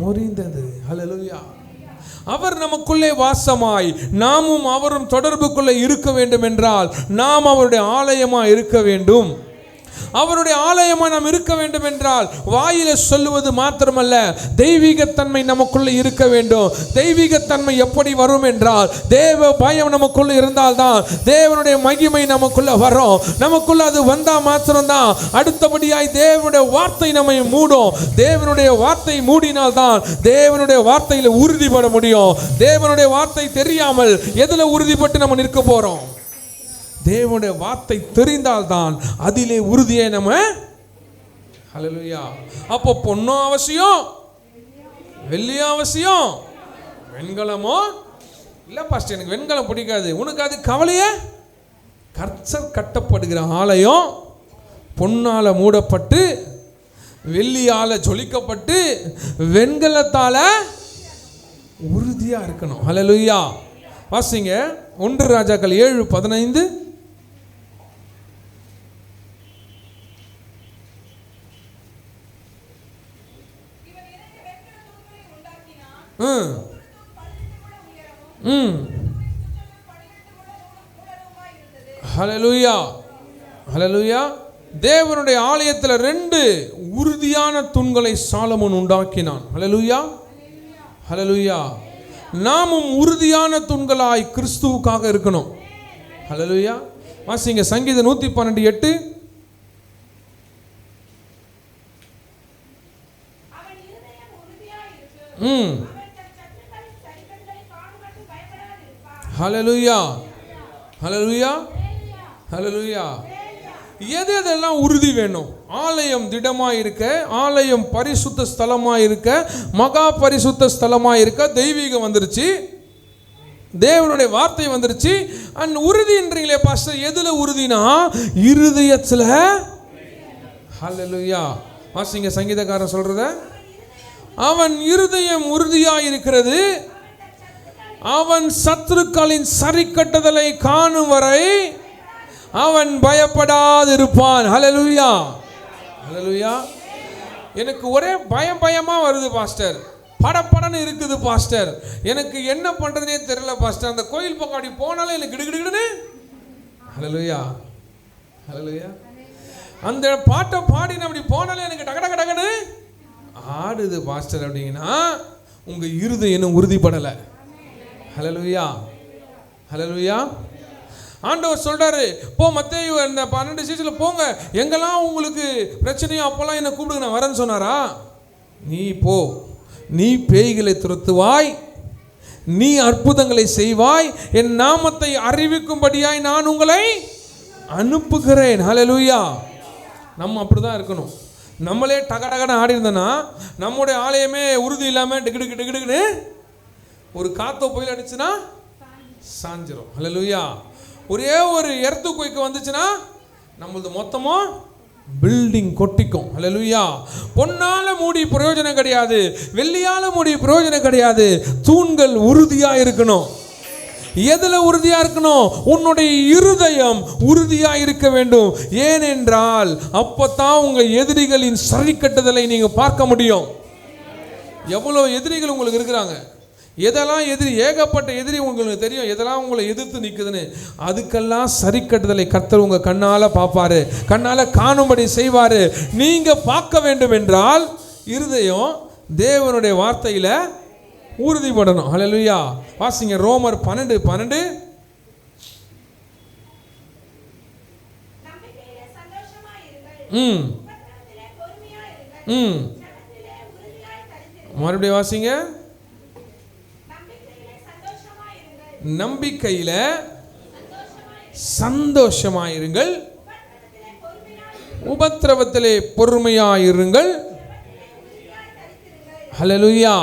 முறிந்தது. ஹல்லேலூயா. அவர் நமக்குள்ளே வாசமாய் நாமும் அவரும் தொடர்புக்குள்ளே இருக்க வேண்டும் என்றால் நாம் அவருடைய ஆலயமாக இருக்க வேண்டும். அவருடைய ஆலயமாக நாம் இருக்க வேண்டும் என்றால் வாயில சொல்லுவது மாத்திரமல்ல, தெய்வீகத்தன்மை நமக்குள்ள இருக்க வேண்டும். தெய்வீகத்தன்மை எப்படி வரும் என்றால் தேவ பயம் நமக்குள்ள இருந்தால்தான் தேவனுடைய மகிமை நமக்குள்ள வரும். நமக்குள்ள அது வந்தா மாத்திரம்தான் அடுத்தபடியாய் தேவனுடைய வார்த்தை நம்மை மூடும். தேவனுடைய வார்த்தை மூடினால்தான் தேவனுடைய வார்த்தையில உறுதிப்பட முடியும். தேவனுடைய வார்த்தை தெரியாமல் எதுல உறுதிப்பட்டு நம்ம நிற்க போறோம்? தேவனுடைய வார்த்தை தெரிந்தால்தான் அதிலே உறுதியை நம்ம. ஹல்லேலூயா. அப்போ பொன்னும் அவசியம், வெள்ளியும் அவசியம், வெண்கலமோ இல்லை பாஸ்டர் எனக்கு வெண்கலம் பிடிக்காது, உனக்கு அது கவலையே. கர்த்தர் கட்டப்படுகிற ஆலயம் பொன்னால மூடப்பட்டு வெள்ளியால ஜொலிக்கப்பட்டு வெண்கலத்தால உறுதியா இருக்கணும். ஹல்லேலூயா. வாசிங்க 1 ராஜாக்கள் 7:15. ஹல்லேலூயா, ஹல்லேலூயா. தேவனுடைய ஆலயத்தில் 2 உறுதியான தூண்களை சாலமோன் உண்டாக்கினான். ஹல்லேலூயா, ஹல்லேலூயா. நாமும் உறுதியான தூண்களாய் கிறிஸ்துவுக்காக இருக்கணும். ஹல்லேலூயா. வாசிங்க சங்கீதம் 112:8. ஹல்லேலூயா, ஹல்லேலூயா, ஹல்லேலூயா. எதெல்லாம் உறுதி வேணும்? ஆலயம் திடமாக இருக்க, ஆலயம் பரிசுத்த ஸ்தலமாக இருக்க, மகா பரிசுத்த ஸ்தலமாக இருக்க, தெய்வீகம் வந்துருச்சு, தேவனுடைய வார்த்தை வந்துருச்சு. அண்ட் உறுதின்றீங்களே பாஸ்டர், எதுல உறுதினா இருதயத்தில். ஹல்லேலூயா. வாசிங்க சங்கீதக்காரன் சொல்றத, அவன் இருதயம் உறுதியாக இருக்கிறது, அவன் சத்துருக்களின் சரி கட்டுதலை காணும் வரை அவன் பயப்படாதிருப்பான். ஹல்லேலூயா, ஹல்லேலூயா. எனக்கு ஒரே பயமா வருது பாஸ்டர், படப்படன்னு இருக்குது பாஸ்டர், எனக்கு என்ன பண்றதுனே தெரியல பாஸ்டர். அந்த கோயில் பக்கம் அப்படி போனாலே எனக்கு கிடுகிடுன்னு. ஹல்லேலூயா, ஹல்லேலூயா. அந்த பாட்டை பாடின அப்படி போனாலே எனக்கு டக டக டகன்னு ஆடுது பாஸ்டர் அப்படிங்கன்னா உங்க இருதயம் உறுதிப்படலை. ஹல்லேலூயா, ஹல்லேலூயா. ஆண்டவர் சொல்றாரு, போ மத்தேயு 12 சீசனில் போங்க, எங்கெல்லாம் உங்களுக்கு பிரச்சனையோ அப்பெல்லாம் என்ன கூப்பிடுங்க, நான் வரேன்னு சொன்னாரா? நீ போ, நீ பேய்களை துரத்துவாய், நீ அற்புதங்களை செய்வாய், என் நாமத்தை அறிவிக்கும்படியாய் நான் உங்களை அனுப்புகிறேன். ஹல்லேலூயா. நம்ம அப்படிதான் இருக்கணும். நம்மளே டகடகன்னு ஆடி இருந்தோன்னா நம்முடைய ஆலயமே உறுதி இல்லாமல் டிகிடுக்கு டிகிடுக்குன்னு ஒரு காத்தோ புயல் அடிச்சுன்னா சாஞ்சிரும். ஹல்லேலூயா. ஒரே ஒரு எர்த்து குயிக்கு வந்துச்சுன்னா நம்மளது மொத்தமும் பில்டிங் கொட்டிக்கும். ஹல்லேலூயா. பொன்னால மூடி பிரயோஜனம் கிடையாது, வெள்ளியால மூடி பிரயோஜனம் கிடையாது. தூண்கள் உறுதியா இருக்கணும். எதுல உறுதியா இருக்கணும்? உன்னுடைய இருதயம் உறுதியா இருக்க வேண்டும். ஏனென்றால் அப்பதான் உங்க எதிரிகளின் சரிக்கட்டுதலை நீங்க பார்க்க முடியும். எவ்வளவு எதிரிகள் உங்களுக்கு இருக்கிறாங்க, எதெல்லாம் எதிரி, ஏகப்பட்ட எதிரி உங்களுக்கு தெரியும், எதெல்லாம் உங்களை எதிர்த்து நிற்குதுன்னு. அதுக்கெல்லாம் சரி கட்டுதலை கர்த்தர் உங்கள் கண்ணால் பார்ப்பாரு, கண்ணால் காணும்படி செய்வார். நீங்கள் பார்க்க வேண்டும் என்றால் இருதயம் தேவனுடைய வார்த்தையில் உறுதிப்படணும். ஹல்லேலூயா. வாசிங்க ரோமர் 12:12. மறுபடியும் வாசிங்க. நம்பிக்கையில சந்தோஷமாயிருங்கள், உபத்திரவத்திலே பொறுமையாயிருங்கள். ஹல்லேலூயா.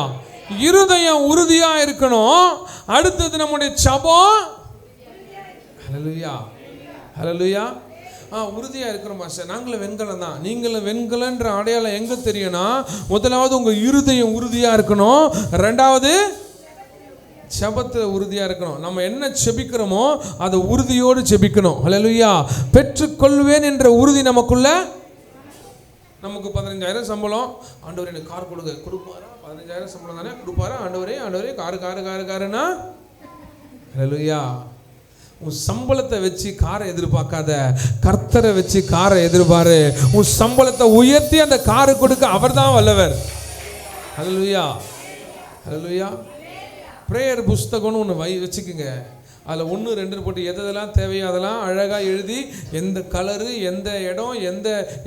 இருதயம் உறுதியா இருக்கணும். அடுத்தது நம்முடைய ஜெபம். ஹல்லேலூயா. ஹல்லேலூயா. உறுதியா இருக்கிறோம் பாஸ்டர். நாங்களும் வெண்கலம் தான். நீங்களும் வெண்கலன்ற அடையாளம் எங்க தெரியும்னா, முதலாவது உங்க இருதயம் உறுதியா இருக்கணும், ரெண்டாவது ஜெபத்தில் உறுதியாக இருக்கணும். நம்ம என்ன செபிக்கிறோமோ அதை உறுதியோடு செபிக்கணும். ஹல்லேலூயா. பெற்றுக்கொள்வேன் என்ற உறுதி நமக்குள்ள. நமக்கு 15,000 சம்பளம், ஆண்டவரே எனக்கு கார் கொடுப்பாரா? 15,000 சம்பளம் தானே, கொடுப்பாரா? ஆண்டவரே ஆண்டவரே காருன்னா. ஹல்லேலூயா. உன் சம்பளத்தை வச்சு காரை எதிர்பார்க்காத, கர்த்தரை வச்சு காரை எதிர்பாரு. உன் சம்பளத்தை உயர்த்தி அந்த காரை கொடுக்க அவர் தான் வல்லவர். ஹல்லேலூயா. ஹல்லேலூயா. ப்ரேயர் புஸ்தகம்னு ஒன்று வச்சுக்குங்க. அதில் 1, 2 போட்டு எதெல்லாம் தேவையோ அதெல்லாம் அழகாக எழுதி, எந்த கலரு, எந்த இடம்,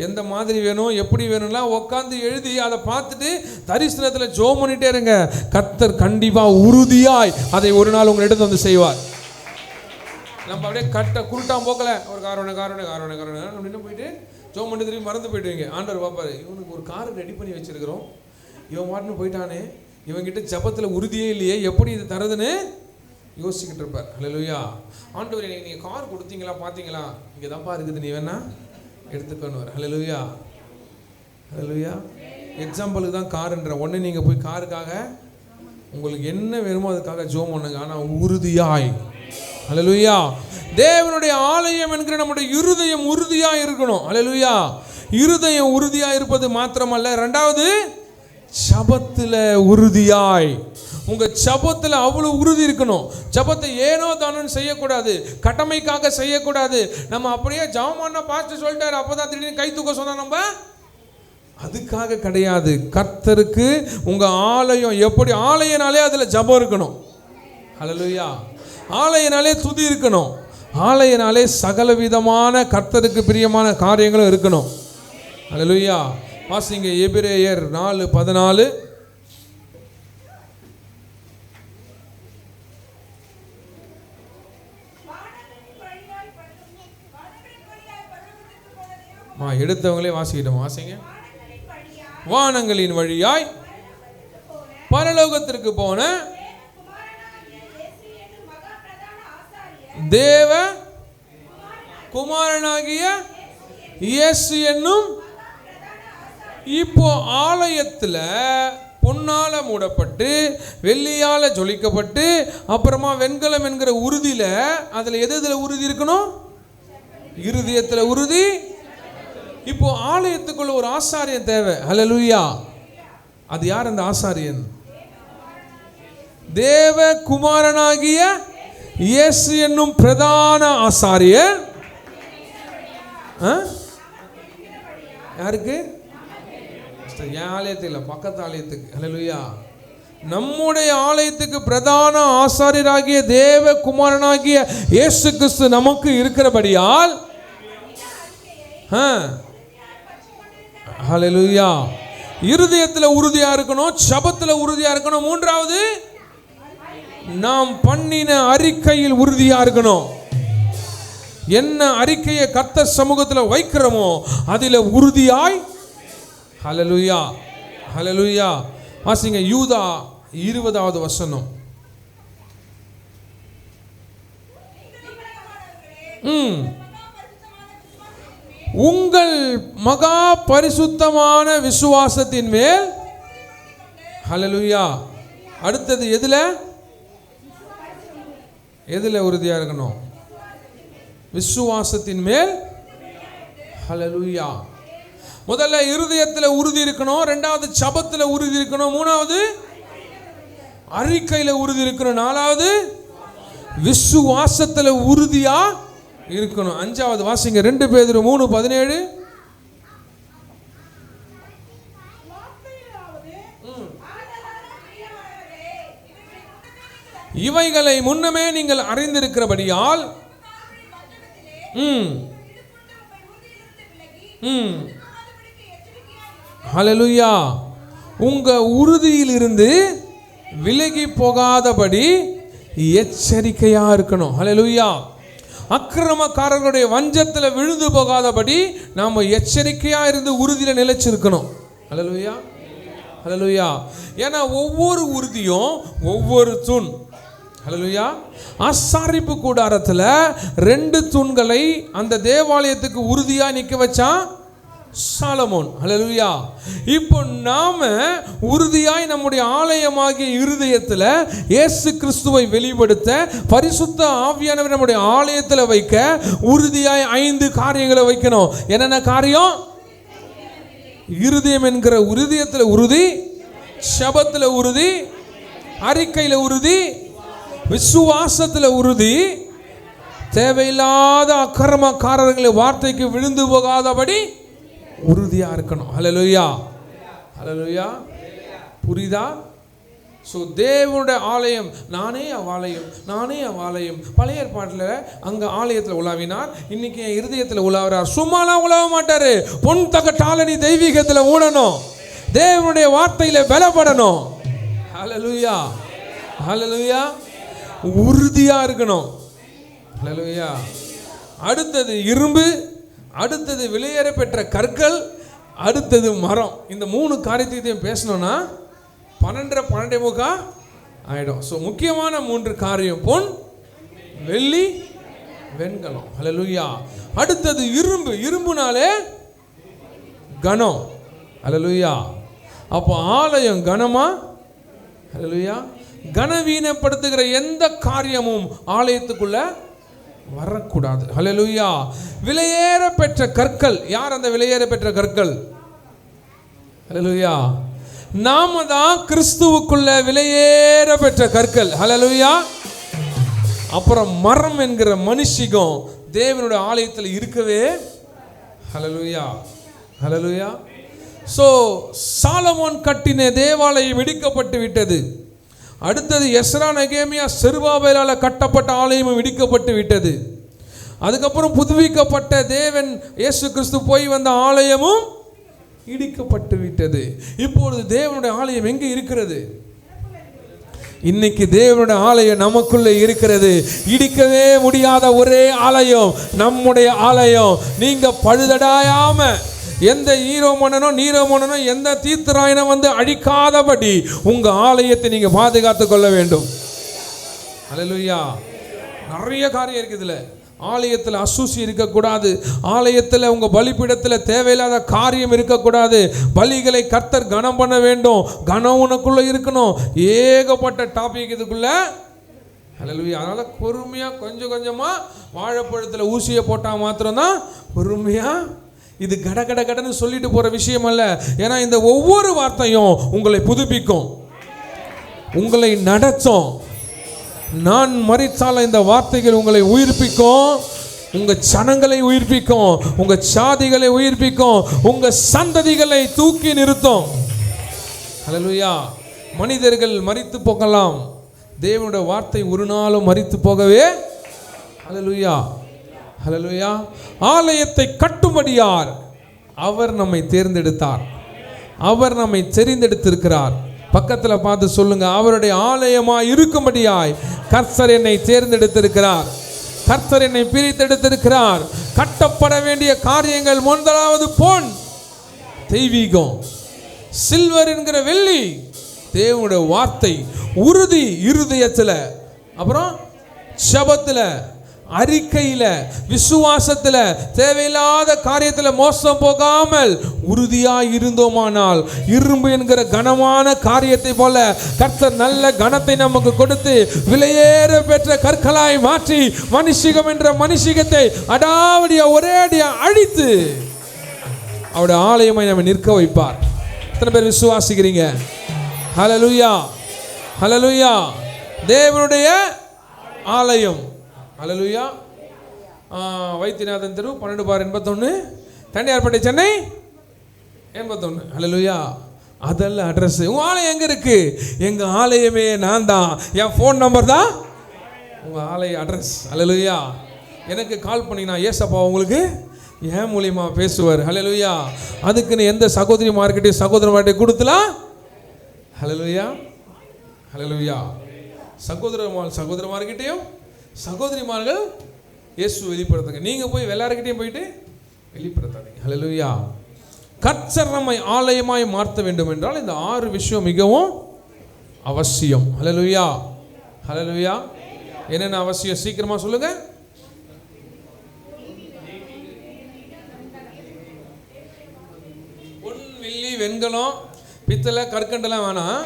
எந்த மாதிரி வேணும், எப்படி வேணும்லாம் உட்காந்து எழுதி அதை பார்த்துட்டு தரிசனத்தில் ஜெபம் பண்ணிட்டே இருங்க. கர்த்தர் கண்டிப்பாக உறுதியாய் அதை ஒரு நாள் உங்கள் இடத்துல வந்து செய்வார். நம்ம அப்படியே குருட்டாம் போக்கல ஒரு காரணம் அப்படின்னு போயிட்டு ஜெபம் பண்ணி திரும்பி மறந்து போயிடுவீங்க. ஆண்டவர் பார்ப்பாரு, இவனுக்கு ஒரு காரை ரெடி பண்ணி வச்சிருக்கிறோம், இவன் மாட்டுன்னு போயிட்டானே, இவங்கிட்ட ஜெபத்தில் உறுதியே இல்லையே, எப்படி இது தருதுன்னு யோசிச்சுக்கிட்டு இருப்பார். ஹல்லேலூயா. ஆண்டவர் நீங்கள் கார் கொடுத்தீங்களா, பார்த்தீங்களா, இங்கே தான்ப்பா இருக்குது, நீ வேணா எடுத்துக்கணும். ஹல்லேலூயா. ஹல்லேலூயா. எக்ஸாம்பிளுக்கு தான் காருன்ற உடனே நீங்கள் போய் காருக்காக உங்களுக்கு என்ன வேணுமோ அதுக்காக ஜெபம் பண்ணுங்க, ஆனால் உறுதியாய். ஹல்லேலூயா. தேவனுடைய ஆலயம் என்கிற நம்முடைய இருதயம் உறுதியாக இருக்கணும். ஹல்லேலூயா. இருதயம் உறுதியாக இருப்பது மாத்திரமல்ல, ரெண்டாவது ஜெபத்தில் உறுதியாய். உங்கள் ஜெபத்தில் அவ்வளோ உறுதி இருக்கணும். ஜெபத்தை ஏனோ தானோன்னு செய்யக்கூடாது, கடமைக்காக செய்யக்கூடாது. நம்ம அப்படியே ஜெபமான பாஸ்டர் சொல்லிட்டாரு அப்போ தான் திடீர்னு கை தூக்க சொன்னால் நம்ம அதுக்காக கிடையாது. கர்த்தருக்கு உங்கள் ஆலயம் எப்படி, ஆலயனாலே அதில் ஜெபம் இருக்கணும். ஹல்லேலூயா. ஆலயனாலே துதி இருக்கணும். ஆலயனாலே சகல விதமான கர்த்தருக்கு பிரியமான காரியங்களும் இருக்கணும். ஹல்லேலூயா. வாசிங்க எபிரேயர் 4:14. எடுத்தவங்களே வாசிக்கிட்டோம். வாசிங்க. வானங்களின் வழியாய் பரலோகத்திற்கு போன தேவ குமாரனாகிய இயேசு என்னும் இப்போ ஆலயத்தில் பொன்னால மூடப்பட்டு வெள்ளியால ஜொலிக்கப்பட்டு அப்புறமா வெண்கலம் என்கிற உறுதியில், அதில் எதில் உறுதி இருக்கணும்? இருதயத்தில் உறுதி. இப்போ ஆலயத்துக்குள்ள ஒரு ஆசாரியன் தேவை. ஹல்லேலூயா. அது யார் அந்த ஆசாரியன்? தேவ குமாரனாகிய இயேசு என்னும் பிரதான ஆசாரியர். யாருக்கு? என் ஆலயத்தில் பக்கத்து ஆலயத்துக்கு. ஹல்லேலூயா. நம்முடைய ஆலயத்துக்கு பிரதான ஆசாரியராகிய தேவ குமாரனாகிய இயேசு கிறிஸ்து நமக்கு இருக்கிறபடியால், ஹல்லேலூயா, இருதயத்தில் உறுதியா இருக்கணும், ஜெபத்தில் உறுதியா இருக்கணும். மூன்றாவது, நாம் பண்ணின அறிக்கையில் உறுதியா இருக்கணும். என்ன அறிக்கையை கர்த்தர் சமூகத்தில் வைக்கிறோமோ அதில் உறுதியாய். ஹல்லேலூயா. ஹல்லேலூயா. வாசிங்க யூதா 20வது வசனம். உங்கள் மகா பரிசுத்தமான விசுவாசத்தின் மேல். ஹல்லேலூயா. அடுத்தது எதுல உறுதியா இருக்கணும்? விசுவாசத்தின் மேல். ஹல்லேலூயா. முதல்ல இருதயத்தில் உறுதி இருக்கணும், ரெண்டாவது ஜெபத்தில் உறுதி இருக்கணும், மூணாவது அறிக்கையில் உறுதி இருக்கணும், நாலாவது விசுவாசத்தில் உறுதியா இருக்கணும், அஞ்சாவது வாசிங்க 2 பேதுரு 3:17. இவைகளை முன்னமே நீங்கள் அறிந்திருக்கிறபடியால் ஹல்லேலூயா, உங்க உறுதியிலிருந்து விலகி போகாதபடி எச்சரிக்கையா இருக்கணும். ஹல்லேலூயா. அக்கிரமக்காரர்களுடைய வஞ்சத்தில் விழுந்து போகாதபடி நாம எச்சரிக்கையா இருந்து உறுதியில நிலைச்சிருக்கணும். ஹல்லேலூயா. ஹல்லேலூயா. ஏன்னா ஒவ்வொரு உறுதியும் ஒவ்வொரு தூண். ஹல்லேலூயா. ஆசாரிப்பு கூடாரத்தில் 2 தூண்களை அந்த தேவாலயத்துக்கு உறுதியா நிக்க வச்சான் சாலமோன். ஹல்லேலூயா. இப்போ நாம உறுதியாய் நம்முடைய ஆலயமாகிய இருதயத்தில் இயேசு கிறிஸ்துவை வெளிப்படுத்த பரிசுத்த ஆவியானவர் நம்முடைய ஆலயத்தில் வைக்க உறுதியாய் 5 காரியங்களை வைக்கணும். என்னென்ன காரியம்? இருதயம் என்கிற இருதயத்தில் உறுதி, ஜெபத்தில் உறுதி, அறிக்கையில் உறுதி, விசுவாசத்தில் உறுதி, தேவையில்லாத அக்கிரமக்காரர்களை வார்த்தைக்கு விழுந்து போகாதபடி உறுதியா இருக்கணும். ஹல்லேலூயா. ஹல்லேலூயா. புரியுதா? ஸோ தேவனுடைய ஆலயம், நானே அவ்வாலயம். பழைய ஏற்பாட்டில் அங்கே ஆலயத்தில் உலாவினார், இன்னைக்கு என் இருதயத்தில் உலாவுறார். சும்மாலாம் உலாவ மாட்டார். பொன் தகட்டால நீ தெய்வீகத்தில் ஊடணும், தேவனுடைய வார்த்தையில் பலப்படணும். ஹல்லேலூயா. ஹல்லேலூயா. உறுதியாக இருக்கணும். ஹல்லேலூயா. அடுத்தது இரும்பு, அடுத்தது விலையேற பெற்ற கற்கள், அடுத்தது மரம். இந்த 3 காரியத்தையும் பேசணும்னா 12:30 ஆயிடும். ஸோ முக்கியமான 3 காரியம்: பொன், வெள்ளி, வெண்கலம். ஹல்லேலூயா. அடுத்தது இரும்பு. இரும்புனாலே கனம். ஹல்லேலூயா. அப்போ ஆலயம் கனமா? ஹல்லேலூயா. கனவீனப்படுத்துகிற எந்த காரியமும் ஆலயத்துக்குள்ள வரக்கூடாது. ஹல்லேலூயா. விலையேற பெற்ற கற்கள். யார் அந்த விலையேற பெற்ற கற்கள்? ஹல்லேலூயா. நாம தான் கிறிஸ்துவுக்குள்ள விலையேற பெற்ற கற்கள். ஹல்லேலூயா. அப்புறம் மரம் என்கிற மனுஷிகம் தேவனுடைய ஆலயத்தில் இருக்கவே. ஹல்லேலூயா. ஹல்லேலூயா. ஸோ சாலமோன் கட்டின தேவாலயம் இடிக்கப்பட்டு விட்டது. அடுத்தது எஸ்ரா, நெகேமியா, செருபாபேலால கட்டப்பட்ட ஆலயமும் இடிக்கப்பட்டு விட்டது. அதுக்கப்புறம் புதுப்பிக்கப்பட்ட தேவன் இயேசு கிறிஸ்து போய் வந்த ஆலயமும் இடிக்கப்பட்டு விட்டது. இப்பொழுது தேவனுடைய ஆலயம் எங்கே இருக்கிறது? இன்னைக்கு தேவனுடைய ஆலயம் நமக்குள்ளே இருக்கிறது. இடிக்கவே முடியாத ஒரே ஆலயம் நம்முடைய ஆலயம். நீங்க பழுதடாயாம, எந்த நீரோமனனும் எந்த தீர்த்தராயனும் வந்து அழிக்காதபடி உங்க ஆலயத்தை நீங்க பாதுகாத்துக் கொள்ள வேண்டும். ஹல்லேலூயா. நிறைய காரியம் இருக்குது இதுல. ஆலயத்தில் அசூசி இருக்கக்கூடாது. ஆலயத்தில் உங்கள் பலிபீடத்தில் தேவையில்லாத காரியம் இருக்கக்கூடாது. பலிகளை கர்த்தர் கனம் பண்ண வேண்டும். கனம் உனக்குள்ளே இருக்கணும். ஏகப்பட்ட டாபிக் இதுக்குள்ள. ஹல்லேலூயா. அதனால் பொறுமையாக கொஞ்சம் கொஞ்சமாக வாழைப்பழத்தில் ஊசியை போட்டால் மாத்திரம்தான் பொறுமையாக. இது கட கட கடன்னு சொல்லிட்டு போகிற விஷயம் அல்ல. ஏன்னா இந்த ஒவ்வொரு வார்த்தையும் உங்களை புதுப்பிக்கும், உங்களை நடத்தும். நான் மரித்தால் இந்த வார்த்தைகள் உங்களை உயிர்ப்பிக்கும், உங்கள் சனங்களை உயிர்ப்பிக்கும், உங்கள் சாதிகளை உயிர்ப்பிக்கும், உங்கள் சந்ததிகளை தூக்கி நிறுத்தும். ஹல்லேலூயா. மனிதர்கள் மரித்து போகலாம், தேவனுடைய வார்த்தை ஒரு நாளும் மரித்து போகவே. ஹல்லேலூயா. ஹல்லேலூயா. ஆலயத்தை கட்டும்படியார் அவர் நம்மை தேர்ந்தெடுத்தார், அவர் நம்மை தெரிந்தெடுத்திருக்கிறார். பக்கத்தில் பார்த்து சொல்லுங்க, அவருடைய ஆலயமாய் இருக்கும்படியாய் கர்த்தர் என்னை தேர்ந்தெடுத்திருக்கிறார், கர்த்தர் என்னை பிரித்தெடுத்திருக்கிறார். கட்டப்பட வேண்டிய காரியங்கள் முதலாவது பொன், தெய்வீகம், சில்வர் என்கிற வெள்ளி, தேவனுடைய வார்த்தை, உறுதி இருதயத்தில், அப்புறம் ஜெபத்தில், அறிக்கையில, விசுவாசத்துல, தேவையில்லாத காரியத்துல மோசம் போகாமல் உறுதியாய் இருந்தோமானால் இரும்பு என்கிற கனமான காரியத்தை போல கர்த்தர் நல்ல கனத்தை நமக்கு கொடுத்து விலையேற பெற்ற கற்களாய் மாற்றி மனுஷிகம் என்ற மனுஷிகத்தை அடாவடியா ஒரே அடியா அழித்து அவருடைய ஆலயமாய் நம்ம நிற்க வைப்பார். எத்தனை பேர் விசுவாசிக்கிறீங்க? ஹல்லேலூயா, ஹல்லேலூயா. தேவனுடைய ஆலயம். ஹல்லேலூயா. வைத்தியநாதன் தெரு 12/81, தண்டையார்பேட்டை, சென்னை 81. ஹல்லேலூயா. அதெல்லாம் அட்ரஸ். உங்க ஆலயம் எங்க இருக்கு? எங்க ஆலயமே நான் தான். என் ஃபோன் நம்பர் தான் உங்க ஆலய அட்ரஸ். ஹல்லேலூயா. எனக்கு கால் பண்ணினா ஏசப்பா உங்களுக்கு ஏன் மூலியமா பேசுவார். ஹல்லேலூயா. அதுக்குன்னு எந்த சகோதரி மார்க்கெட்டையும் சகோதர மார்க்கெட்டை கொடுத்தலாம். ஹல்லேலூயா, ஹல்லேலூயா. சகோதரமார்கிட்டையும் சகோதரிமார்கள் இயேசு வெளிப்படுத்துங்க. நீங்க போய் எல்லாருக்கிட்டையும் போயிட்டு வெளிப்படுத்தாதீங்க. ஹல்லேலூயா. கர்த்தர் நம்மை ஆலயமாய் மாற்ற வேண்டும் என்றால் இந்த 6 விஷயம் மிகவும் அவசியம். ஹல்லேலூயா, ஹல்லேலூயா. என்னென்ன அவசியம் சீக்கிரமா சொல்லுங்க. பொன், வெள்ளி, வெண்கலம், பித்தளை, கற்கண்டெல்லாம் வேணாம்.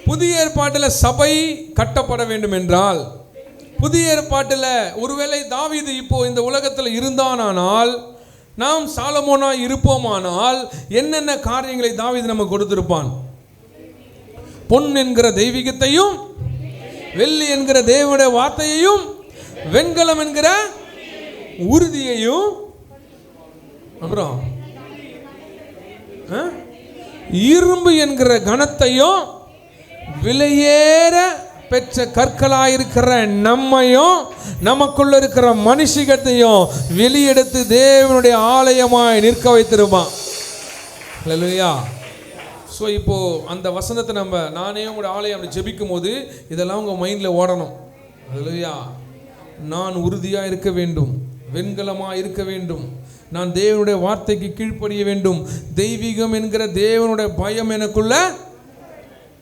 புதிய ஏற்பாட்டில் சபை கட்டப்பட வேண்டும் என்றால், புதிய ஏற்பாட்டில் ஒருவேளை தாவீது இப்போ இந்த உலகத்தில் இருந்தானால், நாம் சாலமோனா இருப்போமானால் என்னென்ன காரியங்களை தாவீது நமக்கு கொடுத்திருப்பான்? பொன் என்கிற தெய்வீகத்தையும், வெள்ளி என்கிற தேவனுடைய வார்த்தையையும், வெண்கலம் என்கிற உறுதியையும், அப்புறம் இரும்பு என்கிற கனத்தையும், விலையேற பெற்ற கற்களாயிருக்கிற நம்மையும் நமக்குள்ள இருக்கிற மனுஷிகத்தையும் வெளியெடுத்து தேவனுடைய ஆலயமாய் நிற்க வைத்திருப்பான். ஹல்லேலூயா. ஸோ இப்போ அந்த வசனத்தை நானே உங்களுடைய ஆலயம் அப்படி ஜெபிக்கும் போது இதெல்லாம் உங்கள் மைண்டில் ஓடணும். ஹல்லேலூயா. நான் உறுதியாக இருக்க வேண்டும், வெண்கலமாக இருக்க வேண்டும், நான் தேவனுடைய வார்த்தைக்கு கீழ்ப்படிய வேண்டும், தெய்வீகம் என்கிற தேவனுடைய பயம் எனக்குள்ள,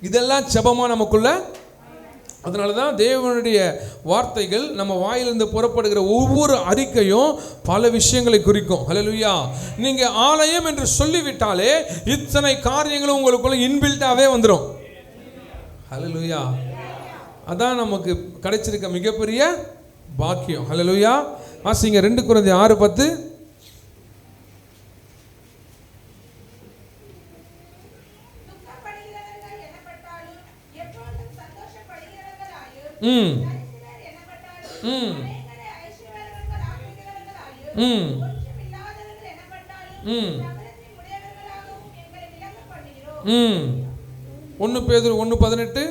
இதெல்லாம் ஜெபமா நமக்குள்ள. அதனால தான் தேவனுடைய வார்த்தைகள் நம்ம வாயிலிருந்து புறப்படுகிற ஒவ்வொரு அறிக்கையும் பல விஷயங்களை குறிக்கும். ஹல்லேலூயா. நீங்கள் ஆலயம் என்று சொல்லிவிட்டாலே இத்தனை காரியங்களும் உங்களுக்குள்ள இன்பில்ட்டாகவே வந்துடும். ஹல்லேலூயா. அதான் நமக்கு கிடைச்சிருக்க மிகப்பெரிய பாக்கியம். ஹல்லேலூயா. வாசிங்க 2 கொரிந்தியர் 6:10. ஒன்று பேதுரு 1:18.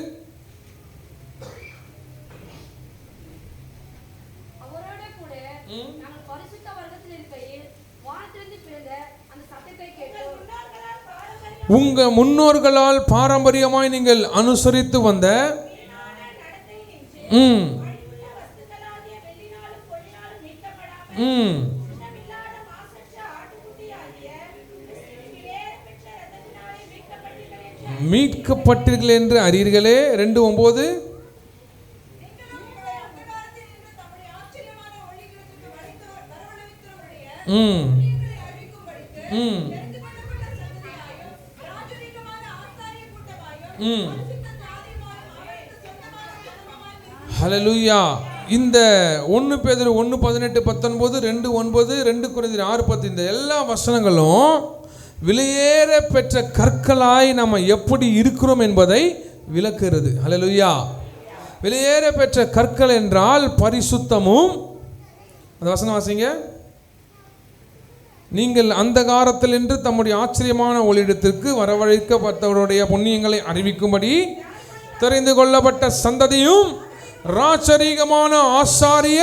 உங்க முன்னோர்களால் பாரம்பரியமாய் நீங்கள் அனுசரித்து வந்த மீட்கப்பட்டீர்கள் என்று அறியீர்களே. 2:9. ஹல்லேலூயா. இந்த 1 பேதுரு 1:18-19, 2:9, 2 கொரிந்தியர் 6:10 இந்த எல்லா வசனங்களும் விலையேற பெற்ற கற்களாய் நம்ம எப்படி இருக்கிறோம் என்பதை விளக்குகிறது. ஹல்லேலூயா. விலையேற பெற்ற கற்கள் என்றால் பரிசுத்தமும், அந்த வசனம் வாசிங்க. நீங்கள் அந்தகாரத்தில் என்று தம்முடைய ஆச்சரியமான ஒளியிடத்திற்கு வரவழைக்கப்பட்டவருடைய புண்ணியங்களை அறிவிக்கும்படி தெரிந்து கொள்ளப்பட்ட சந்ததியும் ராச்சரீகமான ஆசாரிய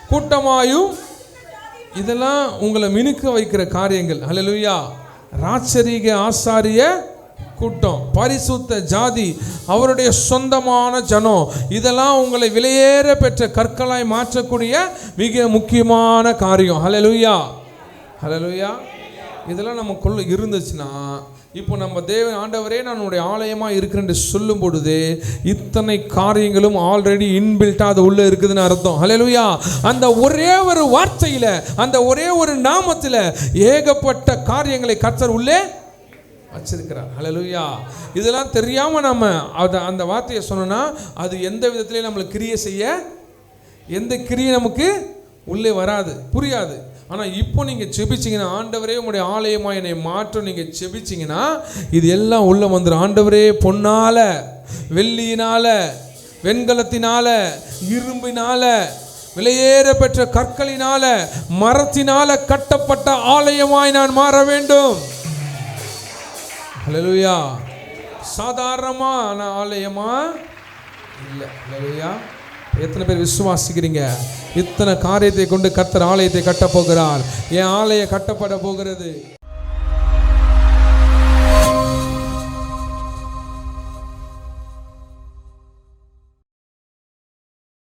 கூட்டமாயும். இதெல்லாம் உங்களை மினுக்க வைக்கிற காரியங்கள். ஹல்லேலூயா. ராச்சரீக ஆசாரிய கூட்டம், பரிசுத்த ஜாதி, அவருடைய சொந்தமான ஜனம், இதெல்லாம் உங்களை விலையேற பெற்ற கற்களாய் மாற்றக்கூடிய மிக முக்கியமான காரியம். ஹல்லேலூயா, ஹல்லேலூயா. இதெல்லாம் நமக்குள்ள இருந்துச்சுன்னா இப்போ நம்ம தேவன் ஆண்டவரே நான் உன்னுடைய ஆலயமாக இருக்கிறேன் என்று சொல்லும் பொழுது இத்தனை காரியங்களும் ஆல்ரெடி இன்பில்ட்டாக அது உள்ளே இருக்குதுன்னு அர்த்தம். ஹல்லேலூயா. அந்த ஒரே ஒரு வார்த்தையில், அந்த ஒரே ஒரு நாமத்தில் ஏகப்பட்ட காரியங்களை கர்த்தர் உள்ளே வச்சிருக்கிறார். ஹல்லேலூயா. இதெல்லாம் தெரியாமல் நம்ம அந்த வார்த்தையை சொன்னோன்னா அது எந்த விதத்திலையும் நம்மளுக்கு கிரியை செய்ய, எந்த கிரியை நமக்கு உள்ளே வராது, புரியாது. ஆனால் இப்போ நீங்கள் செபிச்சிங்கன்னா, ஆண்டவரே உங்களுடைய ஆலயமாக என்னை மாற்றம் நீங்கள் செபிச்சிங்கன்னா இது எல்லாம் உள்ளே வந்துடும். ஆண்டவரே பொன்னால், வெள்ளியினால், வெண்கலத்தினால், இரும்பினால், விலையேற பெற்ற கற்களினால, மரத்தினால கட்டப்பட்ட ஆலயமாய் நான் மாற வேண்டும். ஹல்லேலூயா. சாதாரணமான ஆலயமா இல்லை. ஹல்லேலூயா. எத்தனை பேர் விசுவாசிக்கிறீங்க? இத்தனை காரியத்தை கொண்டு கர்த்தர் ஆலயத்தை கட்ட போகிறார். என் ஆலயம் கட்டப்பட போகிறது.